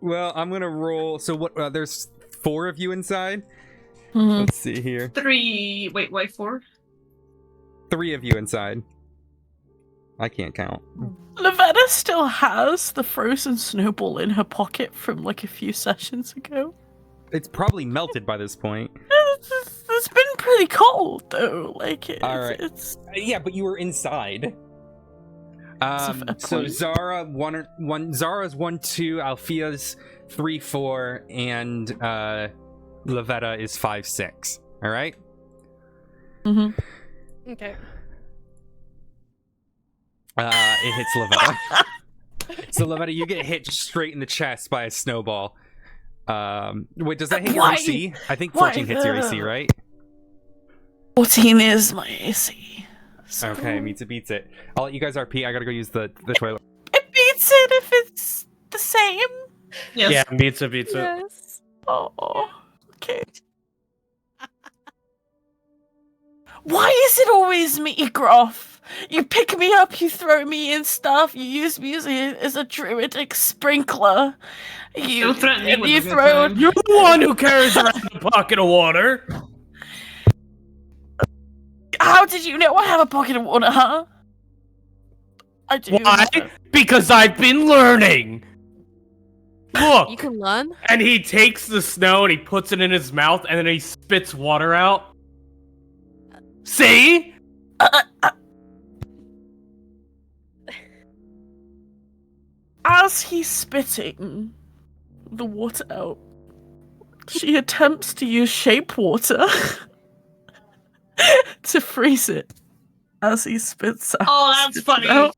S1: Well, I'm gonna roll. So what? There's 4 of you inside.
S2: Mm-hmm.
S1: Let's see here.
S5: 3. Wait, 4?
S1: 3 of you inside. I can't count.
S2: Lavetta still has the frozen snowball in her pocket from like a few sessions ago.
S1: It's probably melted by this point.
S2: It's been pretty cold though. Like,
S1: All right.
S2: it's
S1: Yeah, but you were inside. So Zara Zara's 1-2, Alfia's 3-4, and Lavetta is 5-6. All right.
S2: Mm-hmm.
S3: Okay.
S1: It hits Lavetta. So Lavetta, you get hit straight in the chest by a snowball. Wait, does that hit your AC? I think 14 hits your AC, right?
S2: 14 is my AC. So...
S1: Okay, meets it, beats it. I'll let you guys RP. I gotta go use the toilet.
S2: It beats it if it's the same.
S5: Yes.
S4: Yeah, beats it.
S3: Yes.
S2: Oh, okay. Why is it always me, Groff? You pick me up, you throw me in stuff, you use me as a druidic sprinkler. You
S5: Don't threaten me with
S2: you
S5: a good
S2: throw.
S5: time.
S4: You're the one who carries around a bucket of water.
S2: How did you know I have a pocket of water, huh? I do.
S4: Why? Because I've been learning. Look.
S3: You can learn.
S4: And he takes the snow and he puts it in his mouth and then he spits water out. See?
S2: As he's spitting the water out, she attempts to use shape water to freeze it as he spits out.
S5: Oh, that's funny.
S2: Out,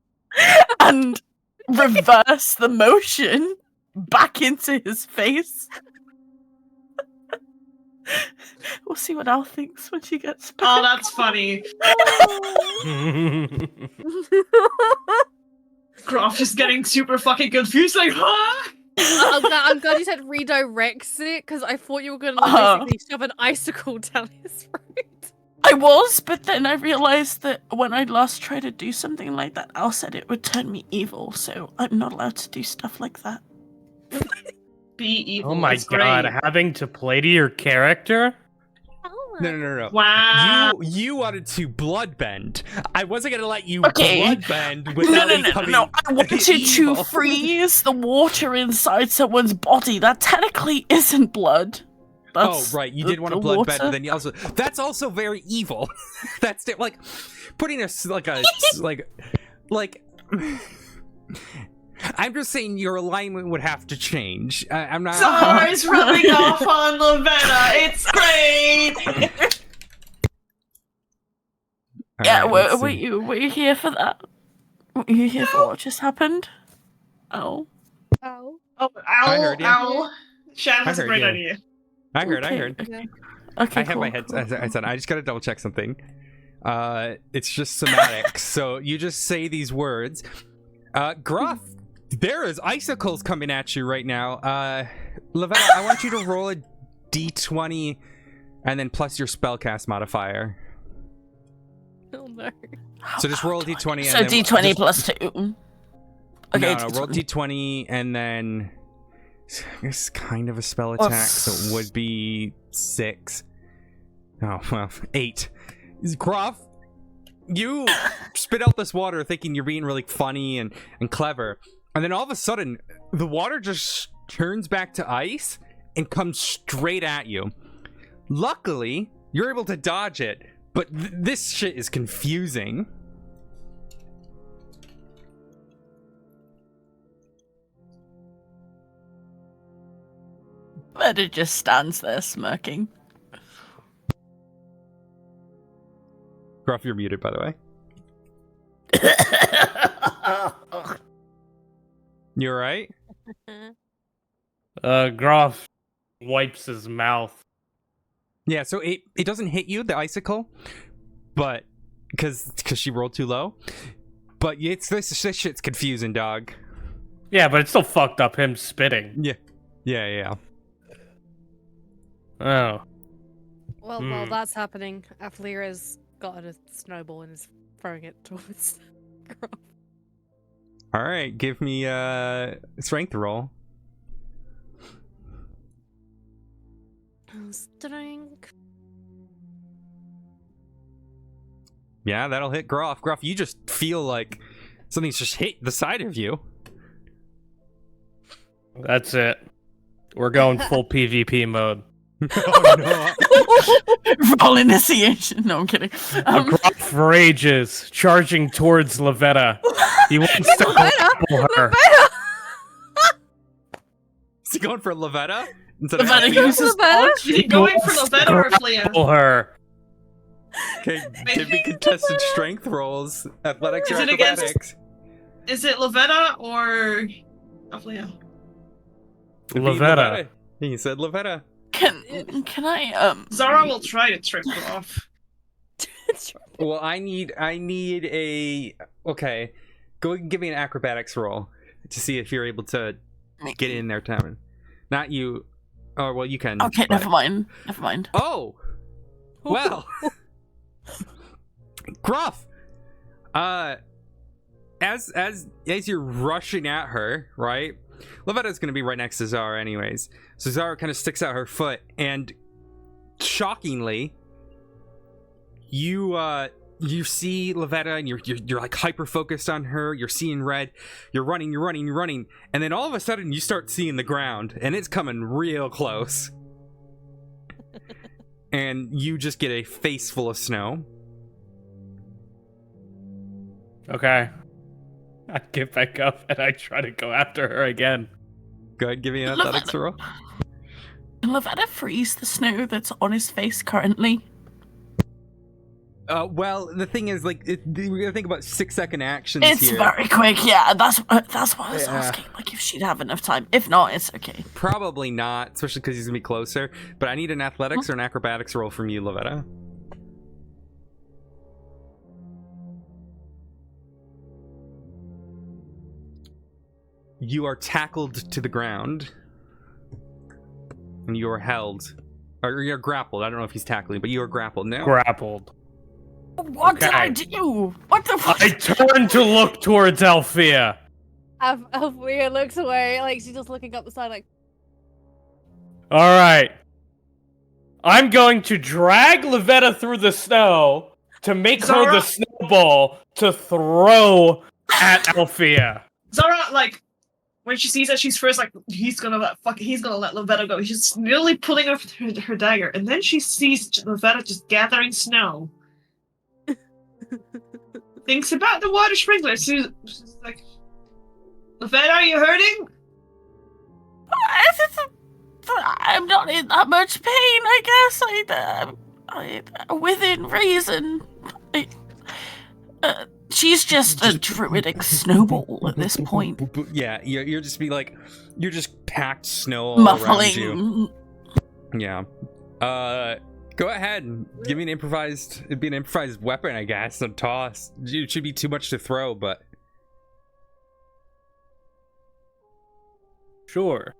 S2: and reverse the motion back into his face. We'll see what Al thinks when she gets back.
S5: Oh, that's funny. Groff is getting super fucking confused, like, huh?
S3: I'm glad you said redirects it, because I thought you were going to basically shove an icicle down his throat.
S2: I was, but then I realized that when I last tried to do something like that, Al said it would turn me evil, so I'm not allowed to do stuff like that.
S5: Be evil.
S4: Oh my
S5: it's
S4: god,
S5: great.
S4: having to play to your character?
S1: No.
S5: Wow.
S1: You wanted to bloodbend. I wasn't gonna let you
S2: Okay.
S1: bloodbend without becoming
S2: No. I wanted to
S1: evil.
S2: freeze the water inside someone's body. That technically isn't blood.
S1: Oh,
S2: That's
S1: right. You
S2: the-
S1: did want to
S2: the
S1: bloodbend,
S2: water.
S1: but then you also... That's also very evil. That's like putting like... I'm just saying your alignment would have to change. I'm not...
S5: Zara's rubbing off on Lavetta. It's great.
S2: Yeah,
S1: Alright, let's
S2: were
S1: see.
S2: you here for that? Were you here for what just happened? Oh.
S3: Oh.
S5: Oh,
S1: I heard you.
S5: owl. Shan has
S1: I
S5: a
S1: heard
S5: great
S1: you.
S5: idea.
S1: I heard.
S2: Okay.
S3: Yeah.
S2: Okay,
S1: I have
S2: cool,
S1: my head.
S2: cool.
S1: I said I just gotta double check something. It's just somatic. So you just say these words. Gruff, there is icicles coming at you right now. Lavetta, I want you to roll a d20 and then plus your spellcast modifier.
S3: Oh no.
S1: So just roll a d20 and
S2: So
S1: then
S2: D20
S1: just-
S2: plus 2. Okay,
S1: no, roll d20 and then it's kind of a spell
S2: Or
S1: attack, so it would be 6. Oh well, 8. Gruff, you spit out this water thinking you're being really funny and clever, and then all of a sudden the water just turns back to ice and comes straight at you. Luckily, you're able to dodge it, but this shit is confusing.
S2: Better just stands there smirking.
S1: Gruff, you're muted, by the way. You alright?
S4: Groff wipes his mouth.
S1: Yeah, so it doesn't hit you, the icicle, but because she rolled too low. But it's this shit's confusing, dog.
S4: Yeah, but it's still fucked up him spitting.
S1: Yeah.
S4: Oh.
S3: Well, while that's happening, Aflira's got a snowball and is throwing it towards Groff.
S1: All right, give me a strength roll.
S3: Strength.
S1: Yeah, that'll hit Groff. Groff, you just feel like something's just hit the side of you.
S4: That's it. We're going full PvP mode.
S1: Oh no!
S2: Roll initiation. No, I'm kidding.
S4: Gruff rages, charging towards Lavetta. He wants to grapple her.
S1: Is he going for Lavetta? Instead
S2: Lavetta
S1: of Althea?
S2: uses
S5: Is he going for Lavetta or Flea?
S4: Grapple her.
S1: Okay, give me contested strength rolls. Athletics or
S5: Is it against-
S1: acrobatics?
S5: Is it Lavetta or Flea?
S1: It'd be
S4: Lavetta.
S1: He said Lavetta.
S2: Can I
S5: Zara will try to trip her off.
S1: Well, I need a... Okay, go and give me an acrobatics roll to see if you're able to get in there, Tamron. Not you. Oh, well, you can.
S2: Okay,
S1: but-
S2: never mind. Never mind.
S1: Oh! Well! Gruff! As you're rushing at her, right? Lavetta's gonna be right next to Zara anyways. So Zara kind of sticks out her foot, and shockingly, you see Lavetta, and you're like hyper focused on her. You're seeing red. You're running, and then all of a sudden you start seeing the ground, and it's coming real close. And you just get a face full of snow.
S4: Okay. I get back up and I try to go after her again.
S1: Go ahead, give me an athletics roll.
S2: Can Lavetta freeze the snow that's on his face currently?
S1: Well, the thing is, like, we're gonna think about 6-second actions
S2: It's
S1: here.
S2: very quick, yeah. That's why I was
S1: Yeah.
S2: asking, like, if she'd have enough time. If not, it's okay.
S1: Probably not, especially because he's gonna be closer. But I need an athletics or an acrobatics roll from you, Lavetta. You are tackled to the ground, and you are held, or you're grappled. I don't know if he's tackling, but you are grappled now.
S4: Grappled.
S2: What did I
S4: Okay.
S2: do? What the fuck?
S4: I turn to look towards Althea.
S3: Althea looks away, like she's just looking up the side, like.
S4: Alright. I'm going to drag Lavetta through the snow to make her
S5: Zara?
S4: the snowball to throw at Althea.
S5: Zara, like, when she sees that, she's first like, he's gonna let Lavetta go. She's nearly pulling up her dagger, and then she sees Lavetta just gathering snow. Thinks about the water sprinkler. She's like, Lavetta, are you hurting?
S2: I'm not in that much pain, I guess. I within reason. She's just a druidic snowball at this point.
S1: Yeah, you're just be like, you're just packed snow all around you.
S2: Muffling.
S1: Yeah. Go ahead. Give me an improvised. It'd be an improvised weapon, I guess. A toss. It should be too much to throw, but
S4: Sure.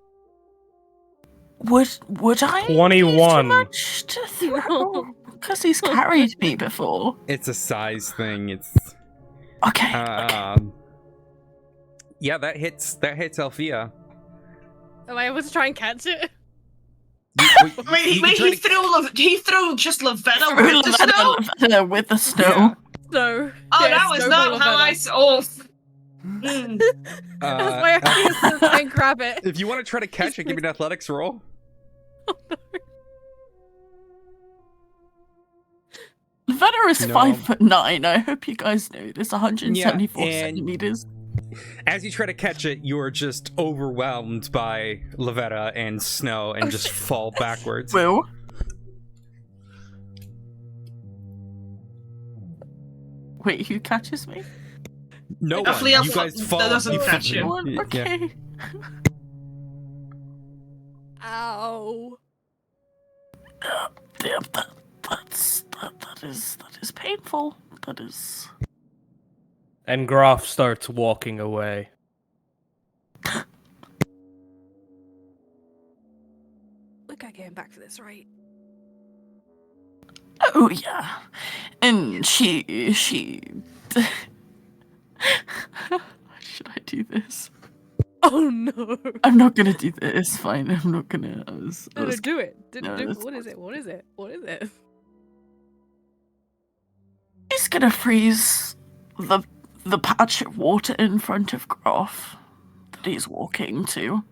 S2: Would I?
S4: 21.
S2: Too much to throw? Because he's carried me before.
S1: it's a size thing. It's
S2: Okay.
S1: yeah, that hits Althea.
S3: Am I able to try and catch it?
S5: He threw just Lavetta with the snow?
S2: Lavetta with the snow.
S1: Yeah.
S3: No.
S5: Oh,
S3: Yeah,
S5: that was
S3: snowball
S5: not how I
S3: Lavetta.
S5: saw. Mm.
S3: That's why I used to try and grab it.
S1: If you want to try to catch it, give me an athletics roll.
S2: Lavetta is
S1: No.
S2: 5'9". I hope you guys know this. 174
S1: Yeah, and-
S2: centimeters.
S1: As you try to catch it, you are just overwhelmed by Lavetta and snow and just fall backwards.
S2: Will. Wait, who catches me?
S1: No one.
S5: Definitely
S1: You
S5: else
S1: guys fall.
S5: doesn't
S1: you
S5: catch you.
S2: No one?
S1: Yeah.
S2: Okay.
S3: Ow.
S2: Damn, that is painful. That is.
S4: And Groff starts walking away.
S3: We're getting back to this, right?
S2: Oh yeah, and she. Should I do this?
S3: Oh no.
S2: I'm not gonna do this. Fine, I'm not gonna. I was
S3: Do it.
S2: No, that's
S3: What is it? What is it? What is it?
S2: He's gonna freeze the patch of water in front of Groff that he's walking to.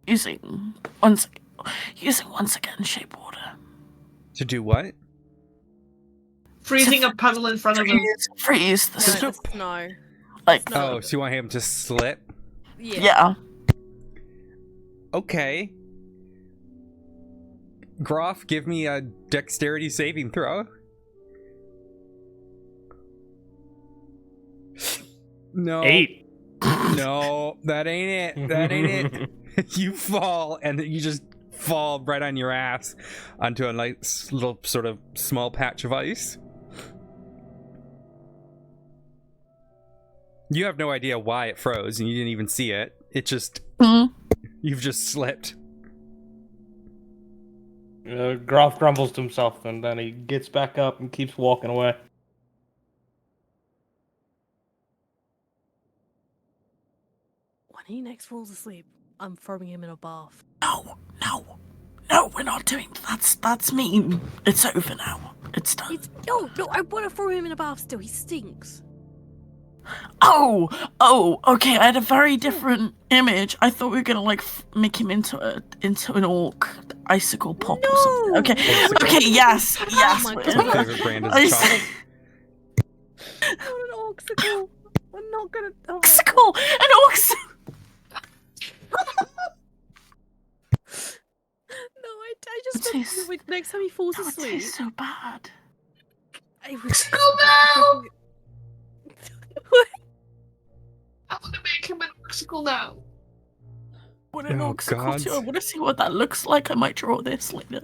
S2: using once again shape water.
S1: To do what?
S5: Freezing a puddle in front of him.
S2: Freeze the
S3: Yeah,
S2: snow.
S3: like the snow.
S2: Like,
S3: No.
S1: Oh, so you want him to slip?
S2: yeah.
S1: Okay. Groff, give me a dexterity saving throw. No.
S4: 8.
S1: No, that ain't it. That ain't it. You fall, and you just fall right on your ass onto a nice little sort of small patch of ice. You have no idea why it froze, and you didn't even see it. It just... You've just slipped.
S4: Groff grumbles to himself, and then he gets back up and keeps walking away.
S3: When he next falls asleep, I'm throwing him in a bath.
S2: No, we're not doing that's mean. It's over now. It's done.
S3: No, I want to throw him in a bath still. He stinks.
S2: Oh, okay. I had a very different image. I thought we were gonna like make him into an orc icicle pop or something.
S3: No!
S2: Okay, yes.
S3: my
S2: we're-
S3: God.
S1: My favorite brand is
S2: I
S1: chocolate.
S3: Not an oxicle. I'm not gonna. Oh,
S2: Oxicle, an ox.
S3: no, I just
S2: That
S3: want
S2: tastes-
S3: to next time he falls
S2: That
S3: asleep.
S2: tastes so bad.
S5: Oh no! I want to make him an oxicle now.
S2: What an
S1: Oh,
S2: oxicle
S1: God.
S2: too. I want to see what that looks like. I might draw this later.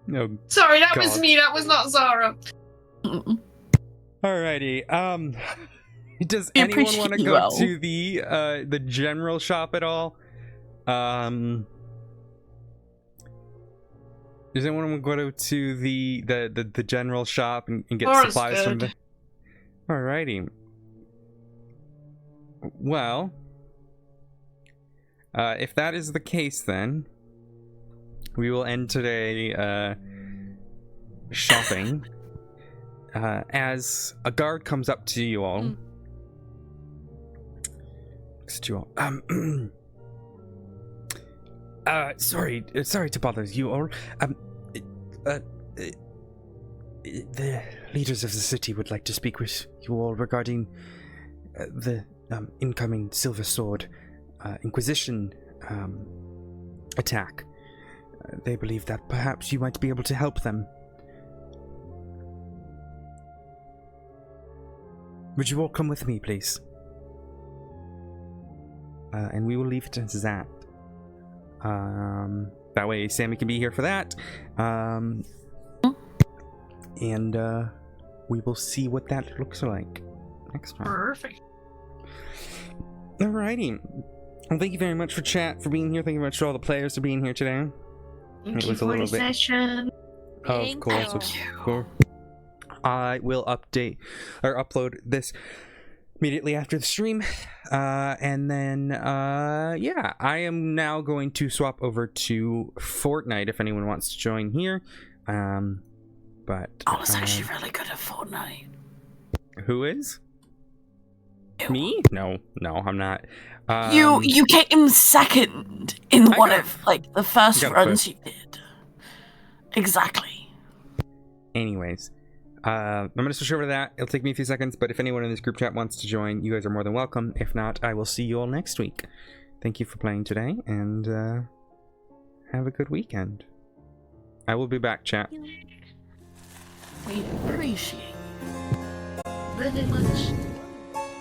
S1: No.
S5: Sorry, that was
S1: God.
S5: me. That was not Zara.
S2: Mm.
S1: Alrighty. Does
S2: We
S1: anyone
S2: appreciate
S1: want to
S2: you,
S1: go
S2: Al.
S1: to the general shop at all? Does anyone want to go to the general shop and get
S5: Laura's
S1: supplies from
S5: good.
S1: the? Alrighty. Well, if that is the case, then we will end today shopping. As a guard comes up to you all. Looks at you all. Sorry to bother you all. The leaders of the city would like to speak with you all regarding the incoming Silver Sword Inquisition attack. They believe that perhaps you might be able to help them. Would you all come with me, please? And we will leave it as that. That way Sammy can be here for that. And we will see what that looks like next time.
S5: Perfect.
S1: Alrighty. Well, thank you very much for being here. Thank you very much to all the players for being here today.
S5: Thank
S1: It
S5: you
S1: was a
S5: for
S1: little
S5: the
S1: bit-
S5: session.
S1: Of
S3: Thank
S1: course,
S3: you.
S1: of course. I will upload this immediately after the stream. And then, yeah, I am now going to swap over to Fortnite if anyone wants to join here. But
S2: I was actually really good at Fortnite.
S1: who is?
S2: You.
S1: Me? No, I'm not.
S2: You came second in
S1: I
S2: one
S1: got-
S2: of like the first
S1: got a
S2: runs you did. Exactly.
S1: Anyways, I'm going to switch over to that. It'll take me a few seconds, but if anyone in this group chat wants to join, you guys are more than welcome. If not, I will see you all next week. Thank you for playing today, and have a good weekend. I will be back, chat.
S2: We appreciate
S5: Very much.